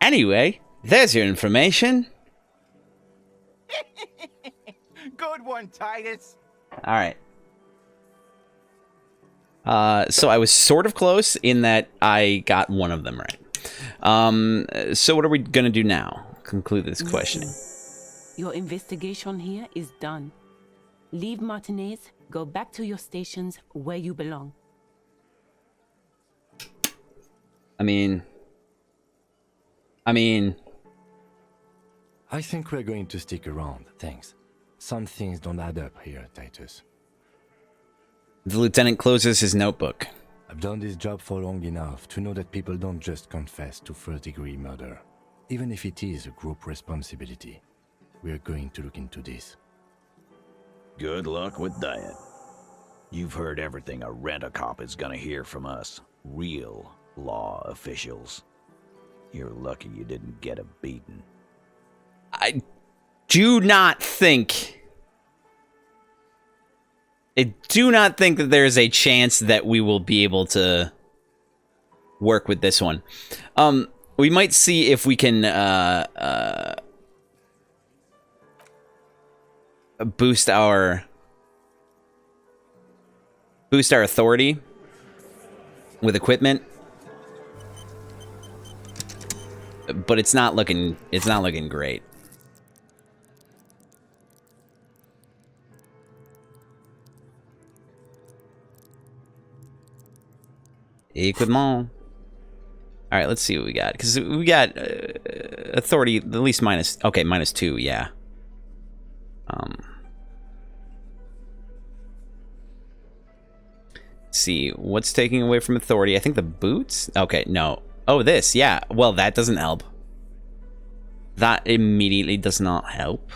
Anyway, there's your information. Good one, Titus. All right. So I was sort of close in that I got one of them right. So what are we going to do now? Conclude this questioning. Your investigation here is done. Leave Martinez, go back to your stations where you belong. I mean... I think we're going to stick around, thanks. Some things don't add up here, Titus. The lieutenant closes his notebook. I've done this job for long enough to know that people don't just confess to first-degree murder, even if it is a group responsibility. We're going to look into this. Good luck with that. You've heard everything a rent-a-cop is gonna hear from us, real law officials. You're lucky you didn't get a beating. I do not think that there's a chance that we will be able to work with this one. We might see if we can boost our authority with equipment. But it's not looking great. Equipment. All right, let's see what we got. Because we got authority at least minus. Okay, -2. Yeah. Let's see what's taking away from authority. I think the boots. Okay, no. Oh, this. Yeah. Well, that doesn't help. That immediately does not help.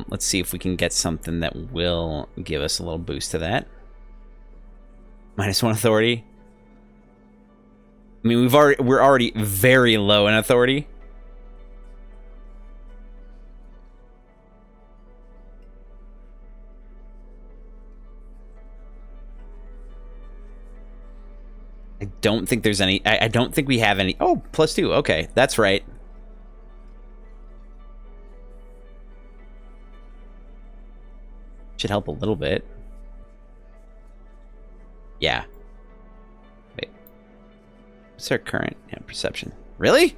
Let's see if we can get something that will give us a little boost to that. -1 authority. I mean, we're already very low in authority. I don't think there's any. I don't think we have any. Oh, +2. Okay, that's right. Should help a little bit. Yeah. Wait. What's our current perception? Really?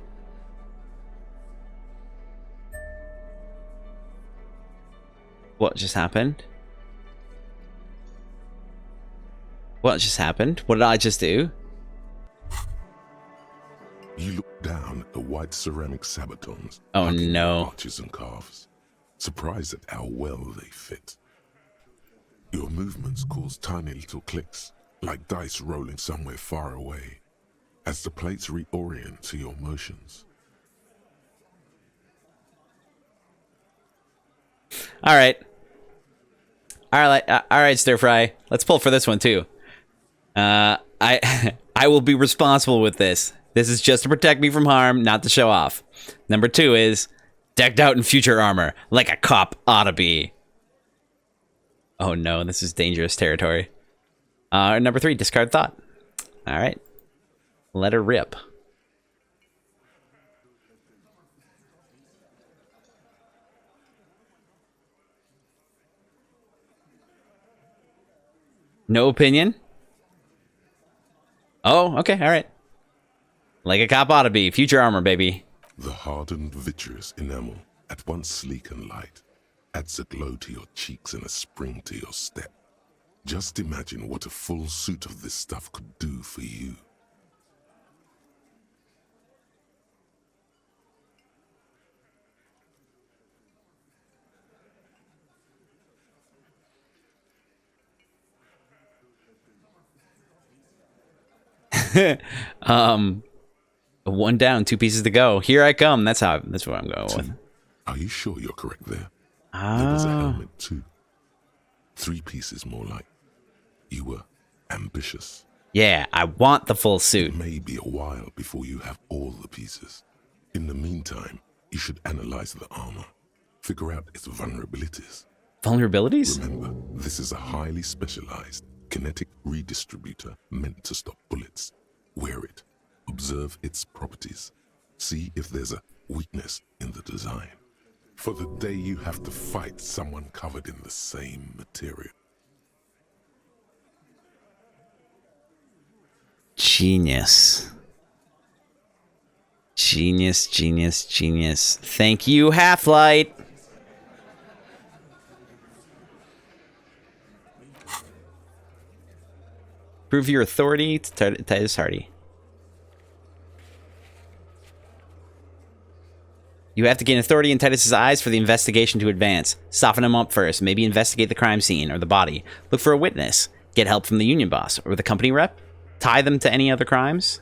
What just happened? What just happened? What did I just do? You look down at the white ceramic sabatons. Oh no. Arches and calves. Surprised at how well they fit. Your movements cause tiny little clicks, like dice rolling somewhere far away, as the plates reorient to your motions. All right. All right, Stir Fry. Let's pull for this one too. I will be responsible with this. This is just to protect me from harm, not to show off. Number 2 is decked out in future armor, like a cop ought to be. Oh no, this is dangerous territory. Number 3, discard thought. All right, let her rip. No opinion? Oh, okay, all right. Like a cop ought to be. Future armor, baby. The hardened vitreous enamel, at once sleek and light, adds a glow to your cheeks and a spring to your step. Just imagine what a full suit of this stuff could do for you. One down, 2 pieces to go. Here I come. That's what I'm going with. Are you sure you're correct there? There was a helmet too. 3 pieces more like. You were ambitious. Yeah, I want the full suit. It may be a while before you have all the pieces. In the meantime, you should analyze the armor. Figure out its vulnerabilities. Vulnerabilities? Remember, this is a highly specialized kinetic redistributor meant to stop bullets. Wear it. Observe its properties. See if there's a weakness in the design. For the day you have to fight someone covered in the same material. Genius. Genius, genius, genius. Thank you, Half-Light. Prove your authority to Titus Hardy. You have to gain authority in Titus's eyes for the investigation to advance. Soften him up first. Maybe investigate the crime scene or the body. Look for a witness. Get help from the union boss or the company rep. Tie them to any other crimes.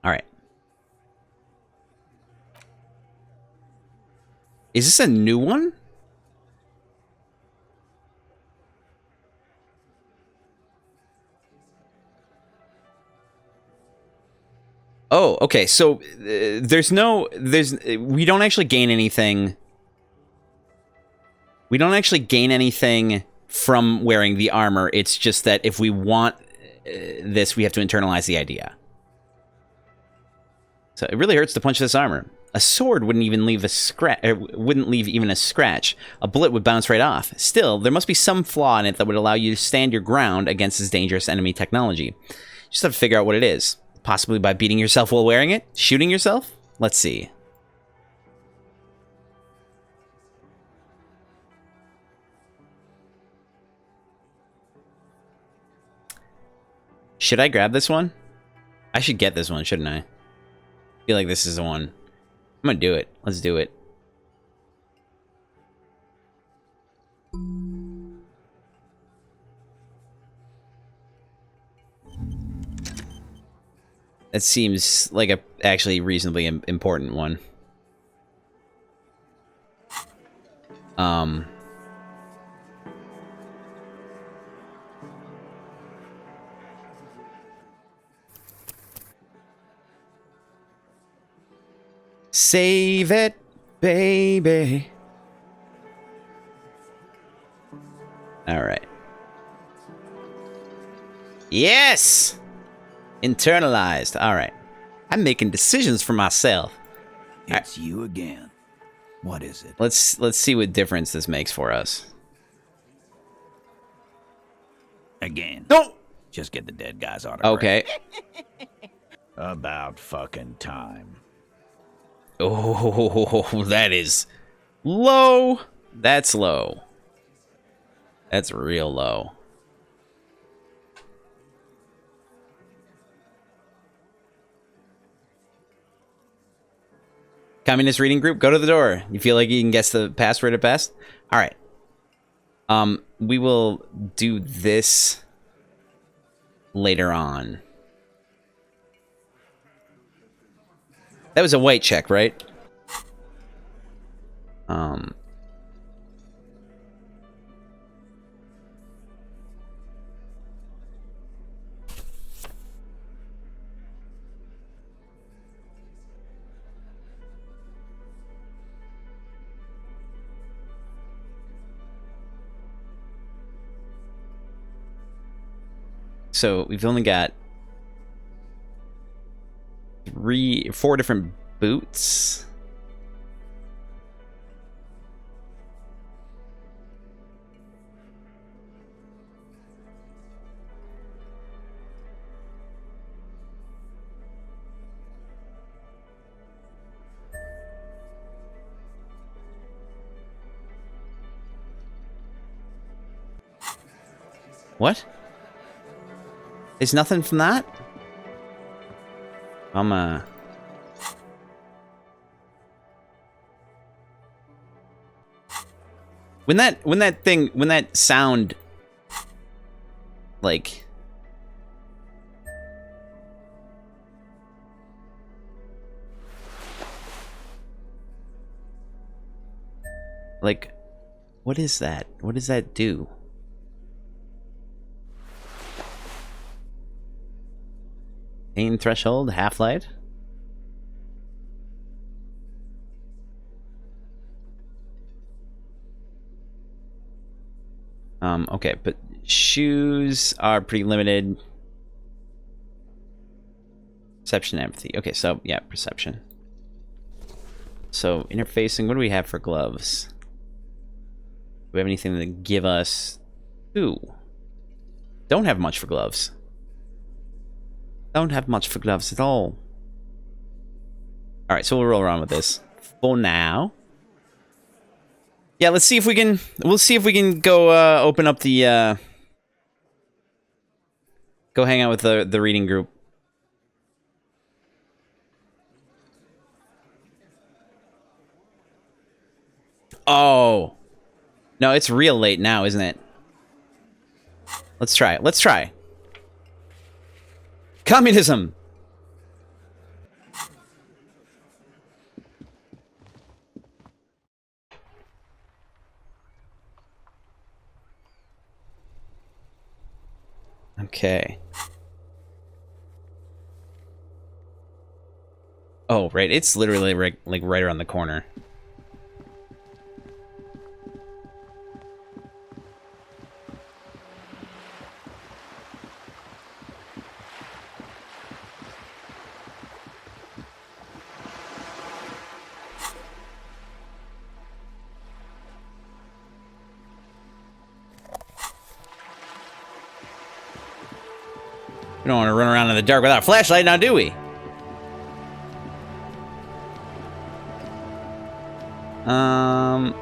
All right. Is this a new one? Oh, okay. So we don't actually gain anything. We don't actually gain anything from wearing the armor. It's just that if we want this, we have to internalize the idea. So it really hurts to punch this armor. A sword wouldn't even leave a scratch. Wouldn't leave even a scratch. A bullet would bounce right off. Still, there must be some flaw in it that would allow you to stand your ground against this dangerous enemy technology. You just have to figure out what it is. Possibly by beating yourself while wearing it? Shooting yourself? Let's see. Should I grab this one? I should get this one, shouldn't I? Feel like this is the one. I'm gonna do it. Let's do it. That seems like a actually reasonably important one. Save it, baby. All right. Yes! Internalized. All right. I'm making decisions for myself. It's you again. What is it? Let's see what difference this makes for us. Again. No! Just get the dead guy's autograph. Okay. About fucking time. Oh, that is low. That's low. That's real low. Communist reading group, go to the door. You feel like you can guess the password at best? All right. We will do this later on. That was a white check, right? So we've only got 4 different boots. What? There's nothing from that? When that sound, like, what is that? What does that do? Pain threshold, half-light. Okay, but shoes are pretty limited. Perception, empathy. Okay, so yeah, perception. So interfacing, what do we have for gloves? Do we have anything to give us? Ooh. Don't have much for gloves. Don't have much for gloves at all. Alright, so we'll roll around with this for now. Yeah, let's see if we can... We'll see if we can go open up the... Go hang out with the reading group. Oh. No, it's real late now, isn't it? Let's try it. Let's try. Communism! Okay. Oh, right. It's literally like right around the corner. We don't want to run around in the dark without a flashlight now, do we? I'm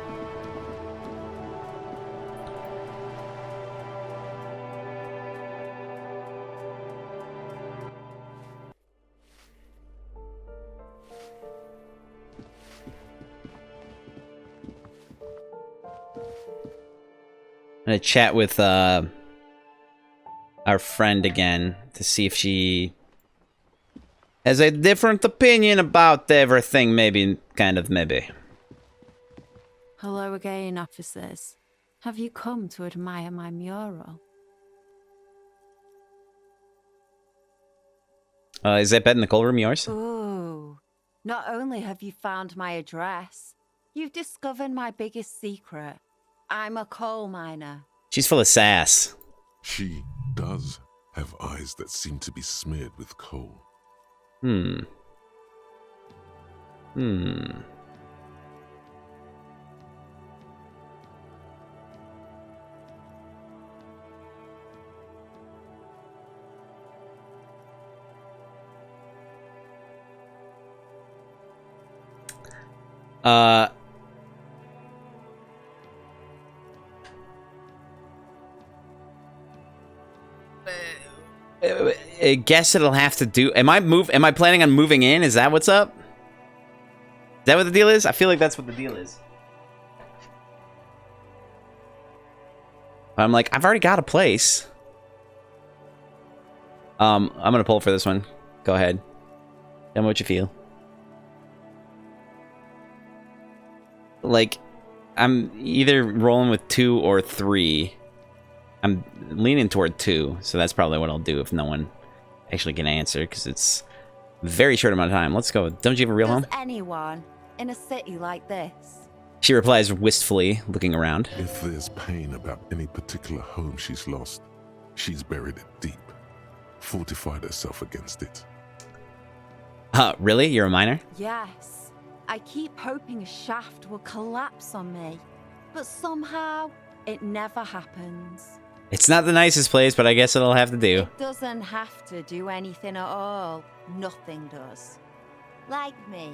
gonna chat with our friend again to see if she has a different opinion about everything, maybe, kind of, maybe. Hello again, officers. Have you come to admire my mural? Is that bed in the coal room yours? Ooh. Not only have you found my address, you've discovered my biggest secret. I'm a coal miner. She's full of sass. She does have eyes that seem to be smeared with coal. I guess it'll have to do. Am I planning on moving in? Is that what's up? Is that what the deal is? I feel like that's what the deal is. I'm like, I've already got a place. I'm gonna pull for this one. Go ahead. Tell me what you feel. Like, I'm either rolling with 2 or 3. I'm leaning toward 2, so that's probably what I'll do if no one actually can answer, because it's a very short amount of time. Let's go. Don't you have a real home? Anyone in a city like this? She replies wistfully, looking around. If there's pain about any particular home she's lost, she's buried it deep, fortified herself against it. Really? You're a miner? Yes. I keep hoping a shaft will collapse on me, but somehow it never happens. It's not the nicest place, but I guess it'll have to do. It doesn't have to do anything at all. Nothing does. Like me.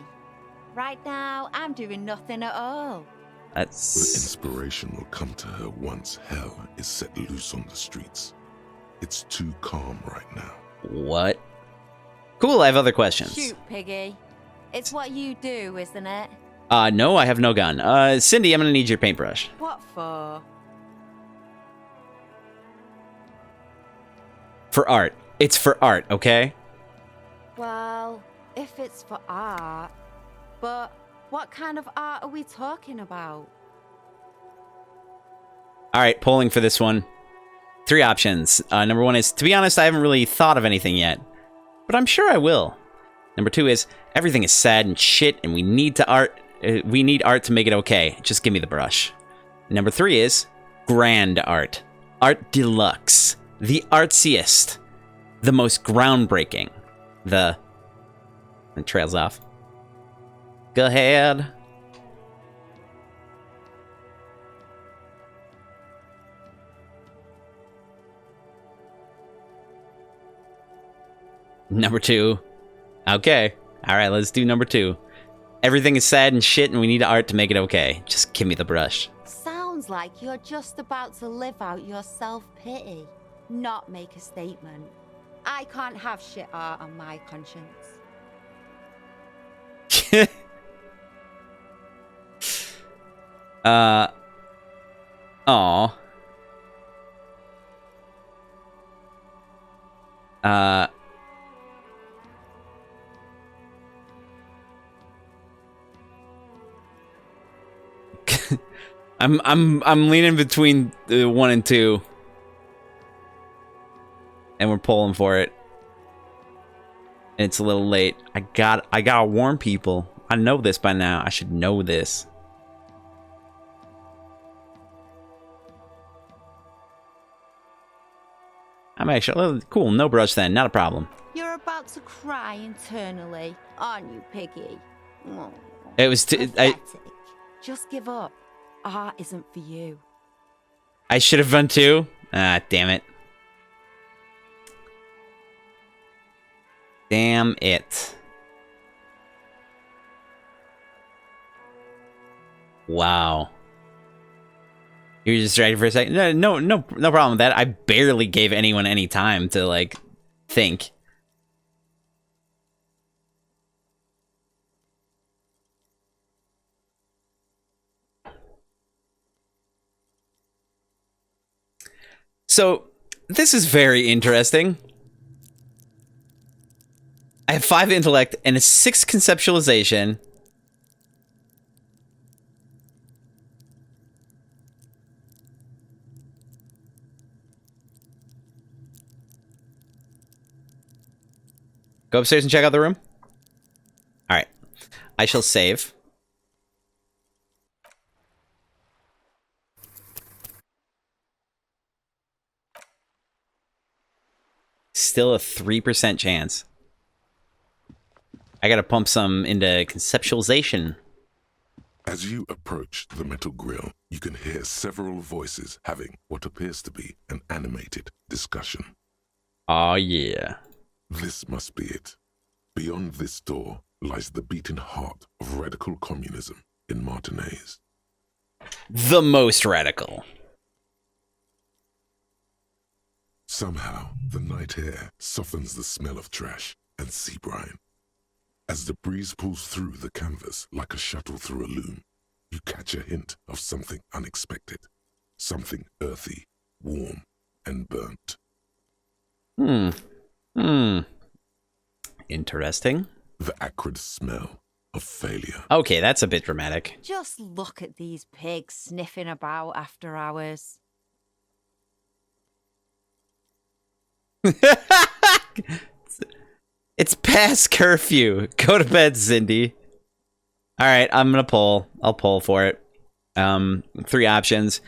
Right now, I'm doing nothing at all. That's... The inspiration will come to her once hell is set loose on the streets. It's too calm right now. What? Cool, I have other questions. Shoot, Piggy. It's what you do, isn't it? No, I have no gun. Cindy, I'm gonna need your paintbrush. What for? For art. It's for art, okay? Well, if it's for art... But what kind of art are we talking about? Alright, polling for this one. 3 options. Number 1 is, to be honest, I haven't really thought of anything yet. But I'm sure I will. Number 2 is, everything is sad and shit, and we need art to make it okay. Just give me the brush. Number 3 is, grand art. Art deluxe. The artsiest. The most groundbreaking. It trails off. Go ahead. Number 2. Okay. Alright, let's do number 2. Everything is sad and shit and we need art to make it okay. Just give me the brush. Sounds like you're just about to live out your self-pity, not make a statement. I can't have shit art on my conscience. Aw. I'm leaning between 1 and 2. And we're pulling for it. And it's a little late. I gotta warn people. I know this by now. I should know this. I'm actually cool. No brush then. Not a problem. You're about to cry internally, aren't you, Piggy? Oh, It was. just give up. Art isn't for you. I should have done 2. Ah, damn it. Damn it. Wow. You're distracted for a second? No problem with that. I barely gave anyone any time to, like, think. So, this is very interesting. I have 5 intellect and a 6 conceptualization. Go upstairs and check out the room. All right. I shall save. Still a 3% chance. I gotta pump some into conceptualization. As you approach the metal grill, you can hear several voices having what appears to be an animated discussion. Oh, yeah. This must be it. Beyond this door lies the beating heart of radical communism, in Martinez. The most radical. Somehow, the night air softens the smell of trash and sea brine. As the breeze pulls through the canvas like a shuttle through a loom, you catch a hint of something unexpected, something earthy, warm, and burnt. Interesting. The acrid smell of failure. Okay, that's a bit dramatic. Just look at these pigs sniffing about after hours. It's past curfew. Go to bed, Cindy. All right, I'm gonna poll. I'll poll for it. 3 options.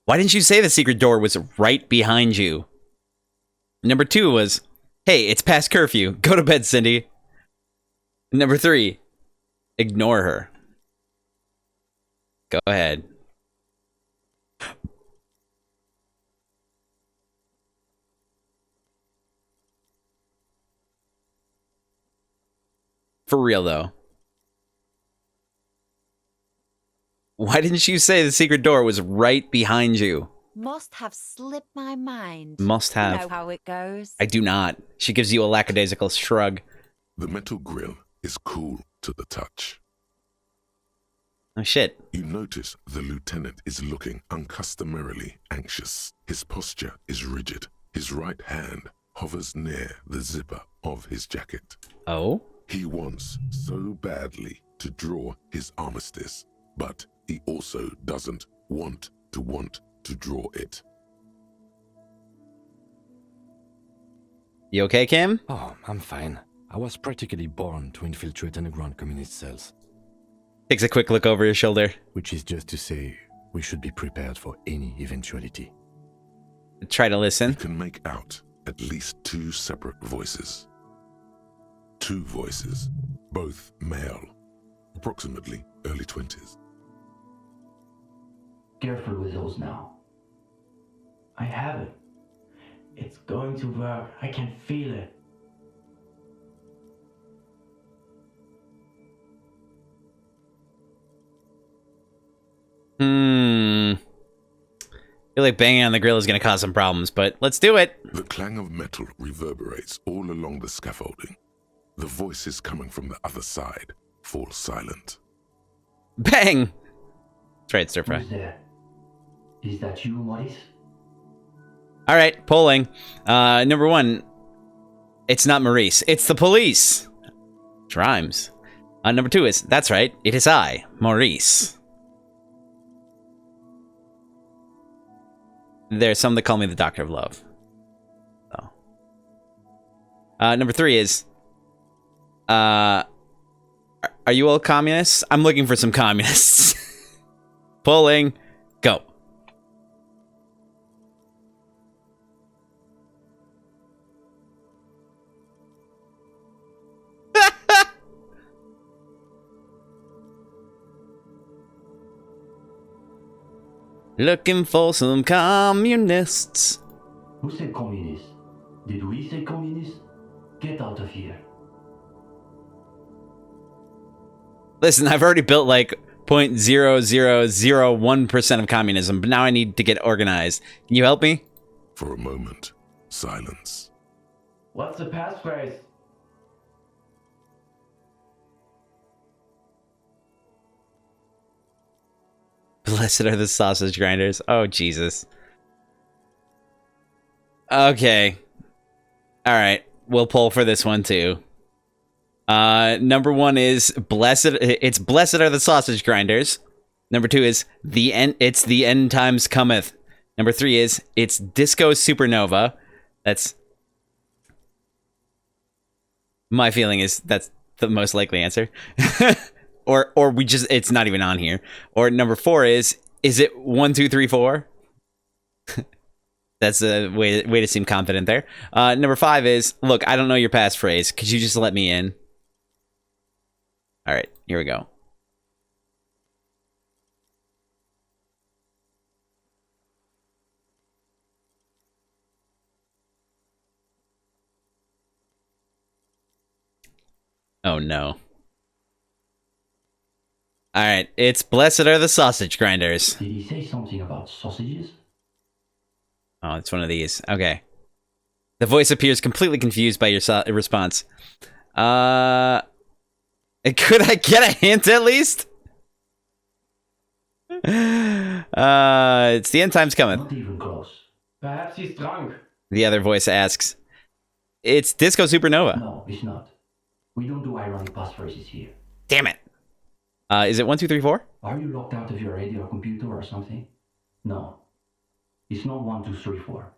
Why didn't you say the secret door was right behind you? Number 2 was, hey, it's past curfew. Go to bed, Cindy. Number 3, ignore her. Go ahead. For real, though. Why didn't you say the secret door was right behind you? Must have slipped my mind. Must have. You know how it goes. I do not. She gives you a lackadaisical shrug. The metal grill is cool to the touch. Oh, shit. You notice the lieutenant is looking uncustomarily anxious. His posture is rigid. His right hand hovers near the zipper of his jacket. Oh? He wants so badly to draw his armistice, but he also doesn't want to draw it. You okay, Kim? Oh, I'm fine. I was practically born to infiltrate underground communist cells. Takes a quick look over his shoulder. Which is just to say, we should be prepared for any eventuality. Try to listen. You can make out at least 2 separate voices. 2 voices, both male, approximately early 20s. Careful with those now. I have it. It's going to work. I can feel it. I feel like banging on the grill is going to cause some problems, but let's do it. The clang of metal reverberates all along the scaffolding. The voices coming from the other side fall silent. Bang! That's right, stir fry. Who's there? Is that you, Maurice? All right, polling. Number 1, it's not Maurice. It's the police. Which rhymes. Number 2 is, that's right, it is I, Maurice. There's some that call me the Doctor of Love. So. Number 3 is, are you all communists? I'm looking for some communists. Polling. Go. Looking for some communists. Who said communist? Did we say communist? Get out of here. Listen, I've already built like 0.0001% of communism, but now I need to get organized. Can you help me? For a moment, silence. What's the passphrase? Blessed are the sausage grinders. Oh, Jesus. Okay. All right. We'll pull for this one, too. Number 1 is blessed. It's blessed are the sausage grinders. Number 2 is the end. It's the end times cometh. Number 3 is it's disco supernova. That's my feeling is that's the most likely answer. Or we just, it's not even on here. Or number 4 is it 1, 2, 3, 4? That's a way to seem confident there. Number 5 is, look, I don't know your passphrase. Could you just let me in? All right, here we go. Oh, no. All right, it's blessed are the sausage grinders. Did he say something about sausages? Oh, it's one of these. Okay. The voice appears completely confused by your response. Could I get a hint at least? It's the end time's coming. Not even close. Perhaps he's drunk. The other voice asks. It's Disco Supernova. No, he's not. We don't do ironic passphrases here. Damn it. Is it 1, 2, 3, 4? Are you locked out of your radio computer or something? No. It's not 1, 2, 3, 4.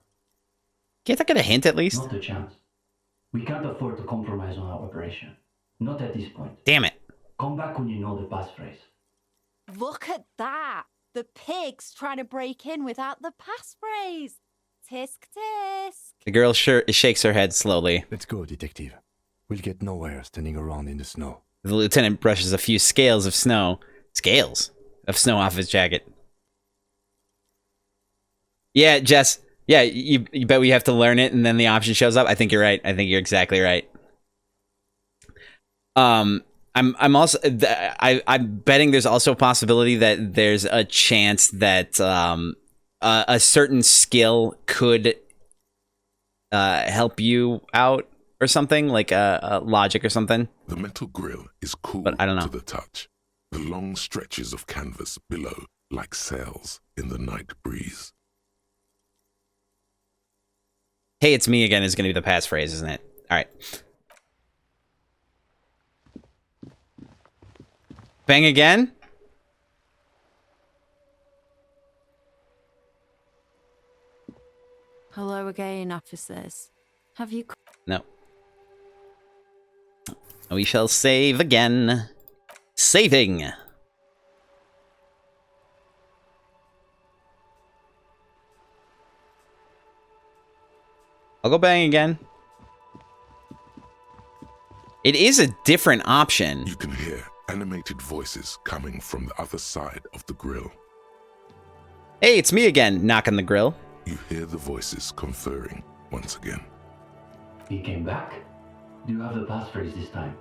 Can't I get a hint at least? Not a chance. We can't afford to compromise on our operation. Not at this point. Damn it. Come back when you know the passphrase. Look at that! The pig's trying to break in without the passphrase. Tisk tisk. The girl shakes her head slowly. Let's go, detective. We'll get nowhere standing around in the snow. The lieutenant brushes a few scales of snow. Scales of snow off his jacket. Yeah, Jess. Yeah, you bet we have to learn it and then the option shows up? I think you're right. I think you're exactly right. I'm also I'm betting there's also a possibility that there's a chance that a certain skill could help you out or something, like logic or something. The metal grill is cool but I don't know. to the touch. The long stretches of canvas below like sails in the night breeze. Hey, it's me again is going to be the passphrase, isn't it? All right. Bang again? Hello again, officers. Have you... No. We shall save again. Saving. I'll go bang again. It is a different option. You can hear animated voices coming from the other side of the grill. Hey, it's me again, knocking the grill. You hear the voices conferring once again. He came back? Do you have the passphrase this time?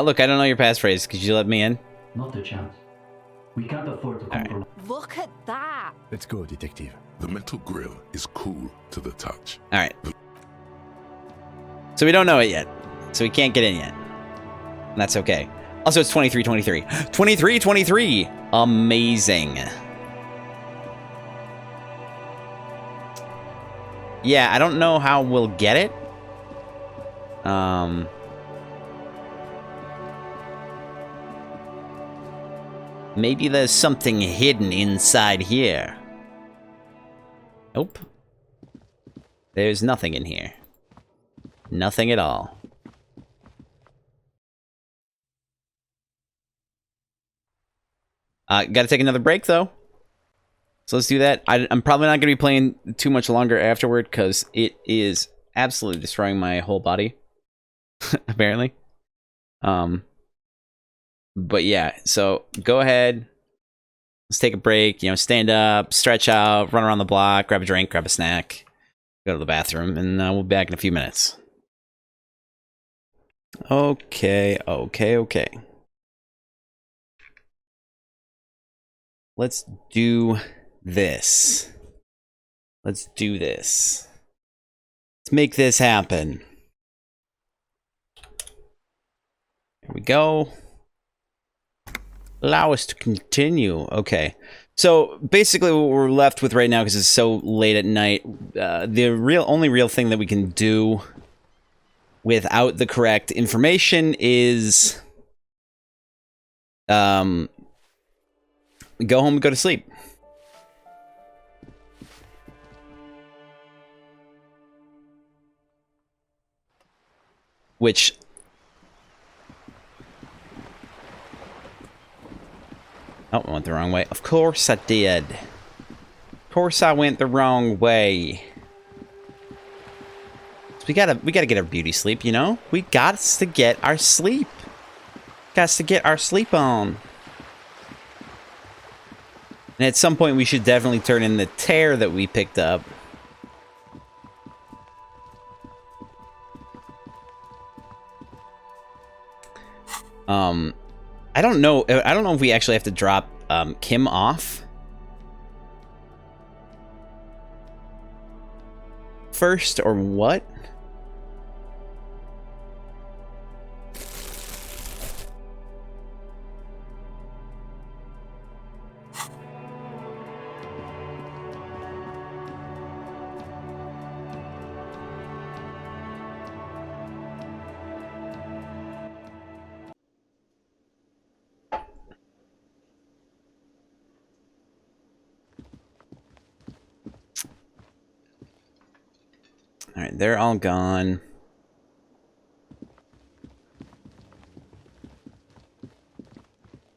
Look, I don't know your passphrase. Could you let me in? Not a chance. We can't afford to compromise. Look at that! Let's go, detective. The metal grill is cool to the touch. All right. So we don't know it yet. So we can't get in yet. And that's okay. Also, it's 23-23. 23-23! Amazing. Yeah, I don't know how we'll get it. Maybe there's something hidden inside here. Nope. There's nothing in here. Nothing at all. Gotta take another break, though. So let's do that. I'm probably not going to be playing too much longer afterward, because it is absolutely destroying my whole body. Apparently. But yeah, so go ahead. Let's take a break. You know, stand up, stretch out, run around the block, grab a drink, grab a snack, go to the bathroom, and we'll be back in a few minutes. Okay. Let's do this. Let's make this happen. Here we go. Allow us to continue. Okay. So basically what we're left with right now, because it's so late at night, the only real thing that we can do without the correct information is go home and go to sleep. Which oh, I went the wrong way. Of course I did. Of course I went the wrong way. So we gotta get our beauty sleep, you know? We got to get our sleep. Got to get our sleep on. And at some point we should definitely turn in the tear that we picked up. I don't know if we actually have to drop Kim off first or what. Alright, they're all gone.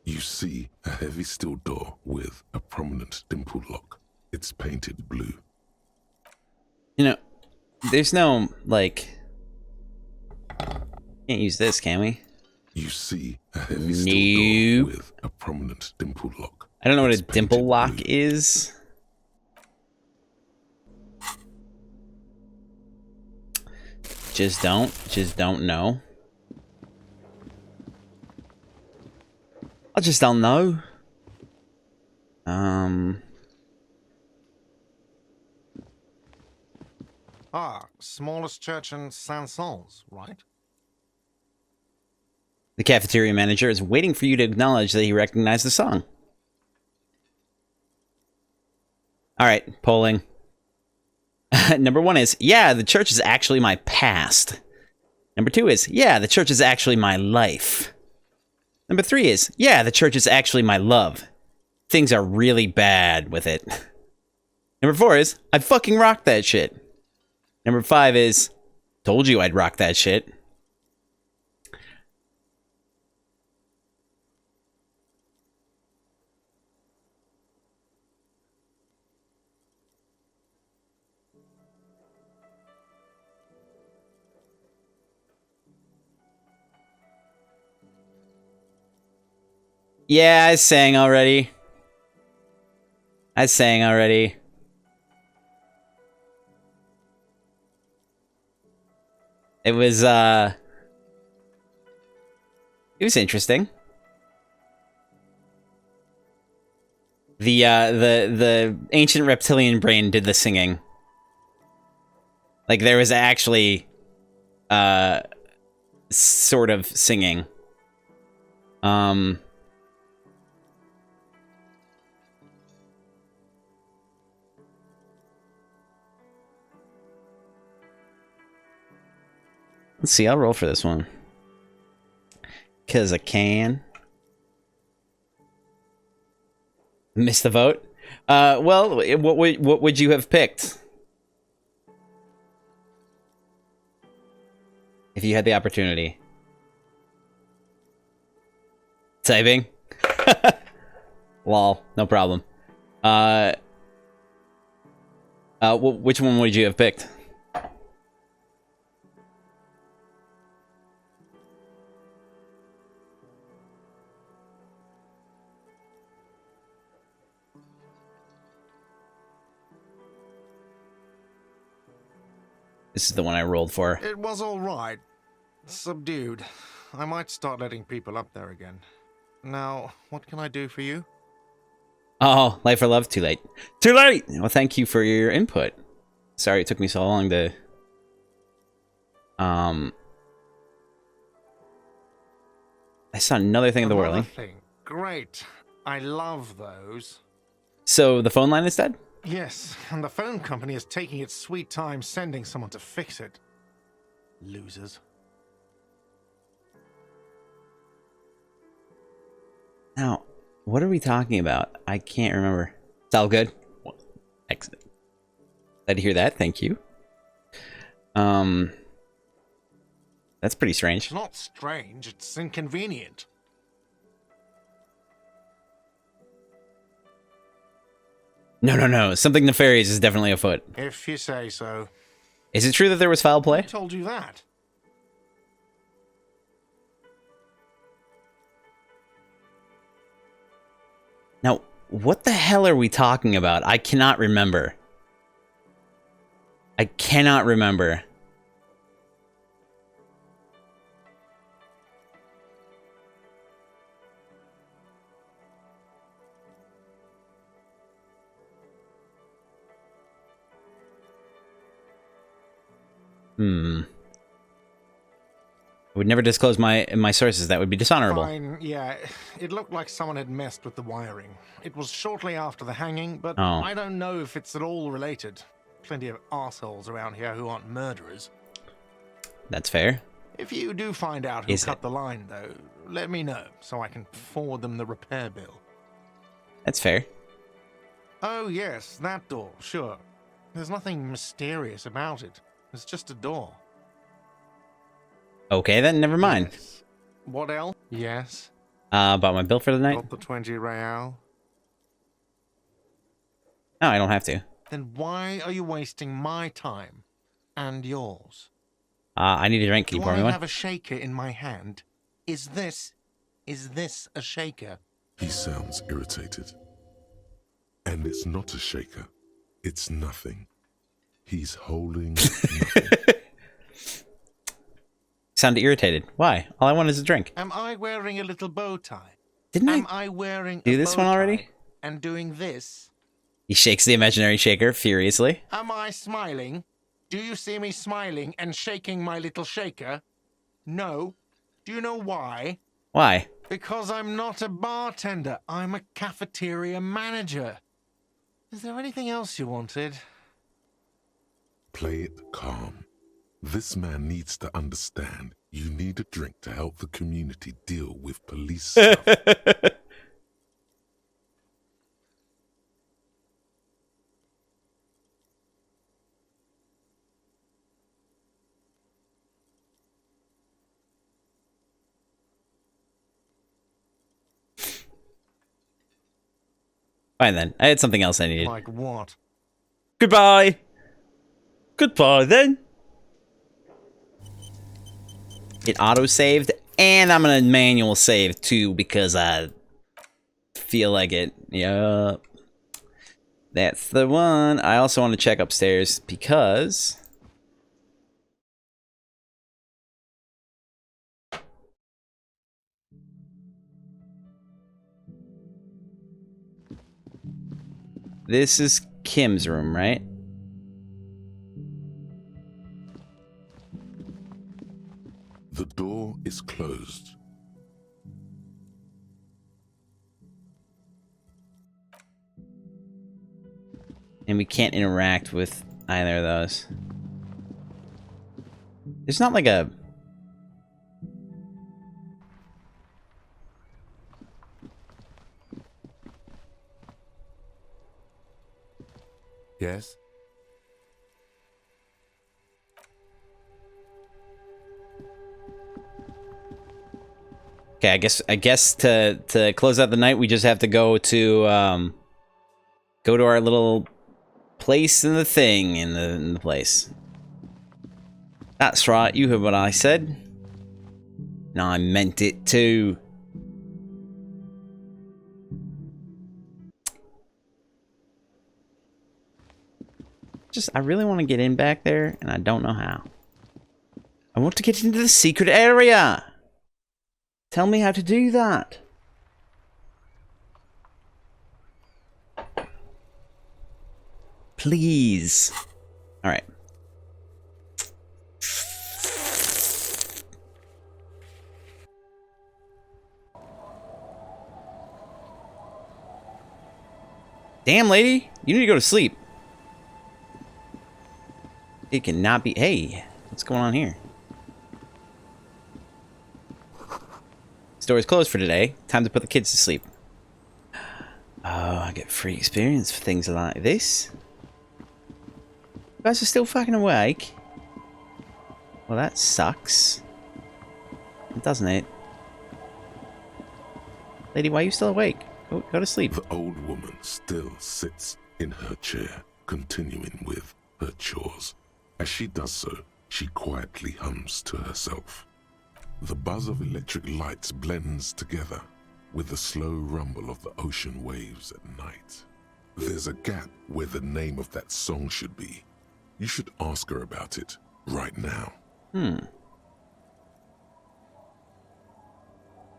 You see a heavy steel door with a prominent dimple lock. It's painted blue. You know, there's no, like... Can't use this, can we? You see a heavy steel door with a prominent dimple lock. I don't know what a dimple lock is. Just don't know. I just don't know. Smallest church in Saint-Saëns, right? The cafeteria manager is waiting for you to acknowledge that he recognized the song. Alright, polling. Number 1 is, yeah, the church is actually my past. Number 2 is, yeah, the church is actually my life. Number 3 is, yeah, the church is actually my love. Things are really bad with it. Number 4 is, I fucking rock that shit. Number 5 is, told you I'd rock that shit. Yeah, I sang already. It was interesting. The ancient reptilian brain did the singing. Like, there was actually sort of singing. Let's see, I'll roll for this one. 'Cause I can. Missed the vote? Well, what would you have picked? If you had the opportunity. Typing? Lol, no problem. Which one would you have picked? This is the one I rolled for. It was all right. Subdued. I might start letting people up there again. Now, what can I do for you? Oh, Life or Love? Too late. Too late! Well, thank you for your input. Sorry it took me so long to... I saw another thing in the whirling. Great. I love those. So, the phone line is dead? Yes, and the phone company is taking its sweet time sending someone to fix it. Losers. Now, what are we talking about? I can't remember. It's all good? Excellent. Glad to hear that, thank you. That's pretty strange. It's not strange, it's inconvenient. No. Something nefarious is definitely afoot. If you say so. Is it true that there was foul play? Who told you that? Now, what the hell are we talking about? I cannot remember. I cannot remember. I would never disclose my sources. That would be dishonorable. Fine, yeah. It looked like someone had messed with the wiring. It was shortly after the hanging, but Oh. I don't know if it's at all related. Plenty of assholes around here who aren't murderers. That's fair. If you do find out who Is cut it? the line, though, let me know so I can forward them the repair bill. That's fair. Oh, yes, that door, sure. There's nothing mysterious about it. It's just a door. Okay, then never mind. Yes. What else? Yes. About my bill for the night? Got the 20 real. No, I don't have to. Then why are you wasting my time and yours? I need a drink. Can you Do pour I me one? have a shaker in my hand? Is this a shaker? He sounds irritated. And it's not a shaker. It's nothing. He's holding nothing. Sound irritated. Why? All I want is a drink. Am I wearing a little bow tie? Didn't Am I I wearing do a this bow one already? tie and doing this? He shakes the imaginary shaker furiously. Am I smiling? Do you see me smiling and shaking my little shaker? No. Do you know why? Why? Because I'm not a bartender. I'm a cafeteria manager. Is there anything else you wanted? Play it calm. This man needs to understand you need a drink to help the community deal with police stuff. Fine then. I had something else I needed. Like what? Goodbye. Goodbye then. It auto-saved, and I'm gonna manual save too because I feel like it. Yup. That's the one. I also want to check upstairs because this is Kim's room, right? The door is closed. And we can't interact with either of those. It's not like a... Yes? Okay, I guess to close out the night, we just have to go to our little place in the thing in the place. That's right, you heard what I said. And I meant it too. I really want to get in back there, and I don't know how. I want to get into the secret area. Tell me how to do that. Please. All right. Damn, lady. You need to go to sleep. It cannot be... Hey, what's going on here? Store is closed for today. Time to put the kids to sleep. Oh, I get free experience for things like this. You guys are still fucking awake? Well, that sucks. Doesn't it? Lady, why are you still awake? Go to sleep. The old woman still sits in her chair, continuing with her chores. As she does so, she quietly hums to herself. The buzz of electric lights blends together with the slow rumble of the ocean waves at night. There's a gap where the name of that song should be. You should ask her about it right now. You're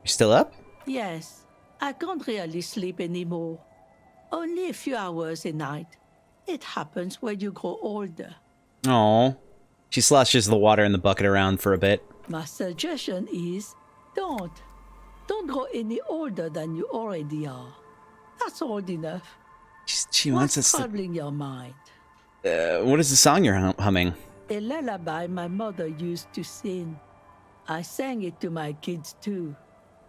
still up? Yes, I can't really sleep anymore. Only a few hours a night. It happens when you grow older. Oh. She sloshes the water in the bucket around for a bit. My suggestion is don't go any older than you already are. That's old enough. She wants us What's troubling your mind? what is the song you're humming? A lullaby my mother used to sing. I sang it to my kids too.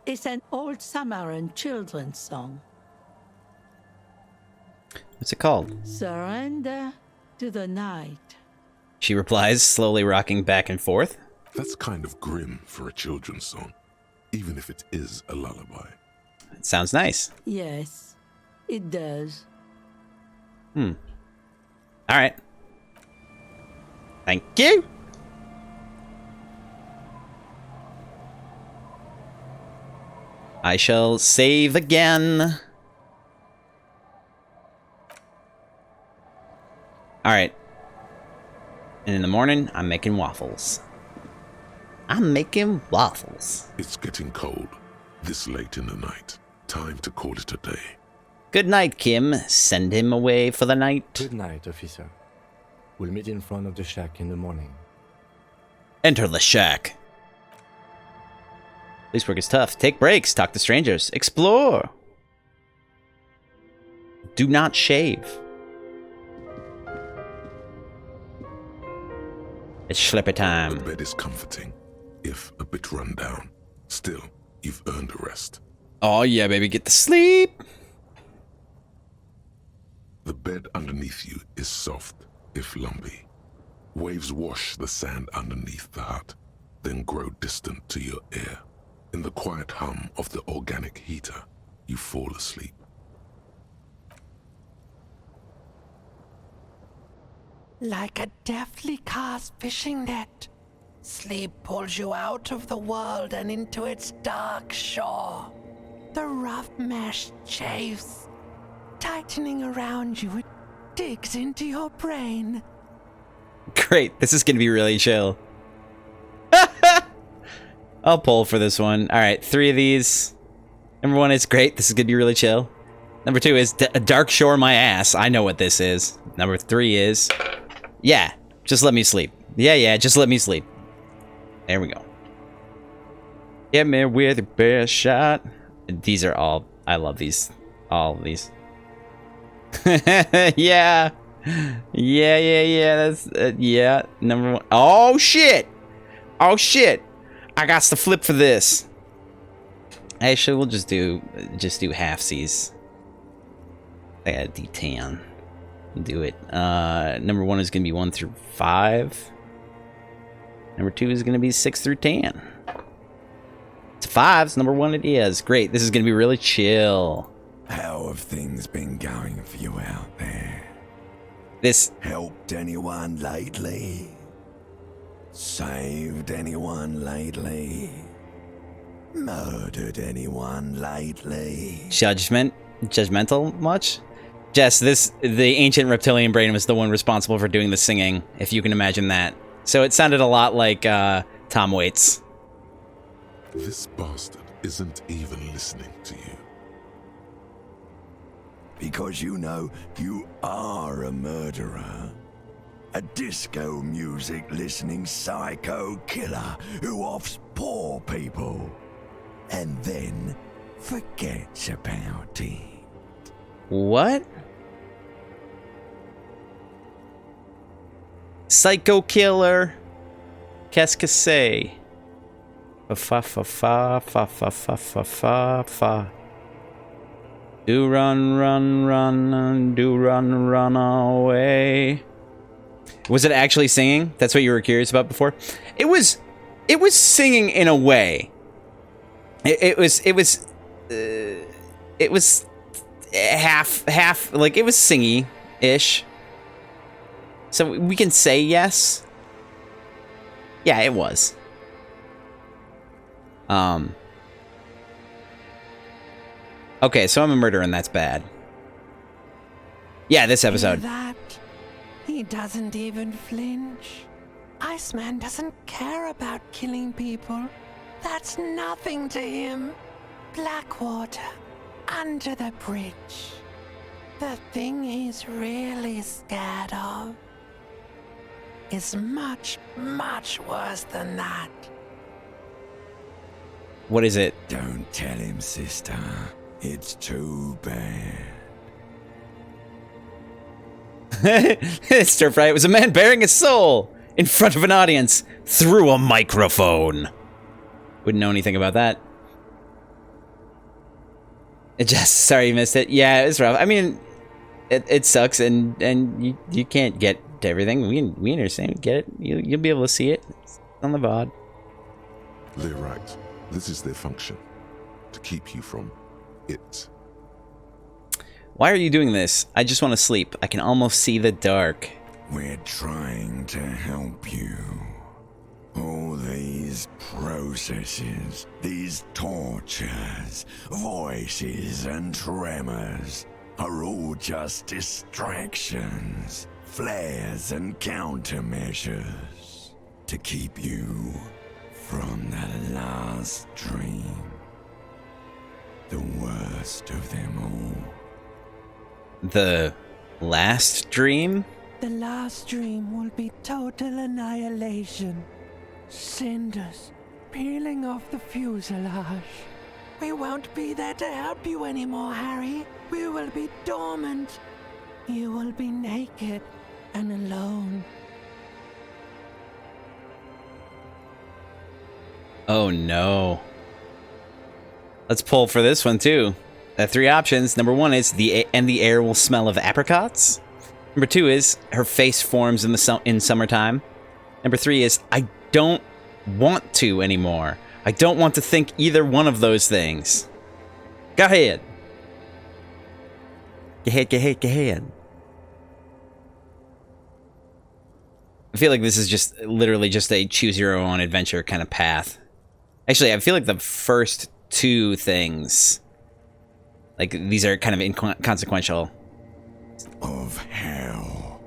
It's an old Samaran children's song. What's it called? Surrender to the night. She replies, slowly rocking back and forth. That's kind of grim for a children's song, even if it is a lullaby. It sounds nice. Yes, it does. All right. Thank you. I shall save again. All right. And in the morning, I'm making waffles. It's getting cold, this late in the night. Time to call it a day. Good night, Kim. Send him away for the night. Good night, officer. We'll meet in front of the shack in the morning. Enter the shack. Police work is tough. Take breaks. Talk to strangers. Explore. Do not shave. It's slipper time. The bed is comforting, if a bit run down. Still, you've earned a rest. Oh yeah, baby. Get to sleep. The bed underneath you is soft, if lumpy. Waves wash the sand underneath the hut, then grow distant to your ear. In the quiet hum of the organic heater, you fall asleep. Like a deftly cast fishing net, sleep pulls you out of the world and into its dark shore. The rough mesh chafes. Tightening around you, it digs into your brain. Great. This is going to be really chill. I'll pull for this one. All right, 3 of these. Number 1 is great. This is going to be really chill. Number 2 is dark shore my ass. I know what this is. Number 3 is, yeah, just let me sleep. Yeah, just let me sleep. There we go. Get me with your best shot. These are all, I love these. All of these. Yeah. That's yeah. Number 1. Oh shit. I got to flip for this. Actually, we'll just do halfsies. I got a D10. Do it. Number 1 is gonna be 1 through 5. Number 2 is gonna be 6 through 10. It's 5s. Number 1 it is. Great. This is gonna be really chill. How have things been going for you out there? This helped anyone lately? Saved anyone lately? Murdered anyone lately? Judgmental much? Jess, the ancient reptilian brain was the one responsible for doing the singing, if you can imagine that. So it sounded a lot like Tom Waits. This bastard isn't even listening to you. Because you know you are a murderer. A disco music listening psycho killer who offs poor people and then forgets about it. What? Psycho killer. Qu'est-ce que c'est? Fa fa fa fa fa fa fa fa fa. Do run, do run away. Was it actually singing? That's what you were curious about before? It was singing in a way. It was half, like it was singy-ish. So we can say yes. Yeah, it was. Okay, so I'm a murderer and that's bad. Yeah, this episode. Hear that? He doesn't even flinch. Iceman doesn't care about killing people. That's nothing to him. Blackwater, under the bridge. The thing he's really scared of. is much, much worse than that. What is it? Don't tell him, sister. It's too bad. Stir fry. It was a man bearing his soul in front of an audience through a microphone. Wouldn't know anything about that. Sorry you missed it. Yeah, it was rough. I mean, it sucks, and you can't get to everything. We understand. We get it. You'll be able to see it. It's on the VOD. They're right. This is their function. To keep you from it. Why are you doing this? I just want to sleep. I can almost see the dark. We're trying to help you. All these processes, these tortures, voices and tremors are all just distractions, flares and countermeasures to keep you from the last dream. The worst of them all. The last dream? The last dream will be total annihilation. Cinders peeling off the fuselage. We won't be there to help you anymore, Harry. We will be dormant. You will be naked and alone. Oh no. Let's pull for this one too. 3 options. Number 1 is the air will smell of apricots. Number 2 is her face forms in summertime. Number 3 is I don't want to anymore. I don't want to think either one of those things. Go ahead. Go ahead. I feel like this is just literally just a choose your own adventure kind of path. Actually, I feel like the first 2 things, like these are kind of inconsequential. Of hell,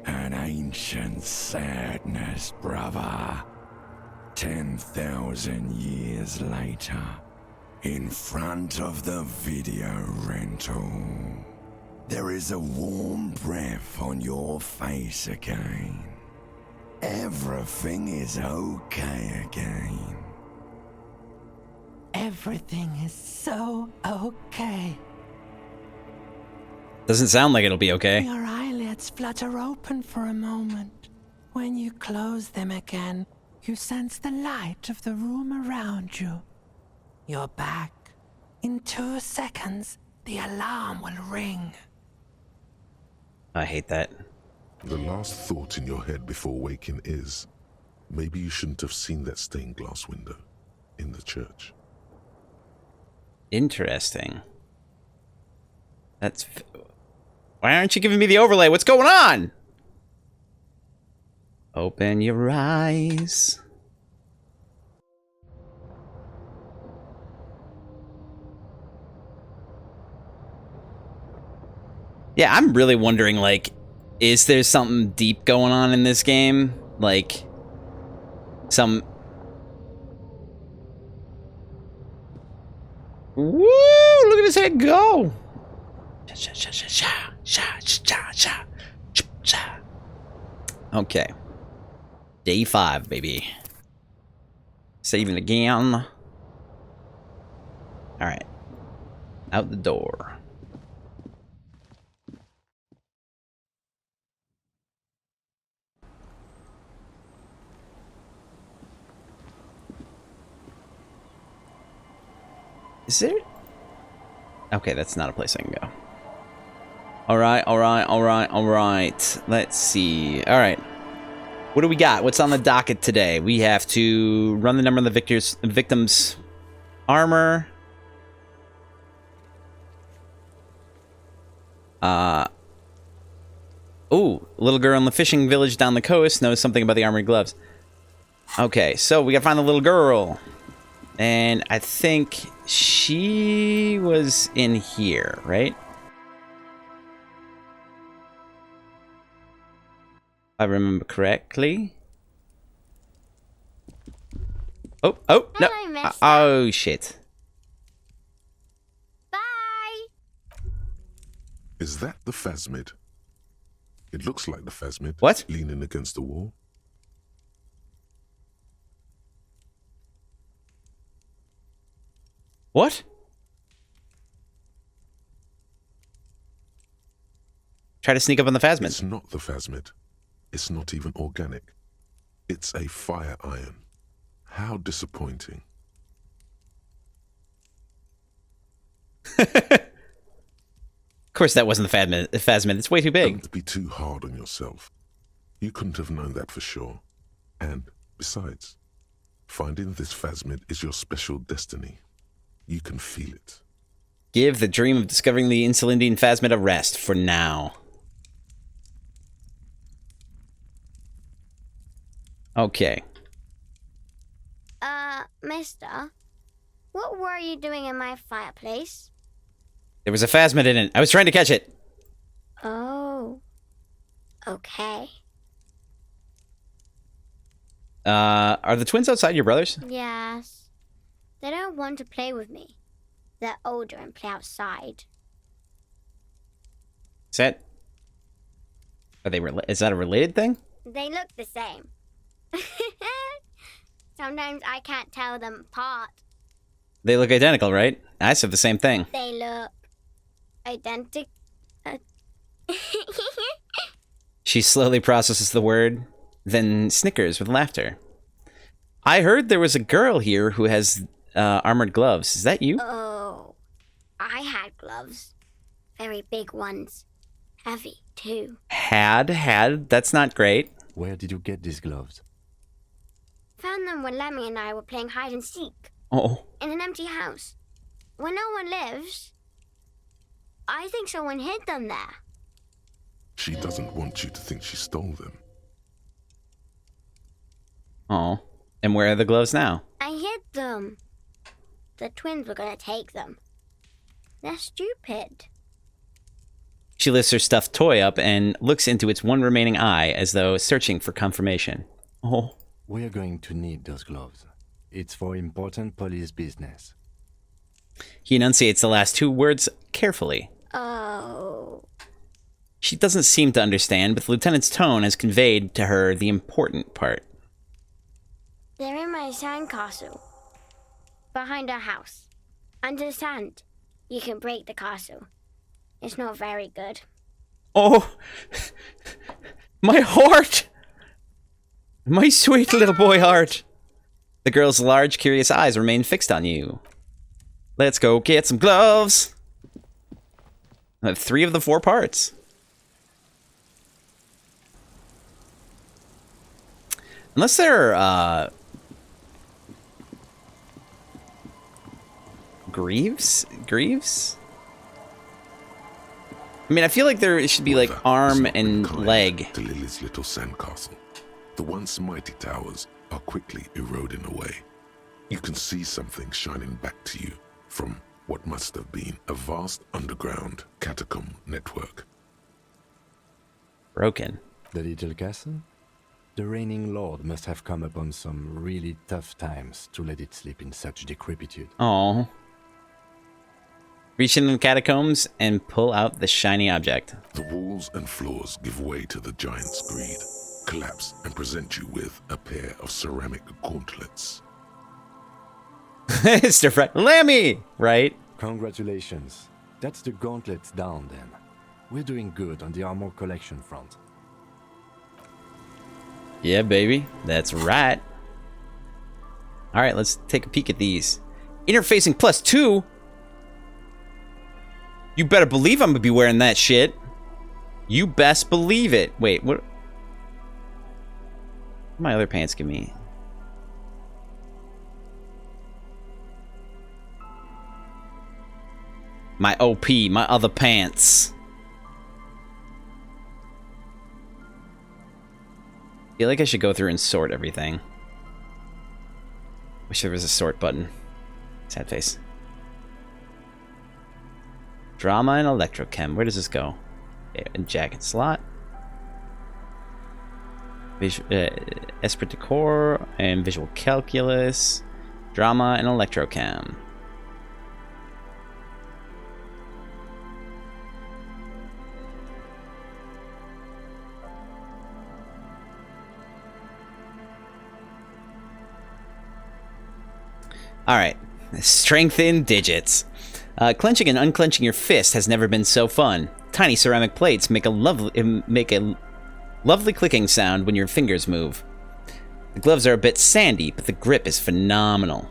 an ancient sadness, brother. 10,000 years later, in front of the video rental, there is a warm breath on your face again. Everything is okay again. Everything is so okay. Doesn't sound like it'll be okay. Your eyelids flutter open for a moment. When you close them again, you sense the light of the room around you. You're back. In 2 seconds, the alarm will ring. I hate that. The last thought in your head before waking is, maybe you shouldn't have seen that stained glass window in the church. Interesting. Why aren't you giving me the overlay? What's going on? Open your eyes. Yeah, I'm really wondering, like, is there something deep going on in this game? Like, some... Woo! Look at his head go! Okay. Day 5, baby. Saving again. Alright. Out the door. Is there... Okay, that's not a place I can go. Alright. Let's see. Alright. What do we got? What's on the docket today? We have to run the number of the victim's armor. Ooh, little girl in the fishing village down the coast knows something about the armored gloves. Okay, so we gotta find the little girl. And I think she was in here, right? If I remember correctly. Oh, no. Hello, mister. Oh, shit. Bye. Is that the phasmid? It looks like the phasmid. What? Leaning against the wall. What? Try to sneak up on the phasmid. It's not the phasmid. It's not even organic. It's a fire iron. How disappointing. Of course that wasn't the phasmid. It's way too big. Don't be too hard on yourself. You couldn't have known that for sure. And besides, finding this phasmid is your special destiny. You can feel it. Give the dream of discovering the Insulindian phasmid a rest for now. Okay. Mister, what were you doing in my fireplace? There was a phasmid in it. I was trying to catch it. Oh. Okay. Are the twins outside your brothers? Yes. They don't want to play with me. They're older and play outside. Is that... Is that a related thing? They look the same. Sometimes I can't tell them apart. They look identical, right? I said the same thing. They look identical. She slowly processes the word, then snickers with laughter. I heard there was a girl here who has armored gloves. Is that you? Oh, I had gloves. Very big ones. Heavy, too. Had? That's not great. Where did you get these gloves? Found them when Lemmy and I were playing hide and seek. Oh. In an empty house. Where no one lives. I think someone hid them there. She doesn't want you to think she stole them. Oh. And where are the gloves now? I hid them. The twins were gonna take them. They're stupid. She lifts her stuffed toy up and looks into its one remaining eye as though searching for confirmation. Oh. We're going to need those gloves. It's for important police business. He enunciates the last two words carefully. Oh. She doesn't seem to understand, but the lieutenant's tone has conveyed to her the important part. They're in my sandcastle. Behind our house. Under the sand. You can break the castle. It's not very good. Oh! My heart! My sweet little boy heart! The girl's large, curious eyes remain fixed on you. Let's go get some gloves! I have 3 of the 4 parts. Unless they're, Greaves? I mean, I feel like there should be, like, arm and leg. To Lily's little sandcastle. The once mighty towers are quickly eroding away. You can see something shining back to you from what must have been a vast underground catacomb network. Broken. The little castle? The reigning lord must have come upon some really tough times to let it sleep in such decrepitude. Oh. Reach into the catacombs and pull out the shiny object. The walls and floors give way to the giant's greed, collapse and present you with a pair of ceramic gauntlets. Stir fry. Lammy! Right? Congratulations. That's the gauntlets down then. We're doing good on the armor collection front. Yeah, baby. That's right. Alright, let's take a peek at these. Interfacing +2? You better believe I'm gonna be wearing that shit. You best believe it. Wait, what my other pants give me? My OP, my other pants. I feel like I should go through and sort everything. Wish there was a sort button. Sad face. Drama and electrochem. Where does this go? In jacket slot. Esprit de corps and visual calculus. Drama and electrochem. Alright. Strength in digits. Clenching and unclenching your fist has never been so fun. Tiny ceramic plates make a lovely clicking sound when your fingers move. The gloves are a bit sandy, but the grip is phenomenal.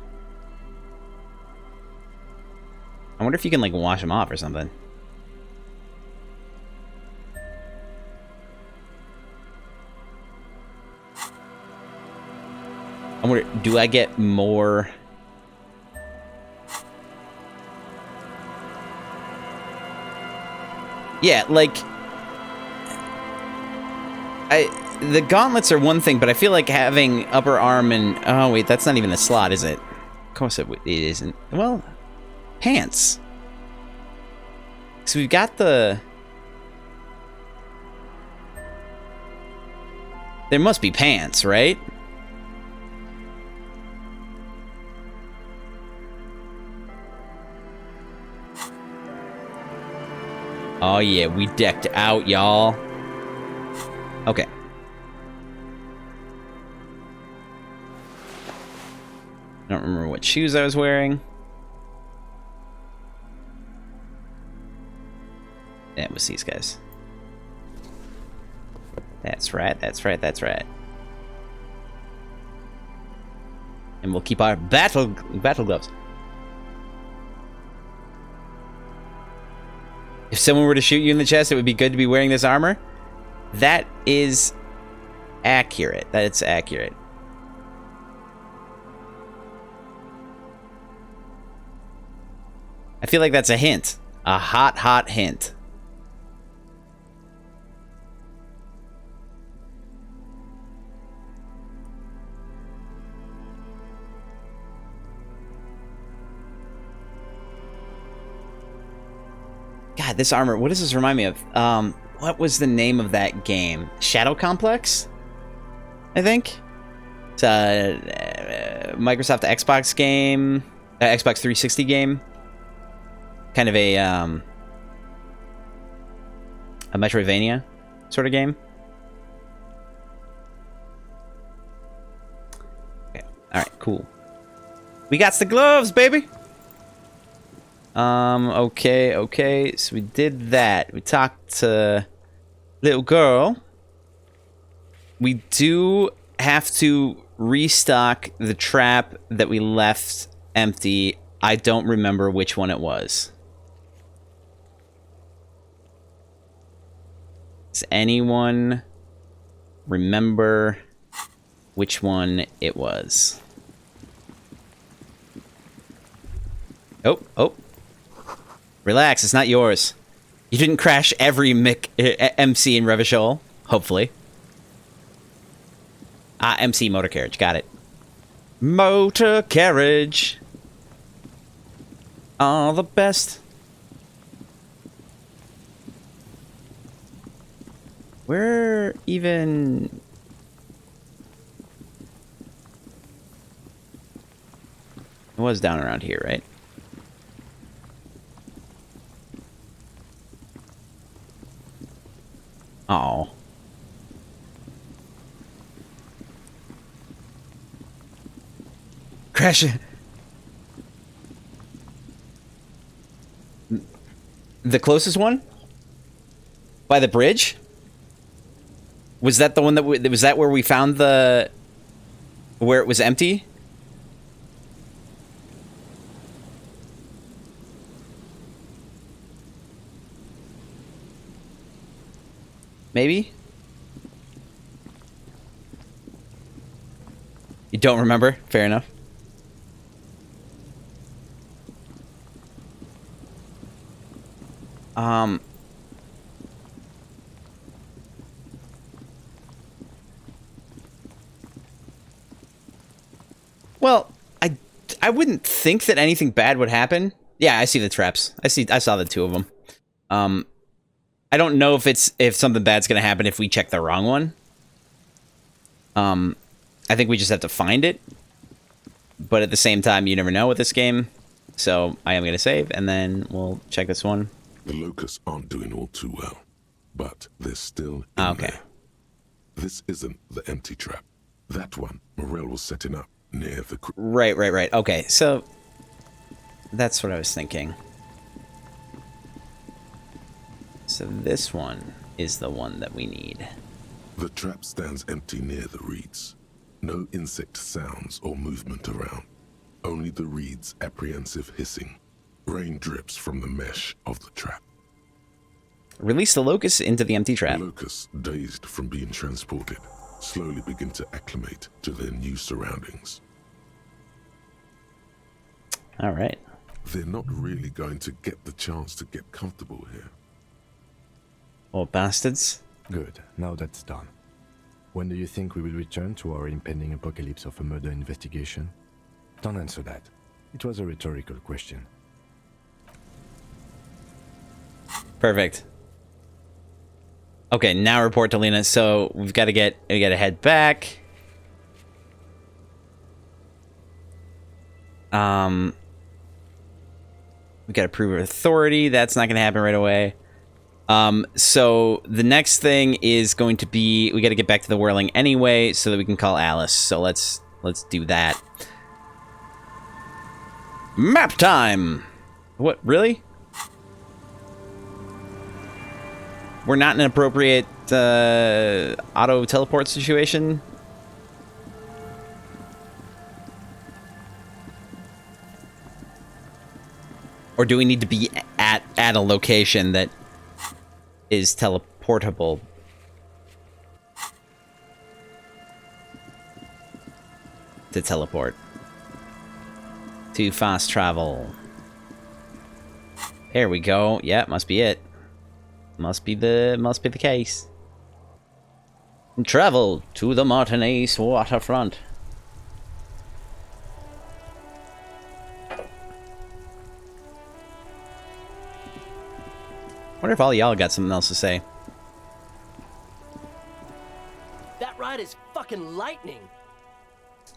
I wonder if you can, like, wash them off or something. I wonder, do I get more... Yeah, like... The gauntlets are one thing, but I feel like having upper arm and... Oh, wait, that's not even a slot, is it? Of course it isn't. Well, pants. So we've got the... There must be pants, right? Oh yeah, we decked out, y'all. Okay. I don't remember what shoes I was wearing. Yeah, it was these guys. That's right, that's right, that's right. And we'll keep our battle gloves. If someone were to shoot you in the chest, it would be good to be wearing this armor. That is accurate. That's accurate. I feel like that's a hint. A hot, hot hint. God, this armor, what does this remind me of? What was the name of that game? Shadow Complex? I think? It's a Microsoft Xbox game, Xbox 360 game. Kind of a Metroidvania sort of game. Okay, alright, cool. We got the gloves, baby! Okay, so we did that. We talked to little girl. We do have to restock the trap that we left empty. I don't remember which one it was. Does anyone remember which one it was? Oh. Relax, it's not yours. You didn't crash every MC in Revachol, hopefully. MC motor carriage, got it. Motor carriage. All the best. Where even... It was down around here, right? Oh. Crash it. The closest one? By the bridge? Was that the one that was that where we found the... Where it was empty? Maybe? You don't remember? Fair enough. Well, I wouldn't think that anything bad would happen. Yeah, I see the traps. I saw the two of them. I don't know if something bad's gonna happen if we check the wrong one. I think we just have to find it. But at the same time, you never know with this game. So I am gonna save, and then we'll check this one. The locusts aren't doing all too well, but they're still in there. This isn't the empty trap. That one Morel was setting up near the... Right. Okay, so that's what I was thinking. So this one is the one that we need. The trap stands empty near the reeds. No insect sounds or movement around. Only the reeds' apprehensive hissing. Rain drips from the mesh of the trap. Release the locusts into the empty trap. The locusts, dazed from being transported, slowly begin to acclimate to their new surroundings. All right. They're not really going to get the chance to get comfortable here. Oh, bastards. Good. Now that's done. When do you think we will return to our impending apocalypse of a murder investigation? Don't answer that. It was a rhetorical question. Perfect. Okay, now report to Lena. So we gotta head back. We gotta prove our authority. That's not gonna happen right away. So the next thing is going to be, we got to get back to the whirling anyway so that we can call Alice. So let's do that. Map time. What, really? We're not in an appropriate auto teleport situation. Or do we need to be at a location that is teleportable? To teleport. To fast travel. There we go. Yeah, must be it. Must be the case. Travel to the Martinez waterfront. Wonder if all y'all got something else to say. That ride is fucking lightning.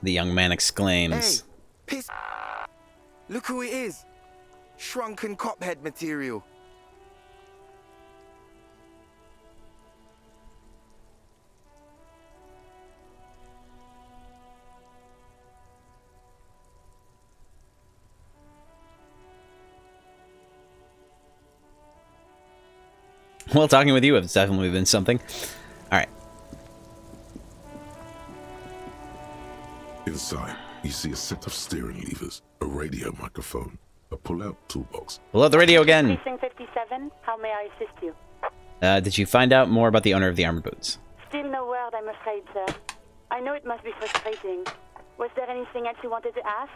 The young man exclaims. Hey, piss. Look who it is. Shrunken cophead material. Well, talking with you has definitely been something. All right. Inside, you see a set of steering levers, a radio microphone, a pull-out toolbox. Pull out the radio again. Precinct 57, how may I assist you? Did you find out more about the owner of the armored boots? Still no word, I'm afraid, sir. I know it must be frustrating. Was there anything else you wanted to ask?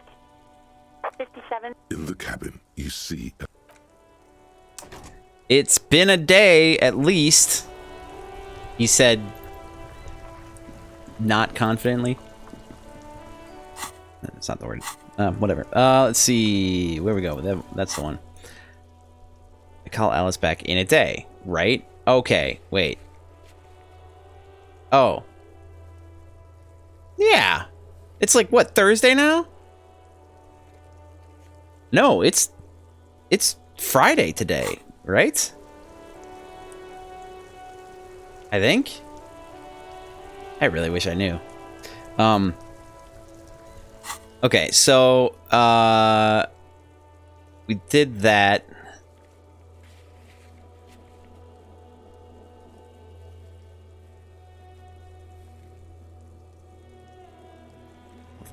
57. In the cabin, you see a... It's been a day, at least. He said, not confidently. That's not the word. Whatever. Let's see. Where we go? That's the one. I call Alice back in a day, right? Okay, wait. Oh. Yeah. It's like, what, Thursday now? No, it's Friday today. Right? I think. I really wish I knew. Okay, so we did that.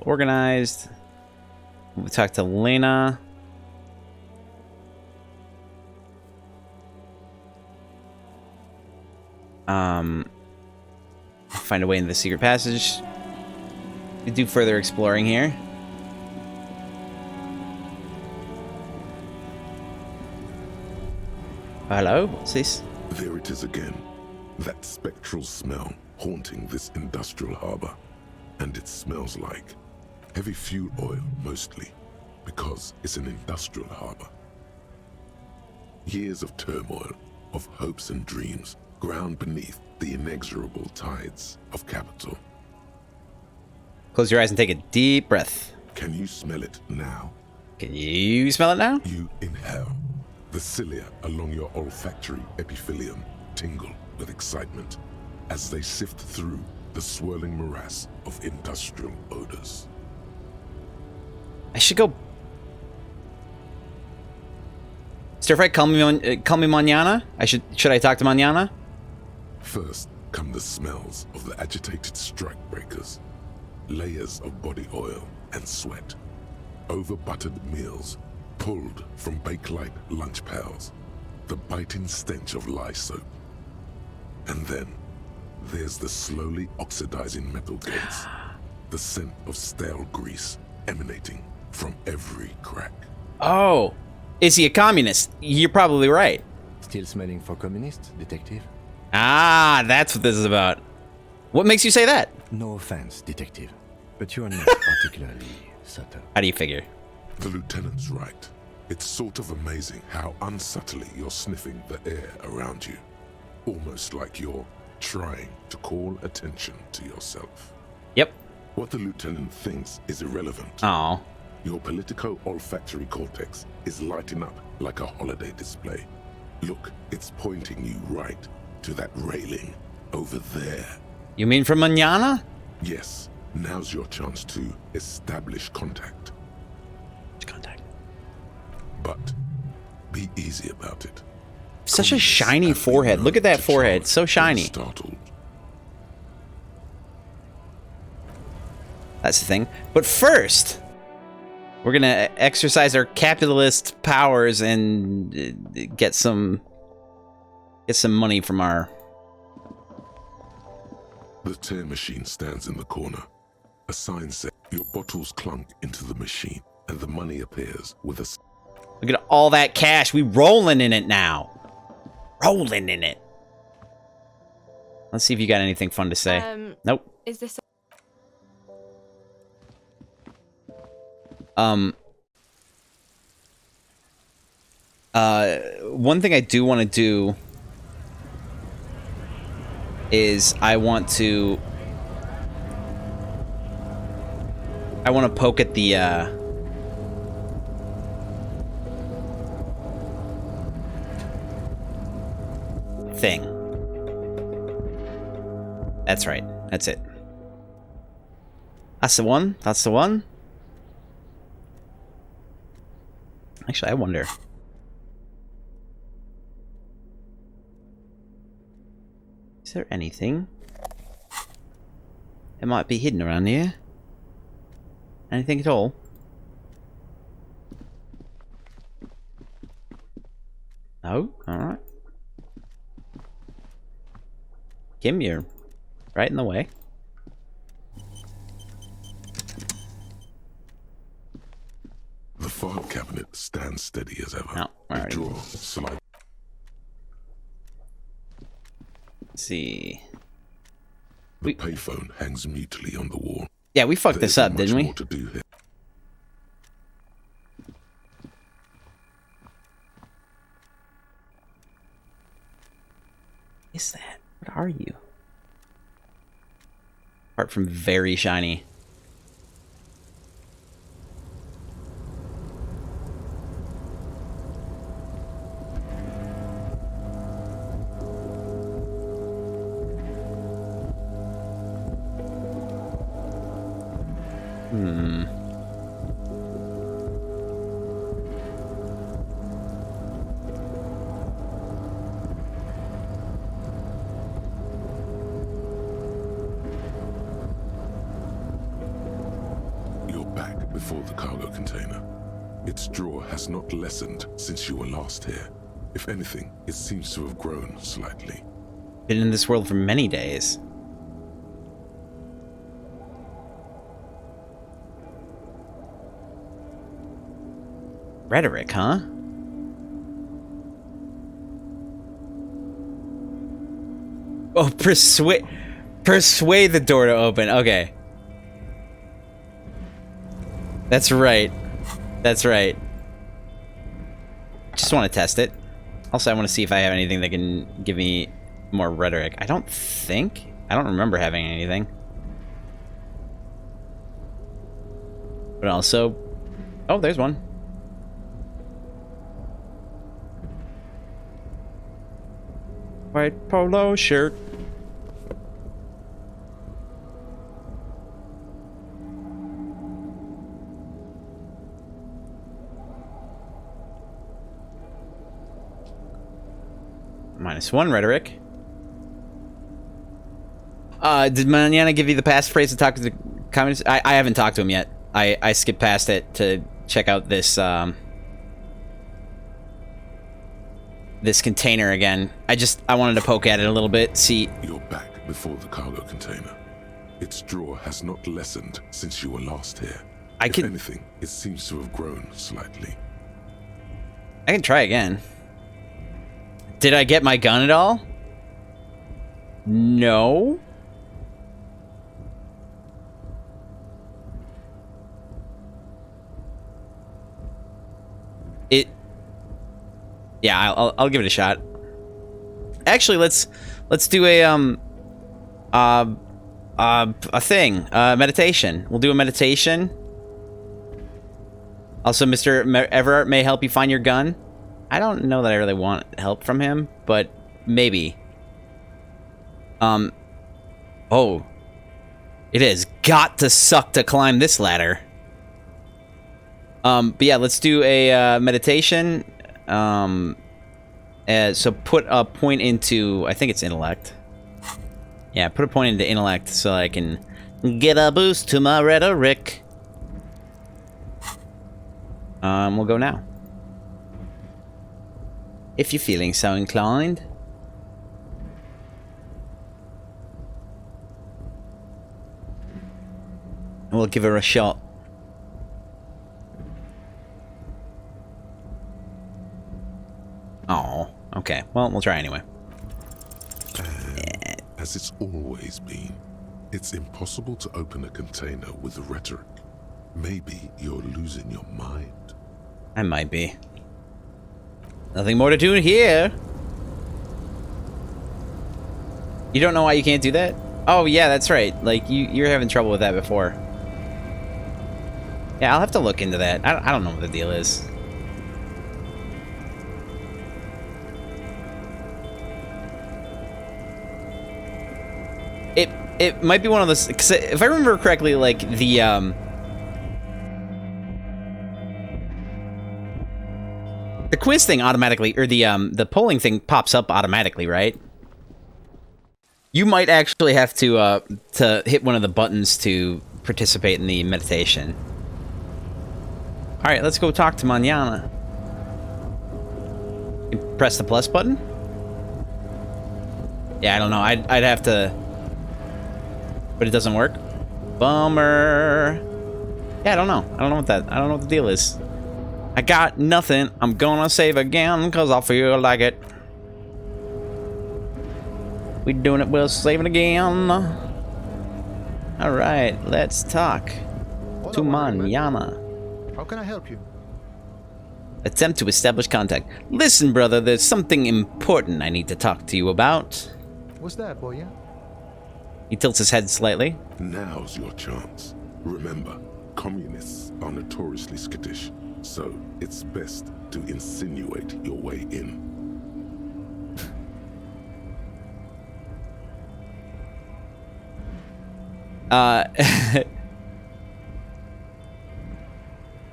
Organized. We talked to Lena. Find a way into the secret passage. We do further exploring here. Hello? What's this? There it is again. That spectral smell haunting this industrial harbor. And it smells like heavy fuel oil, mostly, because it's an industrial harbor. Years of turmoil, of hopes and dreams, ground beneath the inexorable tides of capital. Close your eyes and take a deep breath. Can you smell it now? Can you smell it now? You inhale. The cilia along your olfactory epithelium tingle with excitement as they sift through the swirling morass of industrial odors. I should go. Stir fry, call me mañana. Should I talk to mañana? First come the smells of the agitated strikebreakers. Layers of body oil and sweat. Over-buttered meals pulled from bake-light lunch pails. The biting stench of lye soap. And then there's the slowly oxidizing metal gates. The scent of stale grease emanating from every crack. Oh, is he a communist? You're probably right. Still smelling for communists, detective? Ah, that's what this is about. What makes you say that? No offense, detective, but you are not particularly subtle. How do you figure? The lieutenant's right. It's sort of amazing how unsubtly you're sniffing the air around you. Almost like you're trying to call attention to yourself. Yep. What the lieutenant thinks is irrelevant. Oh. Your politico-olfactory cortex is lighting up like a holiday display. Look, it's pointing you right to that railing over there. You mean from mañana? Yes. Now's your chance to establish contact. Contact. But be easy about it. Such a shiny forehead. Look at that forehead. So shiny. Startled. That's the thing. But first, we're gonna exercise our capitalist powers and get some money from our... The tear machine stands in the corner. A sign says your bottles clunk into the machine and the money appears with a... Look at all that cash. We rolling in it now. Rolling in it. Let's see if you got anything fun to say. Nope. Is this... One thing I do want to do is I want to poke at the thing. That's right. That's it. That's the one. That's the one. Actually, I wonder. Is there anything that might be hidden around here? Anything at all? No? Alright. Kim, you're right in the way. The file cabinet stands steady as ever. No, alright. Drawer slide. Let's see. The payphone hangs mutely on the wall. Yeah, we fucked this up, didn't we? More to do here. What is that? What are you? Apart from very shiny. Before the cargo container. Its drawer has not lessened since you were last here. If anything, it seems to have grown slightly. Been in this world for many days. Rhetoric, huh? Oh, persuade the door to open. Okay. That's right. That's right. Just want to test it. Also, I want to see if I have anything that can give me more rhetoric. I don't remember having anything. But also... Oh, there's one. White polo shirt. -1 rhetoric. Did Manana give you the passphrase to talk to the communists? I haven't talked to him yet. I skipped past it to check out this this container again. I wanted to poke at it a little bit, see. You're back before the cargo container. Its draw has not lessened since you were last here. If anything, it seems to have grown slightly. I can try again. Did I get my gun at all? No. Yeah, I'll give it a shot. Actually, let's do a thing, meditation. We'll do a meditation. Also, Mr. Everard may help you find your gun. I don't know that I really want help from him, but maybe. Oh. It has got to suck to climb this ladder. But yeah, let's do a meditation. So put a point into, I think it's intellect. Yeah, put a point into intellect so I can get a boost to my rhetoric. We'll go now. If you're feeling so inclined. We'll give her a shot. Oh, okay. Well, we'll try anyway. As it's always been, it's impossible to open a container with rhetoric. Maybe you're losing your mind. I might be. Nothing more to do here. You don't know why you can't do that? Oh, yeah, that's right. Like, you're having trouble with that before. Yeah, I'll have to look into that. I don't know what the deal is. It might be one of those, because if I remember correctly, like, the quiz thing automatically, or the polling thing pops up automatically, right? You might actually have to hit one of the buttons to participate in the meditation. All right, let's go talk to Manana. Press the plus button? Yeah, I don't know. I'd have to... But it doesn't work? Bummer. Yeah, I don't know. I don't know what the deal is. I got nothing. I'm gonna save again because I feel like it. We doing it, we'll save it again. Alright, let's talk to Manana. How can I help you? Attempt to establish contact. Listen, brother, there's something important I need to talk to you about. What's that, boy? Yeah? He tilts his head slightly. Now's your chance. Remember, communists are notoriously skittish, so it's best to insinuate your way in.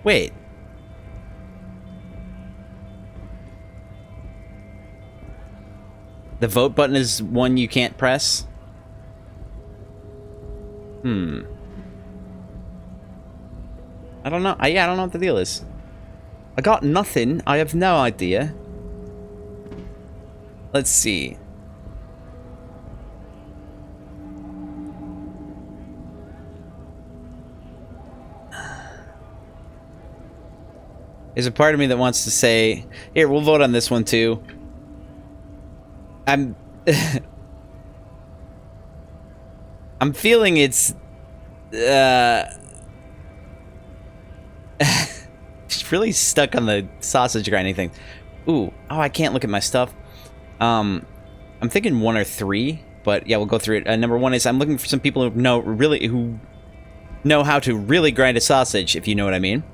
Wait. The vote button is one you can't press? I don't know. Yeah, I don't know what the deal is. I got nothing. I have no idea. Let's see. There's a part of me that wants to say, here, we'll vote on this one too. I'm feeling it's it's really stuck on the sausage grinding thing. Ooh, oh, I can't look at my stuff. I'm thinking 1 or 3, but yeah, we'll go through it. Number 1 is I'm looking for some people who know how to really grind a sausage, if you know what I mean.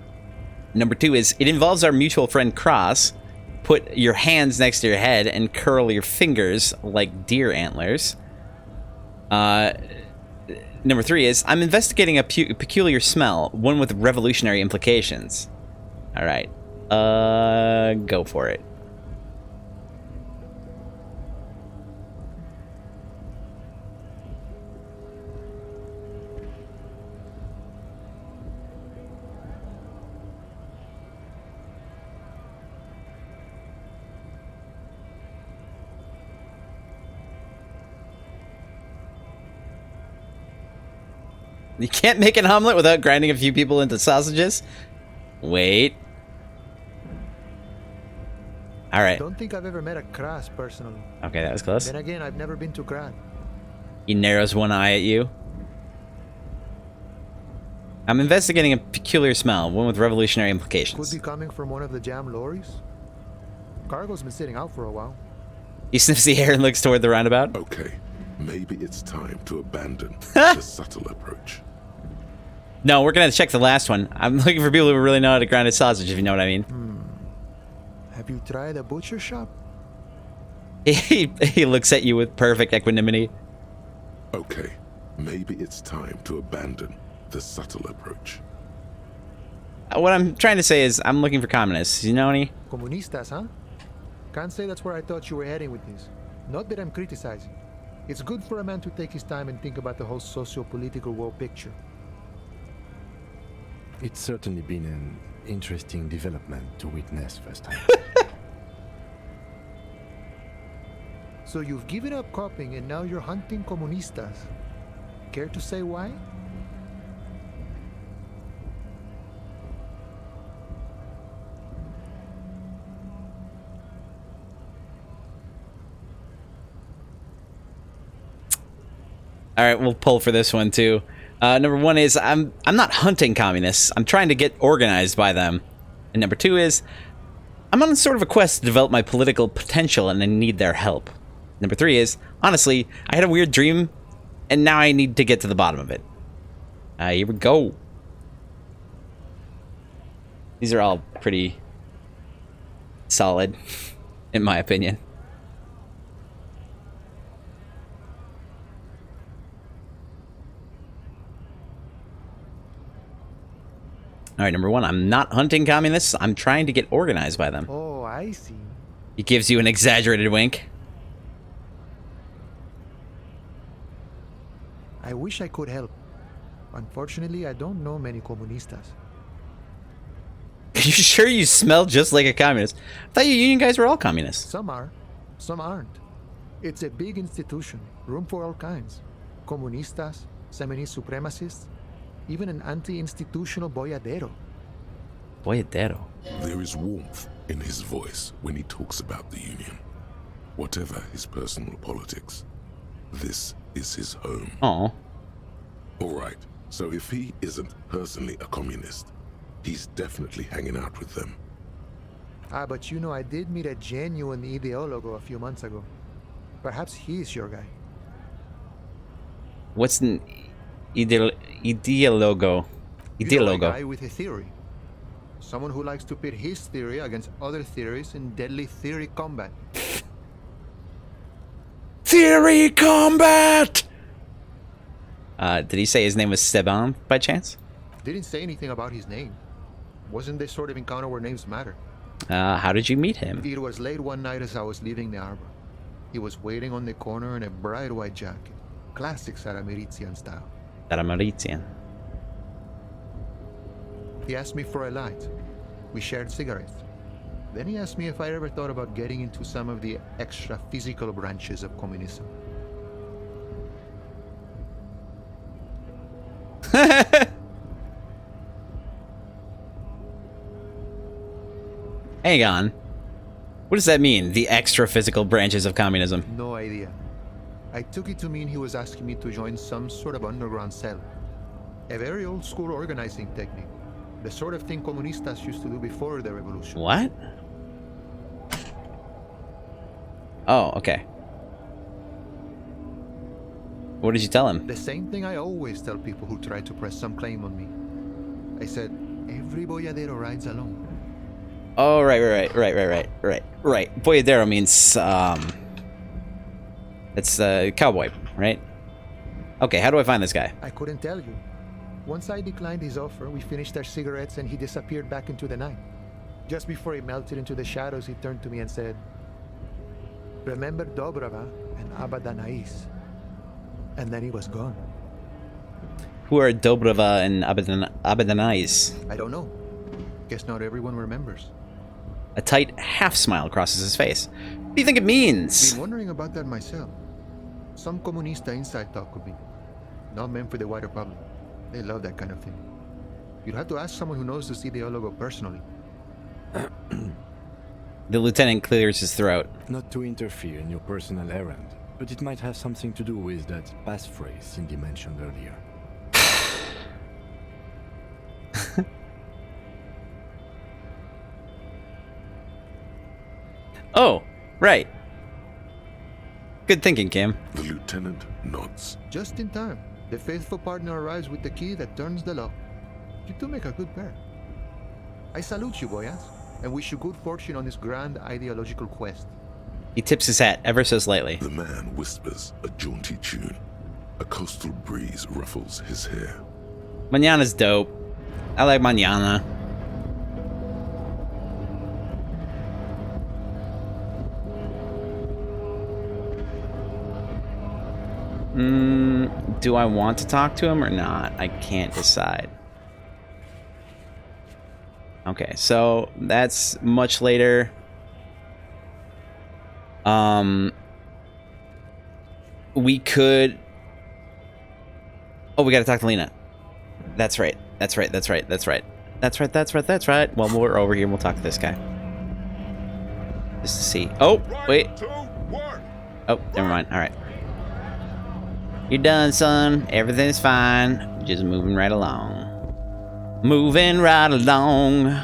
Number 2 is it involves our mutual friend Cross. Put your hands next to your head and curl your fingers like deer antlers. Number 3 is I'm investigating a peculiar smell, one with revolutionary implications. All right, go for it. You can't make an omelet without grinding a few people into sausages? Wait. Alright. Don't think I've ever met a Kras personally. Okay, that was close. Then again, I've never been to Kras. He narrows one eye at you. I'm investigating a peculiar smell, one with revolutionary implications. Could be coming from one of the jam lorries. Cargo's been sitting out for a while. He sniffs the air and looks toward the roundabout. Okay, maybe it's time to abandon the subtle approach. No, we're gonna check the last one. I'm looking for people who really know how to grind a sausage, if you know what I mean. Have you tried a butcher shop? He looks at you with perfect equanimity. Okay, maybe it's time to abandon the subtle approach. What I'm trying to say is, I'm looking for communists. You know any? Comunistas, huh? Can't say that's where I thought you were heading with this. Not that I'm criticizing. It's good for a man to take his time and think about the whole socio-political world picture. It's certainly been an interesting development to witness firsthand. So you've given up copying and now you're hunting comunistas. Care to say why? All right, we'll pull for this one too. Number one is I'm not hunting communists. I'm trying to get organized by them. And number two is I'm on sort of a quest to develop my political potential and I need their help. Number three is, honestly, I had a weird dream and now I need to get to the bottom of it. Here we go. These are all pretty solid, in my opinion. All right, number one, I'm not hunting communists. I'm trying to get organized by them. Oh, I see. He gives you an exaggerated wink. I wish I could help. Unfortunately, I don't know many comunistas. Are you sure you smell just like a communist? I thought you union guys were all communists. Some are, some aren't. It's a big institution, room for all kinds. Comunistas, feminist supremacists, even an anti-institutional boyadero. Boyadero? There is warmth in his voice when he talks about the Union. Whatever his personal politics, this is his home. Oh. All right, so if he isn't personally a communist, he's definitely hanging out with them. Ah, but you know, I did meet a genuine ideologo a few months ago. Perhaps he's your guy. What's an ideologo? You know, a Ideologo. guy with a theory. Someone who likes to pit his theory against other theories in deadly theory combat. Theory combat! Did he say his name was Steban by chance? Didn't say anything about his name. Wasn't this sort of encounter where names matter. How did you meet him? It was late one night as I was leaving the arbor. He was waiting on the corner in a bright white jacket. Classic Saramaritian style. Saramaritian. He asked me for a light. We shared cigarettes. Then he asked me if I ever thought about getting into some of the extra physical branches of communism. Hang on. What does that mean, the extra physical branches of communism? No idea. I took it to mean he was asking me to join some sort of underground cell. A very old school organizing technique. The sort of thing comunistas used to do before the revolution. What? Oh, okay. What did you tell him? The same thing I always tell people who try to press some claim on me. I said, every boyadero rides alone. Oh, right. Boyadero means, it's cowboy, right? Okay, how do I find this guy? I couldn't tell you. Once I declined his offer, we finished our cigarettes and he disappeared back into the night. Just before he melted into the shadows, he turned to me and said, "Remember Dobrava and Abadanais." And then he was gone. Who are Dobrava and Abadanais? I don't know. Guess not everyone remembers. A tight half smile crosses his face. What do you think it means? Been wondering about that myself. Some comunista inside talk with me. Not meant for the wider public. They love that kind of thing. You'd have to ask someone who knows to see the Ologo personally. The lieutenant clears his throat. Not to interfere in your personal errand, but it might have something to do with that passphrase Cindy mentioned earlier. Oh, right. Good thinking, Kim. The lieutenant nods. Just in time. The faithful partner arrives with the key that turns the lock. You two make a good pair. I salute you, boyas, and wish you good fortune on this grand ideological quest. He tips his hat ever so slightly. The man whispers a jaunty tune. A coastal breeze ruffles his hair. Mañana's dope. I like Mañana. Do I want to talk to him or not? I can't decide. Okay, so that's much later. We could... Oh, we gotta talk to Lena. That's right. That's right. That's right. That's right. That's right. That's right. That's right. Well, we're over here. We'll talk to this guy. Just to see. Oh, wait. Oh, never mind. All right. You're done, son. Everything's fine. Just moving right along. Moving right along.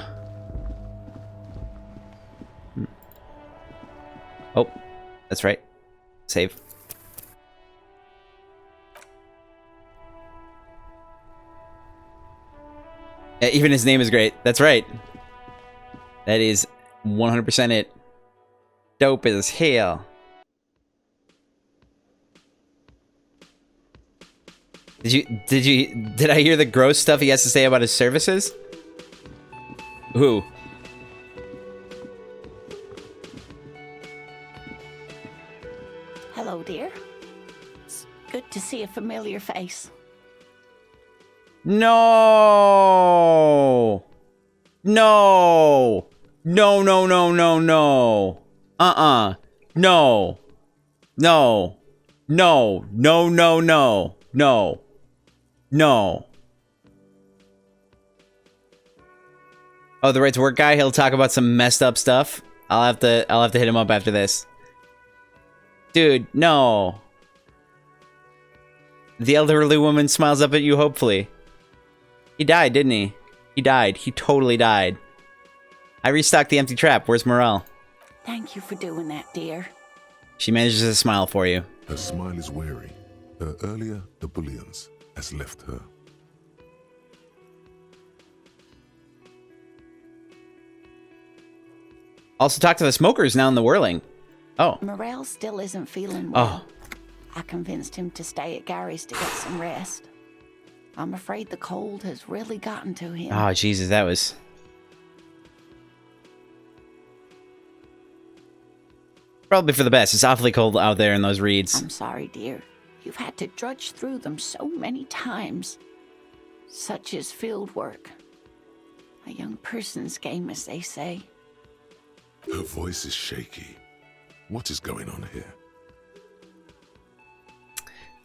Oh, that's right. Save. Yeah, even his name is great. That's right. That is 100% it. Dope as hell. Did I hear the gross stuff he has to say about his services? Who? Hello, dear. It's good to see a familiar face. No! No! No, no, no, no, no. Uh-uh. No. No. No. No, no, no. No. No. Oh, the right to work guy, he'll talk about some messed up stuff. I'll have to hit him up after this. Dude, no. The elderly woman smiles up at you hopefully. He died, didn't he? He died. He totally died. I restocked the empty trap. Where's Morel? Thank you for doing that, dear. She manages to smile for you. Her smile is weary. Her earlier ebullience has left her. Also talk to the smokers now in the whirling. Oh. Morel still isn't feeling well. Oh. I convinced him to stay at Gary's to get some rest. I'm afraid the cold has really gotten to him. Oh, Jesus, that was... Probably for the best. It's awfully cold out there in those reeds. I'm sorry, dear. You've had to drudge through them so many times. Such is field work. A young person's game, as they say. Her voice is shaky. What is going on here?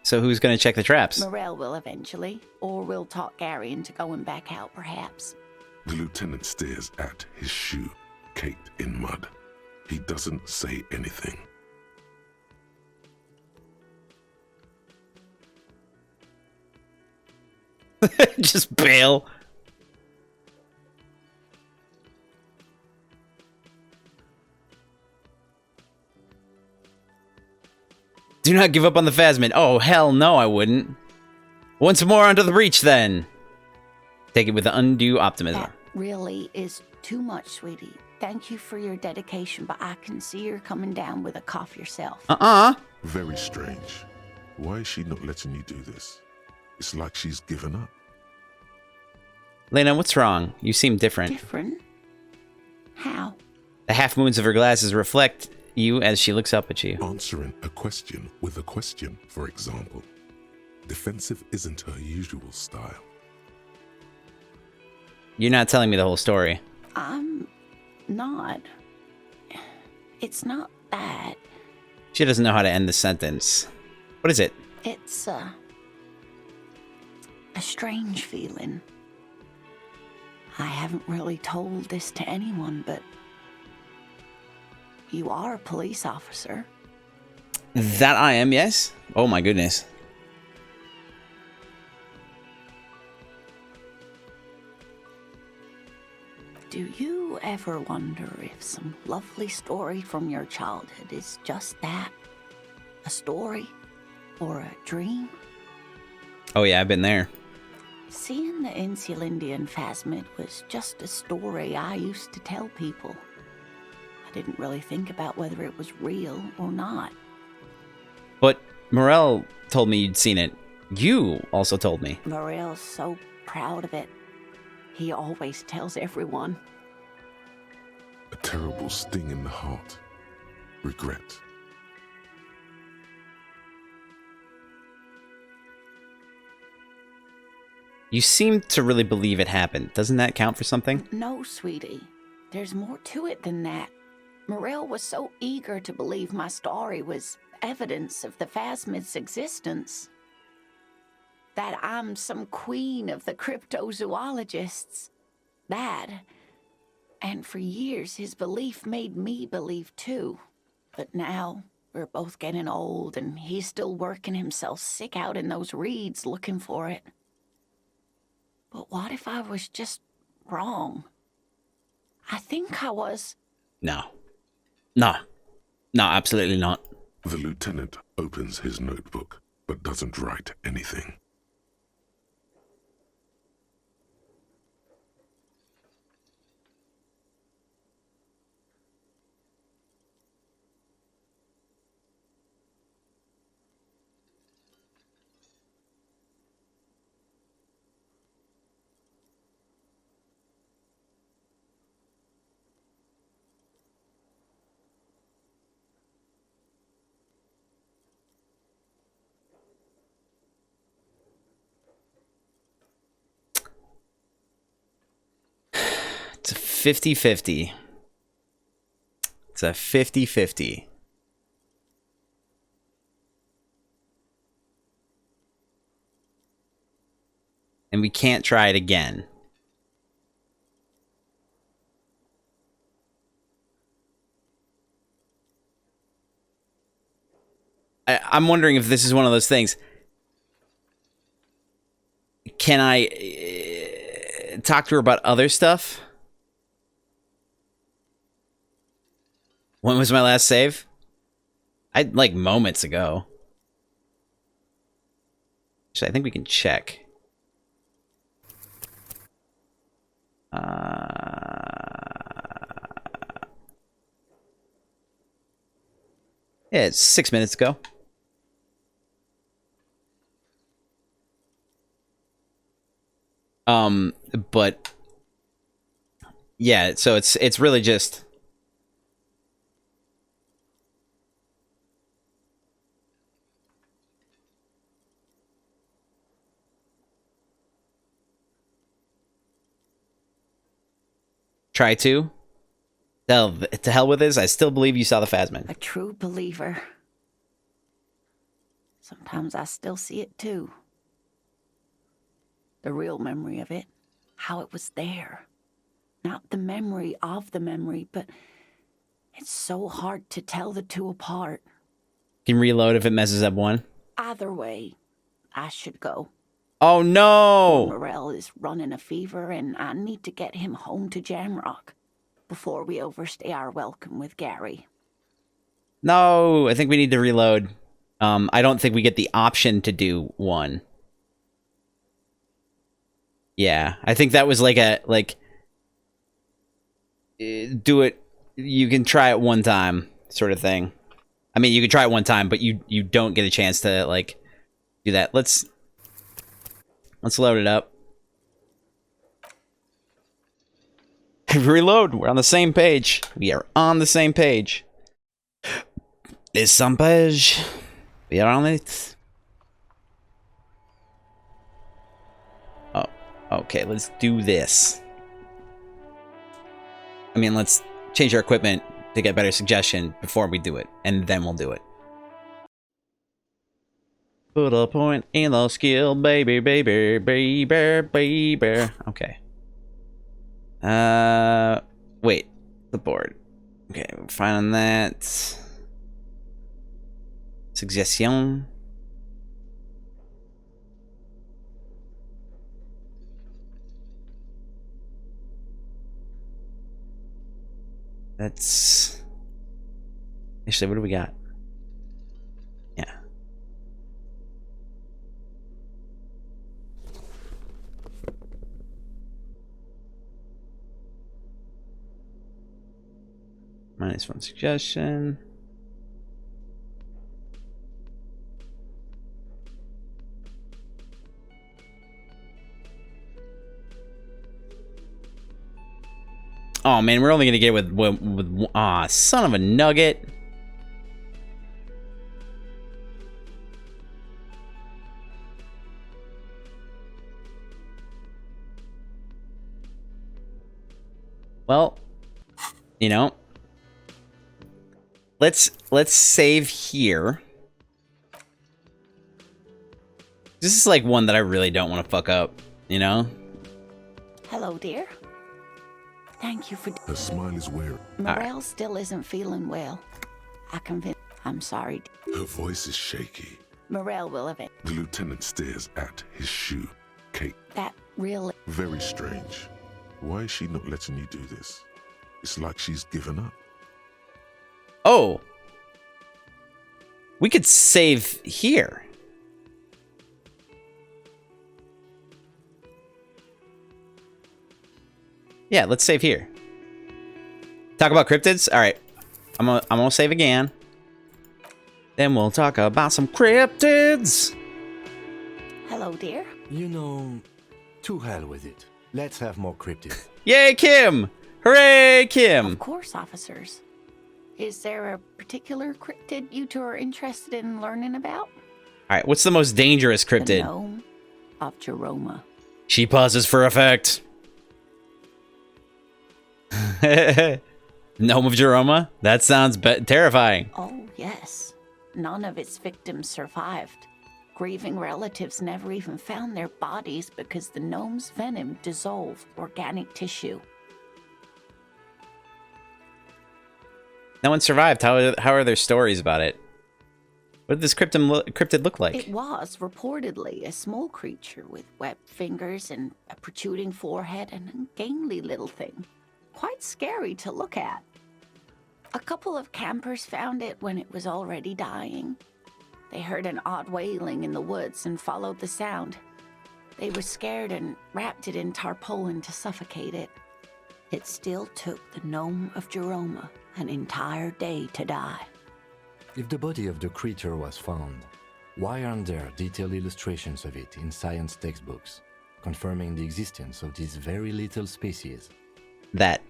So who's going to check the traps? Morel will eventually, or we'll talk Gary into going back out, perhaps. The lieutenant stares at his shoe, caked in mud. He doesn't say anything. Just bail. Do not give up on the Phasmid. Oh, hell no, I wouldn't. Once more onto the breach, then. Take it with undue optimism. That really is too much, sweetie. Thank you for your dedication, but I can see you're coming down with a cough yourself. Very strange. Why is she not letting you do this? It's like she's given up. Lena, what's wrong? You seem different. Different? How? The half moons of her glasses reflect you as she looks up at you. Answering a question with a question, for example. Defensive isn't her usual style. You're not telling me the whole story. I'm not. It's not that. She doesn't know how to end the sentence. What is it? It's, a strange feeling. I haven't really told this to anyone, but you are a police officer. That I am, yes. Oh my goodness. Do you ever wonder if some lovely story from your childhood is just that? A story? Or a dream? Oh yeah, I've been there. Seeing the Insulindian phasmid was just a story I used to tell people. I didn't really think about whether it was real or not. But Morel told me you'd seen it. You also told me. Morel's so proud of it. He always tells everyone. A terrible sting in the heart. Regret. You seem to really believe it happened. Doesn't that count for something? No, sweetie. There's more to it than that. Morel was so eager to believe my story was evidence of the phasmid's existence. That I'm some queen of the cryptozoologists. That. And for years, his belief made me believe too. But now, we're both getting old, and he's still working himself sick out in those reeds looking for it. But what if I was just wrong? I think I was. No. No. No, absolutely not. The lieutenant opens his notebook, but doesn't write anything. It's a 50-50. It's a 50-50. And we can't try it again. I'm wondering if this is one of those things. Can I talk to her about other stuff? When was my last save? Like moments ago. So I think we can check. Yeah, it's 6 minutes ago. But yeah, so it's really just try to hell with this. I still believe you saw the phasmid. A true believer. Sometimes I still see it too. The real memory of it. How it was there. Not the memory of the memory, but it's so hard to tell the two apart. Can reload if it messes up one. Either way, I should go. Oh no! Morel is running a fever, and I need to get him home to Jamrock before we overstay our welcome with Gary. No, I think we need to reload. I don't think we get the option to do one. Yeah, I think that was like do it. You can try it one time, sort of thing. I mean, you can try it one time, but you don't get a chance to like do that. Let's load it up. Reload. We're on the same page. We are on the same page. Les same page. We are on it. Oh, okay. Let's do this. I mean, let's change our equipment to get better suggestion before we do it, and then we'll do it. Put a point in the skill, baby, baby, baby, baby. Okay. Wait. The board. Okay, we're finding that. Suggestion. That's... Actually, what do we got? Yeah. -1 suggestion. Oh man, we're only gonna get with son of a nugget. Well, you know, let's save here. This is like one that I really don't want to fuck up, you know? Hello, dear. Thank you for... Her smile is weary. Morel still isn't feeling well. I'm sorry. Her voice is shaky. Morel will have it. The lieutenant stares at his shoe. Kate. That really... Very strange. Why is she not letting you do this? It's like she's given up. Oh. We could save here. Yeah, let's save here. Talk about cryptids? Alright. I'm gonna save again. Then we'll talk about some cryptids. Hello, dear. You know, to hell with it. Let's have more cryptids. Yay, Kim! Hooray, Kim! Of course, officers. Is there a particular cryptid you two are interested in learning about? Alright, what's the most dangerous The cryptid? gnome of Jeroma. She pauses for effect. Gnome of Jeroma? That sounds terrifying. Oh, yes. None of its victims survived. Grieving relatives never even found their bodies because the gnome's venom dissolved organic tissue. No one survived. How are there stories about it? What did this cryptid look like? It was reportedly a small creature with webbed fingers and a protruding forehead and a gangly little thing. Quite scary to look at. A couple of campers found it when it was already dying. They heard an odd wailing in the woods and followed the sound. They were scared and wrapped it in tarpaulin to suffocate it. It still took the gnome of Jeroma an entire day to die. If the body of the creature was found, why aren't there detailed illustrations of it in science textbooks, confirming the existence of this very little species? That.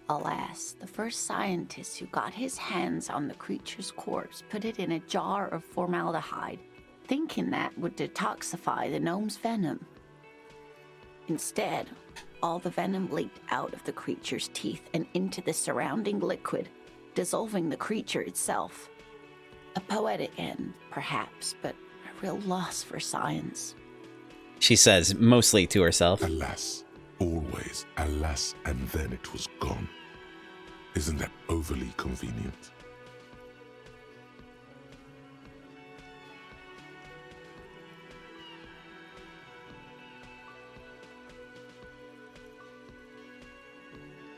Alas, the first scientist who got his hands on the creature's corpse put it in a jar of formaldehyde, thinking that would detoxify the gnome's venom. Instead, all the venom leaked out of the creature's teeth and into the surrounding liquid, dissolving the creature itself. A poetic end, perhaps, but a real loss for science. She says, mostly to herself. Alas. Always, alas, and then it was gone. Isn't that overly convenient?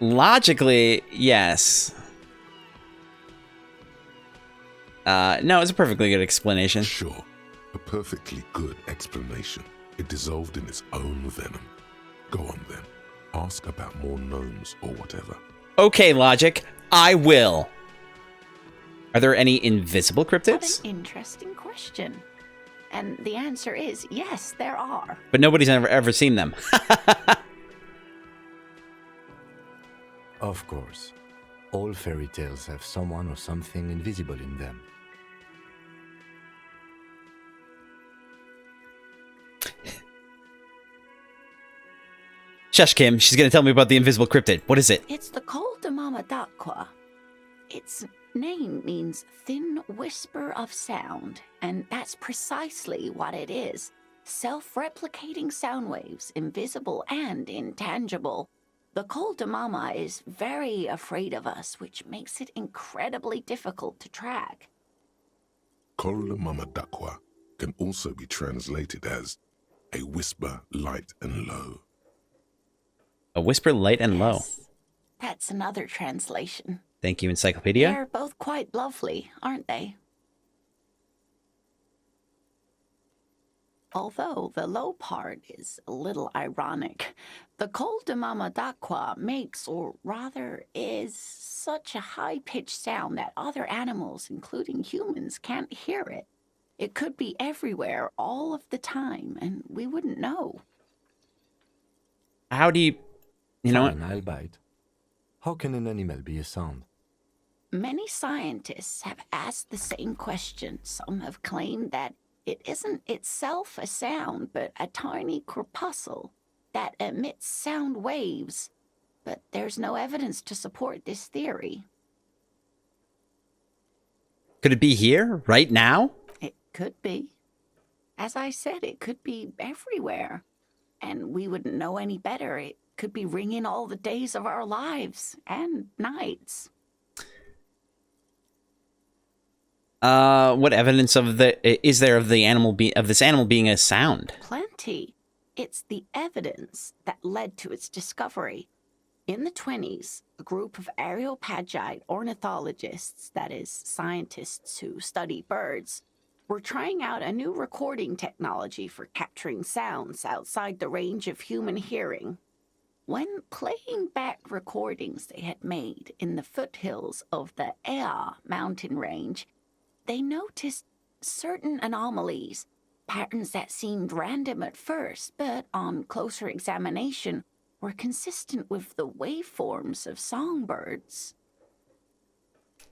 Logically, yes. No, it's a perfectly good explanation. Sure, a perfectly good explanation. It dissolved in its own venom. Go on then. Ask about more gnomes or whatever. Okay, Logic. I will. Are there any invisible cryptids? What an interesting question. And the answer is yes, there are. But nobody's ever seen them. Of course. All fairy tales have someone or something invisible in them. Shush, Kim. She's gonna tell me about the invisible cryptid. What is it? It's the Col de Mama d'Aqua. It's name means thin whisper of sound, and that's precisely what it is. Self-replicating sound waves, invisible and intangible. The Col de Mama is very afraid of us, which makes it incredibly difficult to track. Col de Mama Dakwa can also be translated as a whisper light and low. A whisper light and low. That's another translation. Thank you, Encyclopedia. They're both quite lovely, aren't they? Although the low part is a little ironic. The Col de Mama Dakwa makes, or rather is, such a high-pitched sound that other animals, including humans, can't hear it. It could be everywhere all of the time, and we wouldn't know. How do you know what? I'll bite. How can an animal be a sound? Many scientists have asked the same question. Some have claimed that it isn't itself a sound, but a tiny corpuscle that emits sound waves. But there's no evidence to support this theory. Could it be here, right now? It could be. As I said, it could be everywhere. And we wouldn't know any better. It could be ringing all the days of our lives and nights. What evidence is there of this animal being a sound? Plenty. It's the evidence that led to its discovery. In the 1920s, a group of Areopagite ornithologists, that is, scientists who study birds, were trying out a new recording technology for capturing sounds outside the range of human hearing. When playing back recordings they had made in the foothills of the Ea mountain range, they noticed certain anomalies, patterns that seemed random at first, but on closer examination were consistent with the waveforms of songbirds.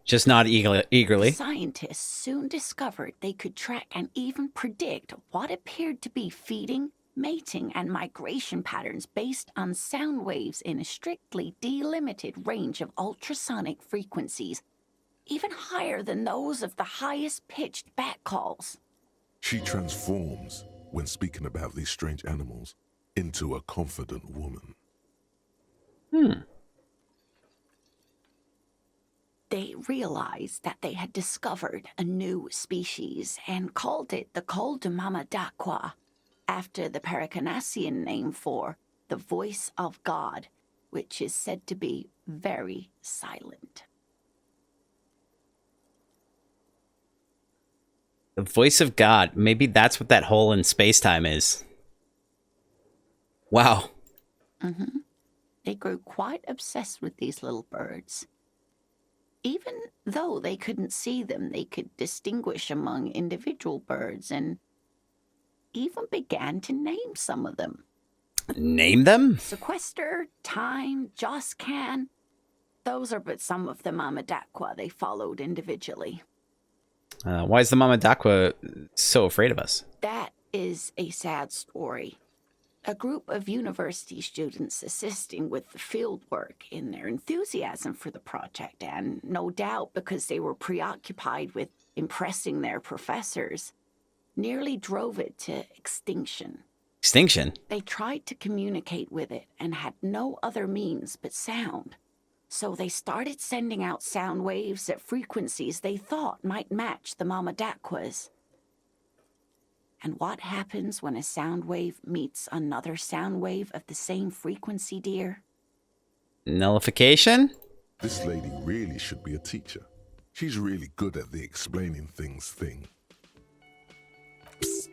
Just not eagerly. Scientists soon discovered they could track and even predict what appeared to be feeding, mating, and migration patterns based on sound waves in a strictly delimited range of ultrasonic frequencies, even higher than those of the highest-pitched bat calls. She transforms, when speaking about these strange animals, into a confident woman. They realized that they had discovered a new species and called it the Col de Mama Dakwa, after the Paracanassian name for the voice of God, which is said to be very silent. The voice of God. Maybe that's what that hole in space-time is. Wow. They grew quite obsessed with these little birds. Even though they couldn't see them, they could distinguish among individual birds and even began to name some of them. Name them? Sequester, Time, Joscan. Those are but some of the Mama Dakwa they followed individually. Why is the Mama Dakwa so afraid of us? That is a sad story. A group of university students assisting with the field work in their enthusiasm for the project, and no doubt because they were preoccupied with impressing their professors, nearly drove it to extinction. Extinction? They tried to communicate with it and had no other means but sound. So they started sending out sound waves at frequencies they thought might match the Mama Dakwas. And what happens when a sound wave meets another sound wave of the same frequency, dear? Nullification? This lady really should be a teacher. She's really good at the explaining things thing. Psst.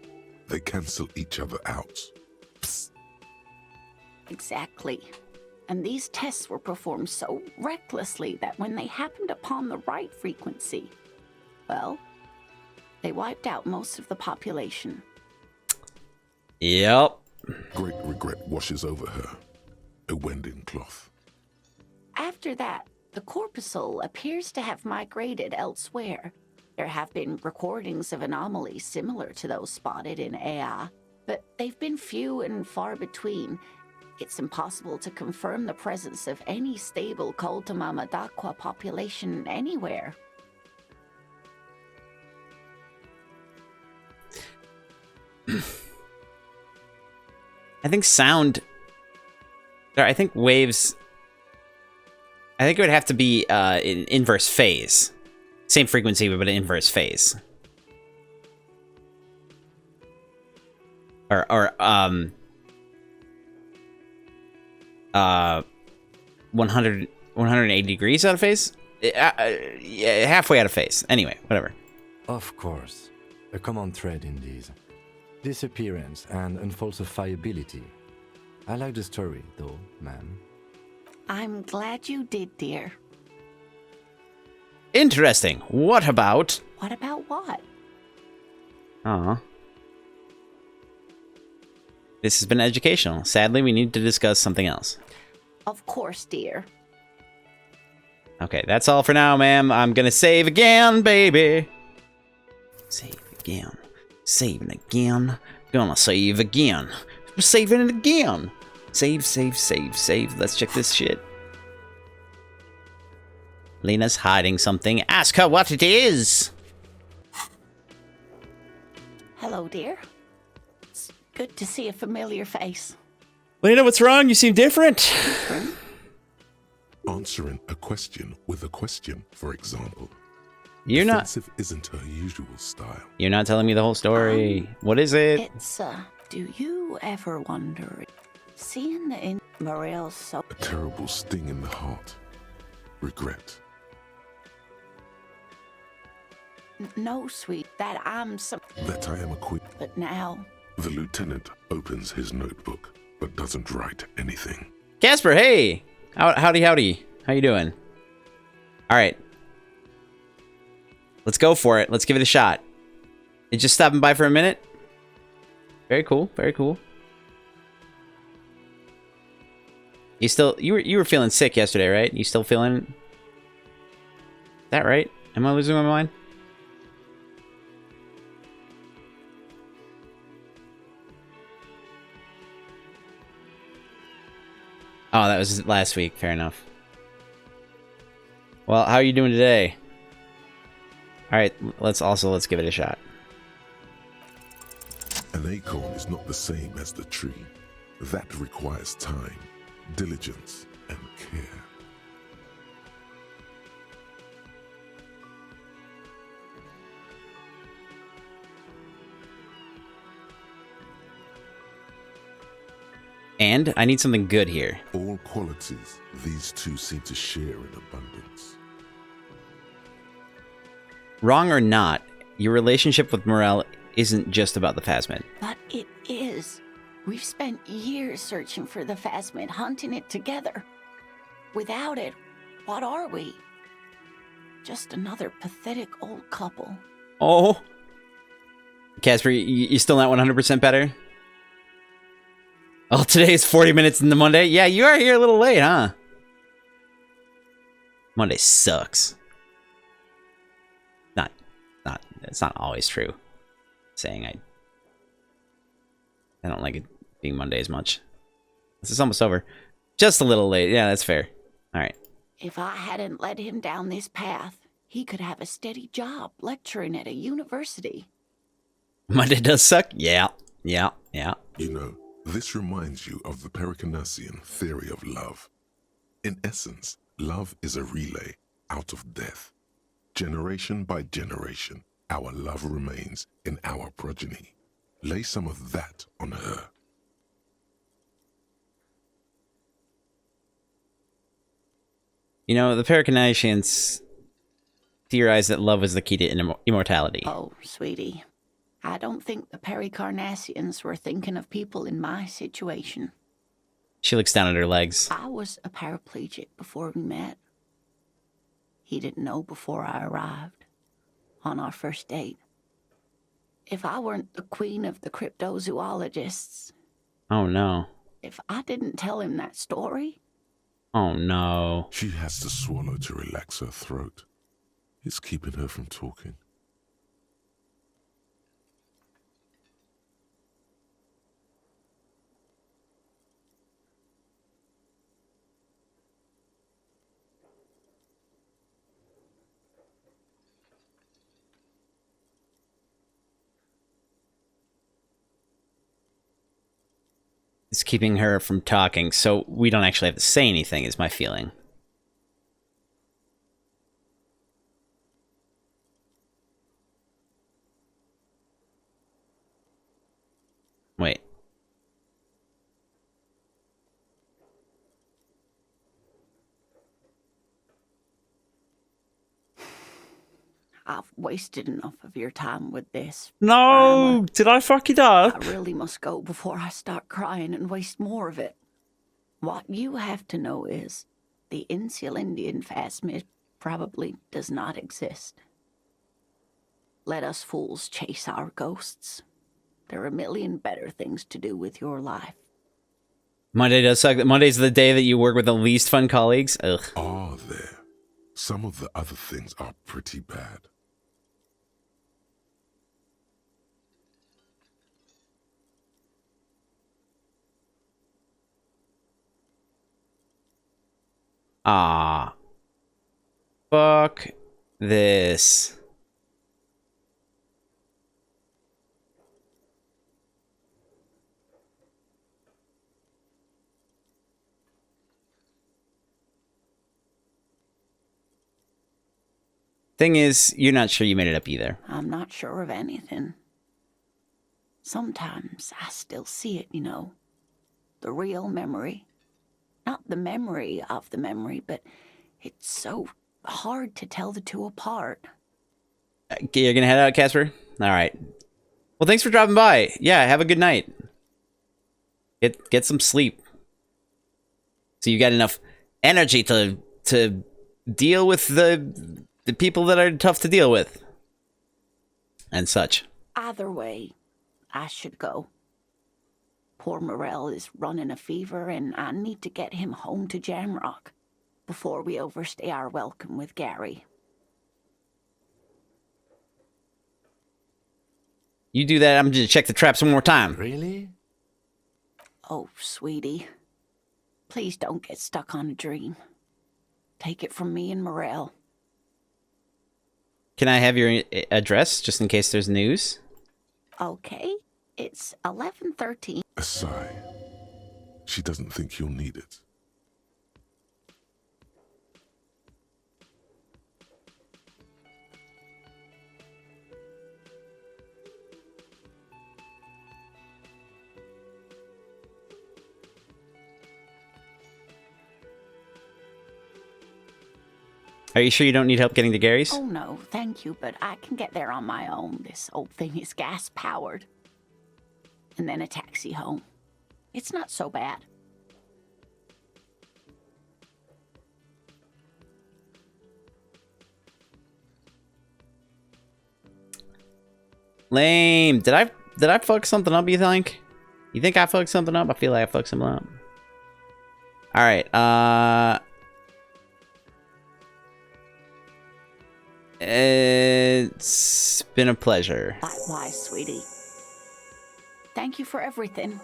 They cancel each other out. Psst. Exactly. And these tests were performed so recklessly that when they happened upon the right frequency, well, they wiped out most of the population. Yep. Great regret washes over her. A wending cloth. After that, the corpuscle appears to have migrated elsewhere. There have been recordings of anomalies similar to those spotted in Ea, but they've been few and far between. It's impossible to confirm the presence of any stable Col de Mama Dakwa population anywhere. I think sound... Or I think waves... I think it would have to be in inverse phase. Same frequency, but an inverse phase. Or 180 degrees out of phase? Yeah, halfway out of phase. Anyway, whatever. Of course. A common thread in these. Disappearance and unfalsifiability. I like the story, though, ma'am. I'm glad you did, dear. Interesting. What about... What about what? Aw. This has been educational. Sadly, we need to discuss something else. Of course, dear. Okay, that's all for now, ma'am. I'm gonna save again, baby. Save again. Saving again. Gonna save again. Saving it again. Save, save, save, save. Let's check this shit. Lena's hiding something. Ask her what it is. Hello, dear. It's good to see a familiar face. Lena, what's wrong? You seem different. Answering a question with a question, for example. You're not... Defensive isn't her usual style. You're not telling me the whole story. What is it? It's, do you ever wonder, seeing the Morel so... A terrible sting in the heart. Regret. No, sweet, that I'm some... That I am a queen. But now... The lieutenant opens his notebook, but doesn't write anything. Casper, hey! Howdy, howdy. How you doing? All right. Let's go for it. Let's give it a shot. You just stopping by for a minute? Very cool. Very cool. You still... You were feeling sick yesterday, right? You still feeling... Is that right? Am I losing my mind? Oh, that was last week. Fair enough. Well, how are you doing today? All right, let's give it a shot. An acorn is not the same as the tree. That requires time, diligence, and care. And I need something good here. All qualities these two seem to share in abundance. Wrong or not, your relationship with Morel isn't just about the phasmid. But it is. We've spent years searching for the phasmid, hunting it together. Without it, what are we? Just another pathetic old couple. Oh. Casper, you still not 100% better? Oh, today is 40 minutes into Monday? Yeah, you are here a little late, huh? Monday sucks. It's not always true. Saying I don't like it being Monday as much. This is almost over. Just a little late. Yeah, that's fair. All right. If I hadn't led him down this path, he could have a steady job lecturing at a university. Monday does suck? Yeah. Yeah. Yeah. You know, this reminds you of the Pericarnassian theory of love. In essence, love is a relay out of death. Generation by generation, our love remains in our progeny. Lay some of that on her. You know, the Pericarnassians theorized that love was the key to immortality. Oh, sweetie. I don't think the Pericarnassians were thinking of people in my situation. She looks down at her legs. I was a paraplegic before we met. He didn't know before I arrived, on our first date. If I weren't the queen of the cryptozoologists... Oh, no. If I didn't tell him that story... Oh, no. She has to swallow to relax her throat. It's keeping her from talking. keeping her from talking, so we don't actually have to say anything, is my feeling. Wait. I've wasted enough of your time with this. No! Did I fuck it up? I really must go before I start crying and waste more of it. What you have to know is the Insulindian phasmid probably does not exist. Let us fools chase our ghosts. There are a million better things to do with your life. Monday does suck. Monday's the day that you work with the least fun colleagues. Ugh. Are there? Some of the other things are pretty bad. Ah. Fuck this. Thing is, you're not sure you made it up either. I'm not sure of anything. Sometimes I still see it, you know. The real memory. Not the memory of the memory, but it's so hard to tell the two apart. You're gonna head out, Casper? Alright. Well, thanks for dropping by. Yeah, have a good night. Get some sleep. So you got enough energy to deal with the people that are tough to deal with. And such. Either way, I should go. Poor Morel is running a fever, and I need to get him home to Jamrock before we overstay our welcome with Gary. You do that, I'm gonna check the traps one more time. Really? Oh, sweetie. Please don't get stuck on a dream. Take it from me and Morel. Can I have your address, just in case there's news? Okay, it's 1113. A sigh. She doesn't think you'll need it. Are you sure you don't need help getting to Gary's? Oh no, thank you, but I can get there on my own. This old thing is gas-powered. And then a taxi home. It's not so bad. Lame. Did I fuck something up, you think? You think I fucked something up? I feel like I fucked something up. Alright, it's been a pleasure. Likewise, sweetie. Thank you for everything.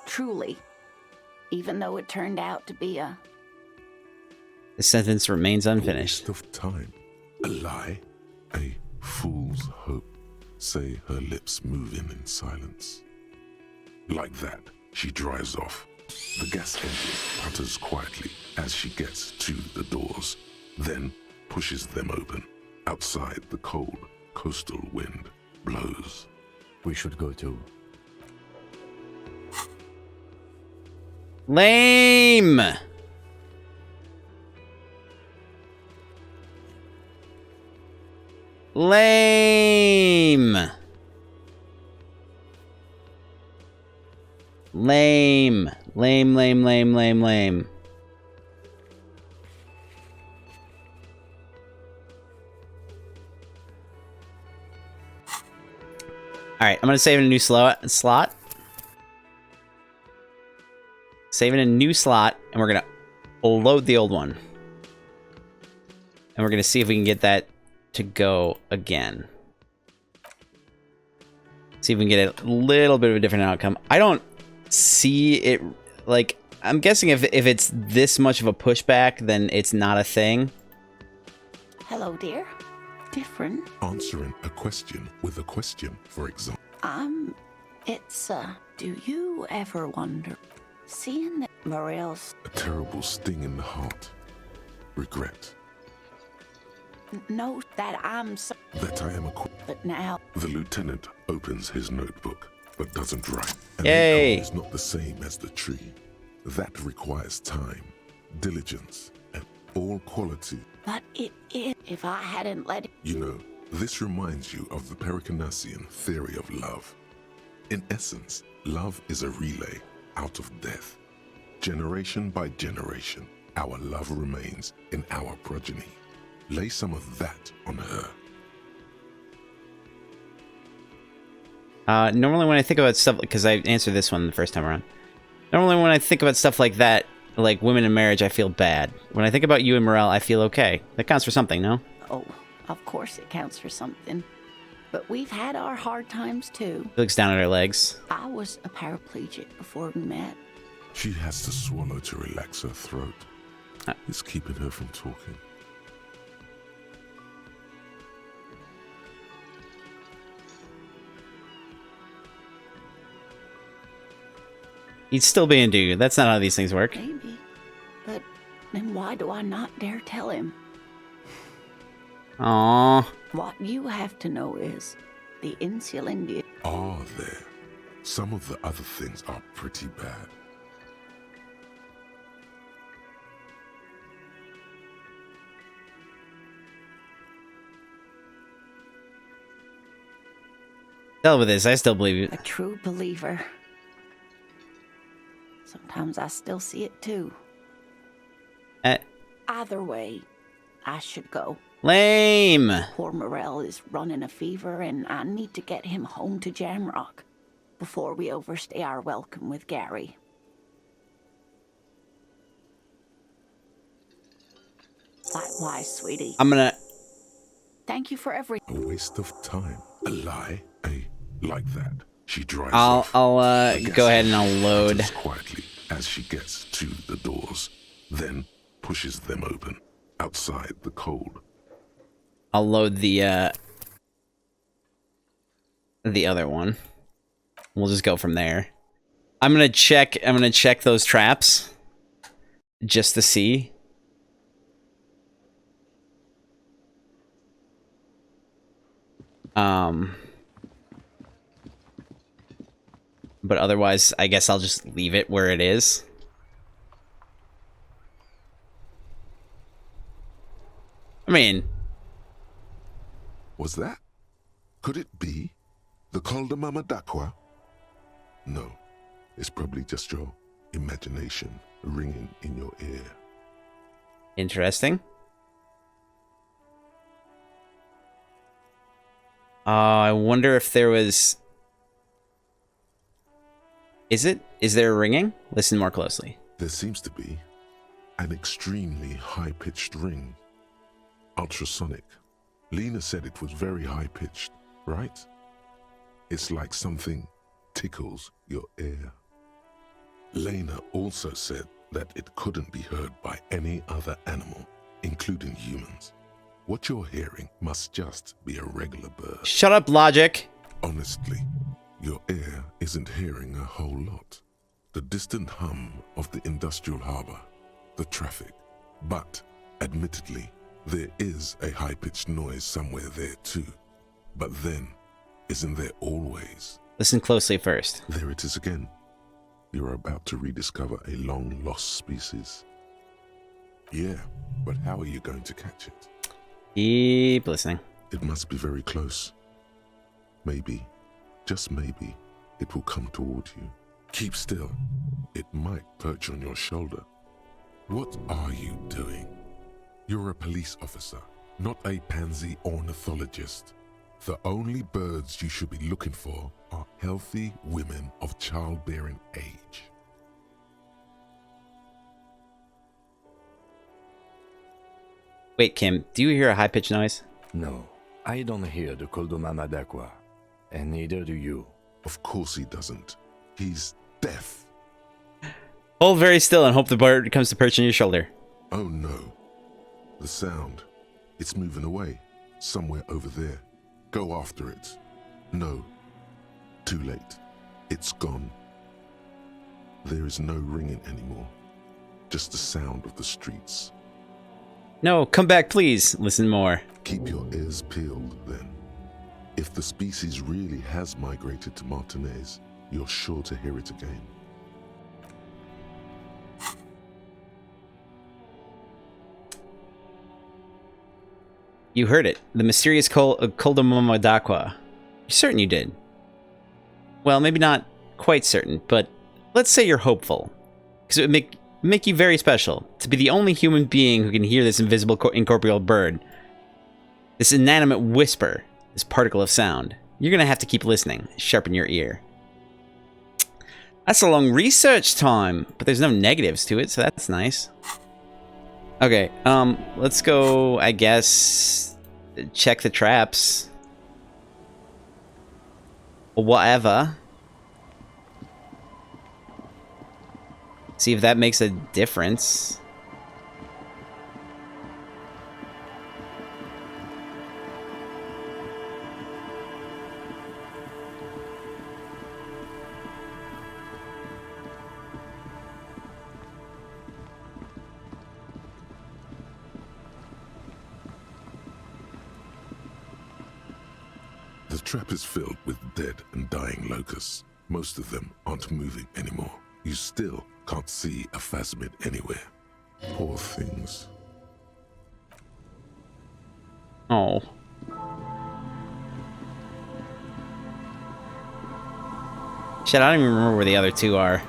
Truly. Even though it turned out to be a... The sentence remains unfinished. A waste of time. A lie. A fool's hope. Say her lips move in silence. Like that, she drives off. The gas engine putters quietly as she gets to the doors, then pushes them open. Outside, the cold, coastal wind blows. We should go too. Lame! Lame! Lame. Lame, lame, lame, lame, lame. Alright, I'm gonna save in a new slot. Save in a new slot, and we're gonna load the old one. And we're gonna see if we can get that to go again. See if we can get a little bit of a different outcome. I don't see it, like, I'm guessing if it's this much of a pushback, then it's not a thing. Hello, dear. Different. Answering a question with a question, for example. It's, Do you ever wonder, seeing that Morel's A terrible sting in the heart. Regret. knows that I'm so, That I am a... but now The lieutenant opens his notebook, but doesn't write. An Yay! acorn is not the same as the tree. That requires time, diligence, and all quality. but it is. If I hadn't let it, You know, this reminds you of the Pericanasian theory of love. In essence, love is a relay out of death. Generation by generation, our love remains in our progeny. Lay some of that on her. Normally when I think about stuff, because I answered this one the first time around. Normally when I think about stuff like that, like women in marriage, I feel bad. When I think about you and Morel, I feel okay. That counts for something, no? oh, of course it counts for something. But we've had our hard times too. She looks down at her legs. I was a paraplegic before we met. She has to swallow to relax her throat. It's keeping her from talking. He's still being dude. That's not how these things work. Maybe. But then why do I not dare tell him? Aww. What you have to know is the insulin. Are there? Some of the other things are pretty bad. Hell with this. I still believe you. A true believer. Sometimes I still see it too. Either way, I should go. Lame. Poor Morel is running a fever, and I need to get him home to Jamrock before we overstay our welcome with Gary. Likewise, sweetie. I'm gonna... Thank you for everything. A waste of time. A lie. Like that. She drives I'll off. go ahead and I'll load. Enters quietly as she gets to the doors, then pushes them open. Outside the cold. I'll load the other one. We'll just go from there. I'm gonna check those traps just to see. But otherwise, I guess I'll just leave it where it is. I mean... Was that? Could it be? The Mama Dakwa? No. It's probably just your imagination ringing in your ear. Interesting. I wonder if there was... Is there a ringing? Listen more closely. There seems to be an extremely high-pitched ring. Ultrasonic. Lena said it was very high-pitched, right? It's like something tickles your ear. Lena also said that it couldn't be heard by any other animal, including humans. What you're hearing must just be a regular bird. Shut up, Logic! Honestly, your ear isn't hearing a whole lot. The distant hum of the industrial harbor, the traffic. But, admittedly, there is a high-pitched noise somewhere there too. But then, isn't there always? Listen closely first. There it is again. You're about to rediscover a long-lost species. Yeah, but how are you going to catch it? Keep listening. It must be very close. Maybe, just maybe, it will come toward you. Keep still. It might perch on your shoulder. What are you doing? You're a police officer, not a pansy ornithologist. The only birds you should be looking for are healthy women of childbearing age. Wait, Kim, do you hear a high-pitched noise? No, I don't hear the Mama Dakwa, and neither do you. Of course he doesn't. He's deaf. Hold very still and hope the bird comes to perch on your shoulder. Oh no. The sound. It's moving away. Somewhere over there. Go after it. No. Too late. It's gone. There is no ringing anymore, just the sound of the streets. No, come back, please. Listen more. Keep your ears peeled, then. If the species really has migrated to Martinez, you're sure to hear it again. You heard it. The mysterious Koldamomodakwa. You're certain you did? Well, maybe not quite certain, but let's say you're hopeful. Because it would make you very special to be the only human being who can hear this invisible incorporeal bird. This inanimate whisper, this particle of sound. You're going to have to keep listening. Sharpen your ear. That's a long research time, but there's no negatives to it, so that's nice. Okay, let's go, I guess, check the traps. Or whatever. See if that makes a difference. The trap is filled with dead and dying locusts. Most of them aren't moving anymore. You still can't see a phasmid anywhere. Poor things. Oh. Shit, I don't even remember where the other two are.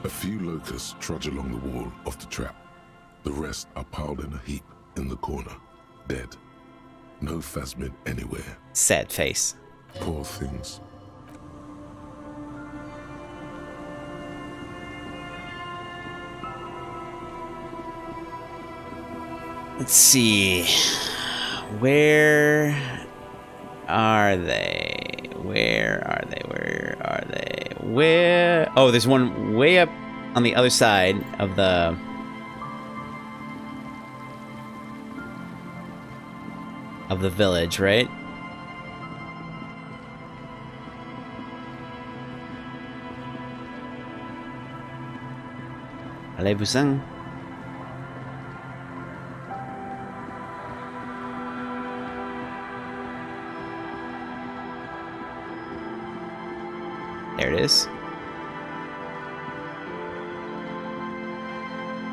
A few locusts trudge along the wall of the trap. The rest are piled in a heap in the corner, dead. No phasmid anywhere. Sad face. Poor things. Let's see. Where are they? Where are they? Where are they? Where? Oh, there's one way up on the other side of the... village, right? Allez-vous-en. There it is.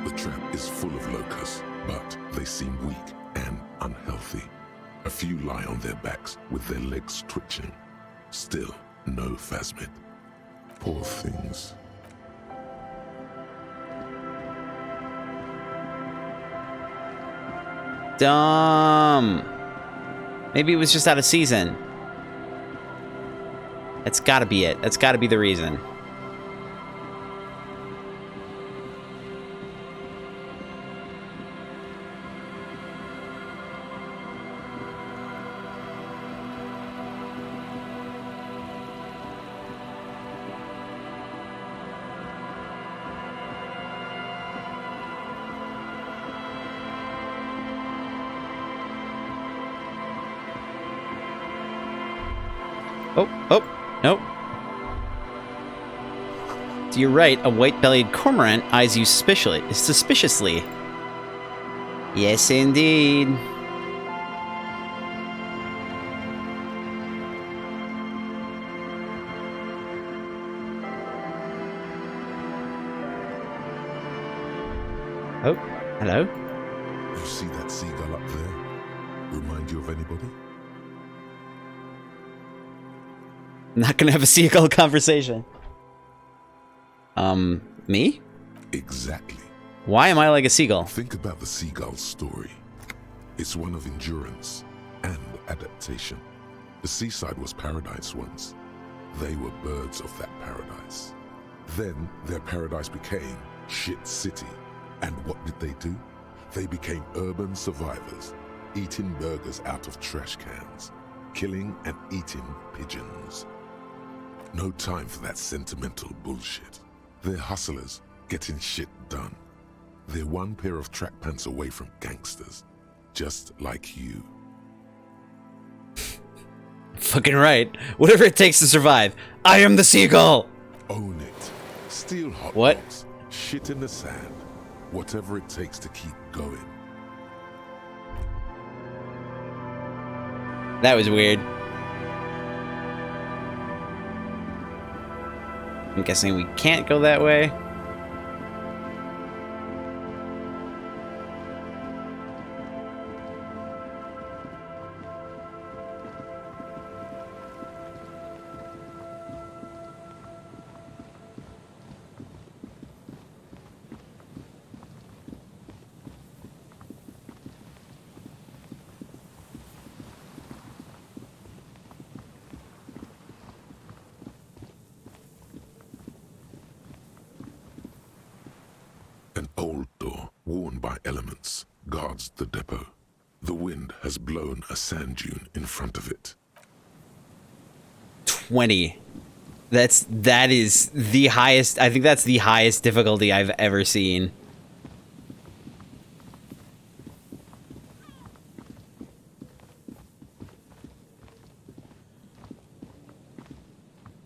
The trap is full of locusts, but they seem weak and unhealthy. A few lie on their backs with their legs twitching. Still, no phasmid. Poor things. Dumb. Maybe it was just out of season. That's gotta be it. That's gotta be the reason. Oh, nope. To your right, a white-bellied cormorant eyes you suspiciously. Yes, indeed. Oh, hello. You see that seagull up there? Remind you of anybody? I'm not gonna have a seagull conversation. Me? Exactly. Why am I like a seagull? Think about the seagull's story. It's one of endurance and adaptation. The seaside was paradise once. They were birds of that paradise. Then their paradise became shit city. And what did they do? They became urban survivors, eating burgers out of trash cans, killing and eating pigeons. No time for that sentimental bullshit. They're hustlers, getting shit done. They're one pair of track pants away from gangsters, just like you. Fucking right. Whatever it takes to survive. I am the seagull! Own it. Steal hot What? dogs, shit in the sand, whatever it takes to keep going. That was weird. I'm guessing we can't go that way. An old door, worn by elements, guards the depot. The wind has blown a sand dune in front of it. 20. That is the highest. I think that's the highest difficulty I've ever seen.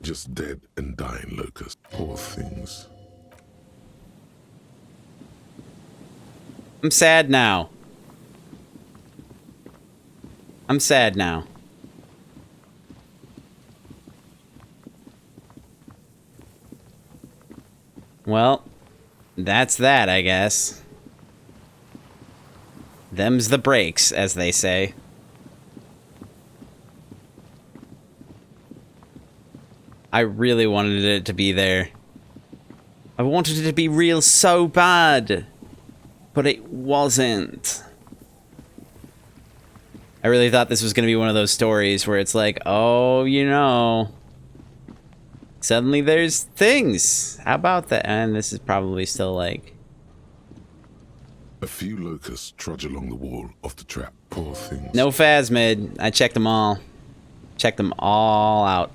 Just dead and dying locusts. Poor things. I'm sad now. I'm sad now. Well, that's that, I guess. Them's the breaks, as they say. I really wanted it to be there. I wanted it to be real so bad. But it wasn't. I really thought this was going to be one of those stories where it's like, oh, you know, suddenly there's things. How about that? And this is probably still like... A few locusts trudge along the wall of the trap. Poor things. No phasmid. I checked them all. Checked them all out.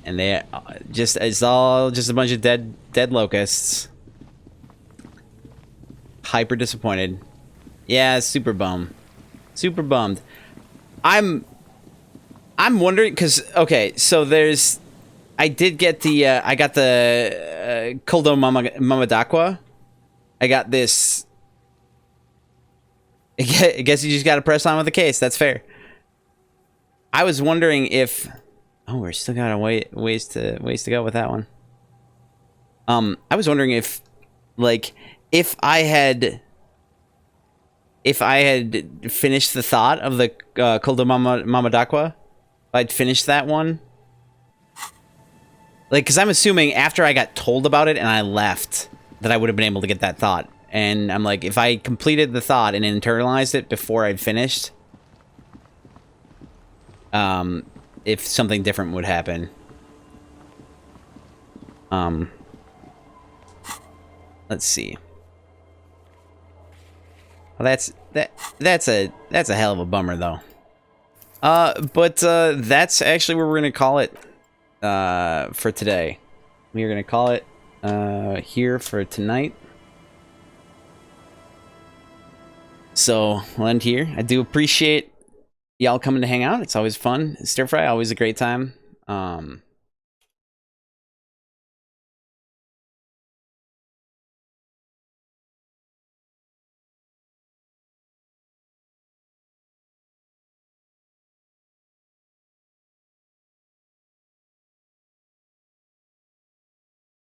And they just, it's all just a bunch of dead locusts. Hyper disappointed. Yeah, super bummed. Super bummed. I'm wondering, because, okay, so there's... I did get the, I got the Kuldo Mamadakwa. I got this... I guess you just gotta press on with the case, that's fair. I was wondering if... Oh, we're still got a ways to go with that one. I was wondering if, like... If I had finished the thought of the Kuldo Mamadakwa, if I'd finished that one, like, because I'm assuming after I got told about it and I left, that I would have been able to get that thought. And I'm like, if I completed the thought and internalized it before I'd finished, if something different would happen. Let's see. Well, that's a hell of a bummer though. But that's actually where we're gonna call it for today. We are gonna call it here for tonight. So we'll end here. I do appreciate y'all coming to hang out. It's always fun. Stir fry, always a great time.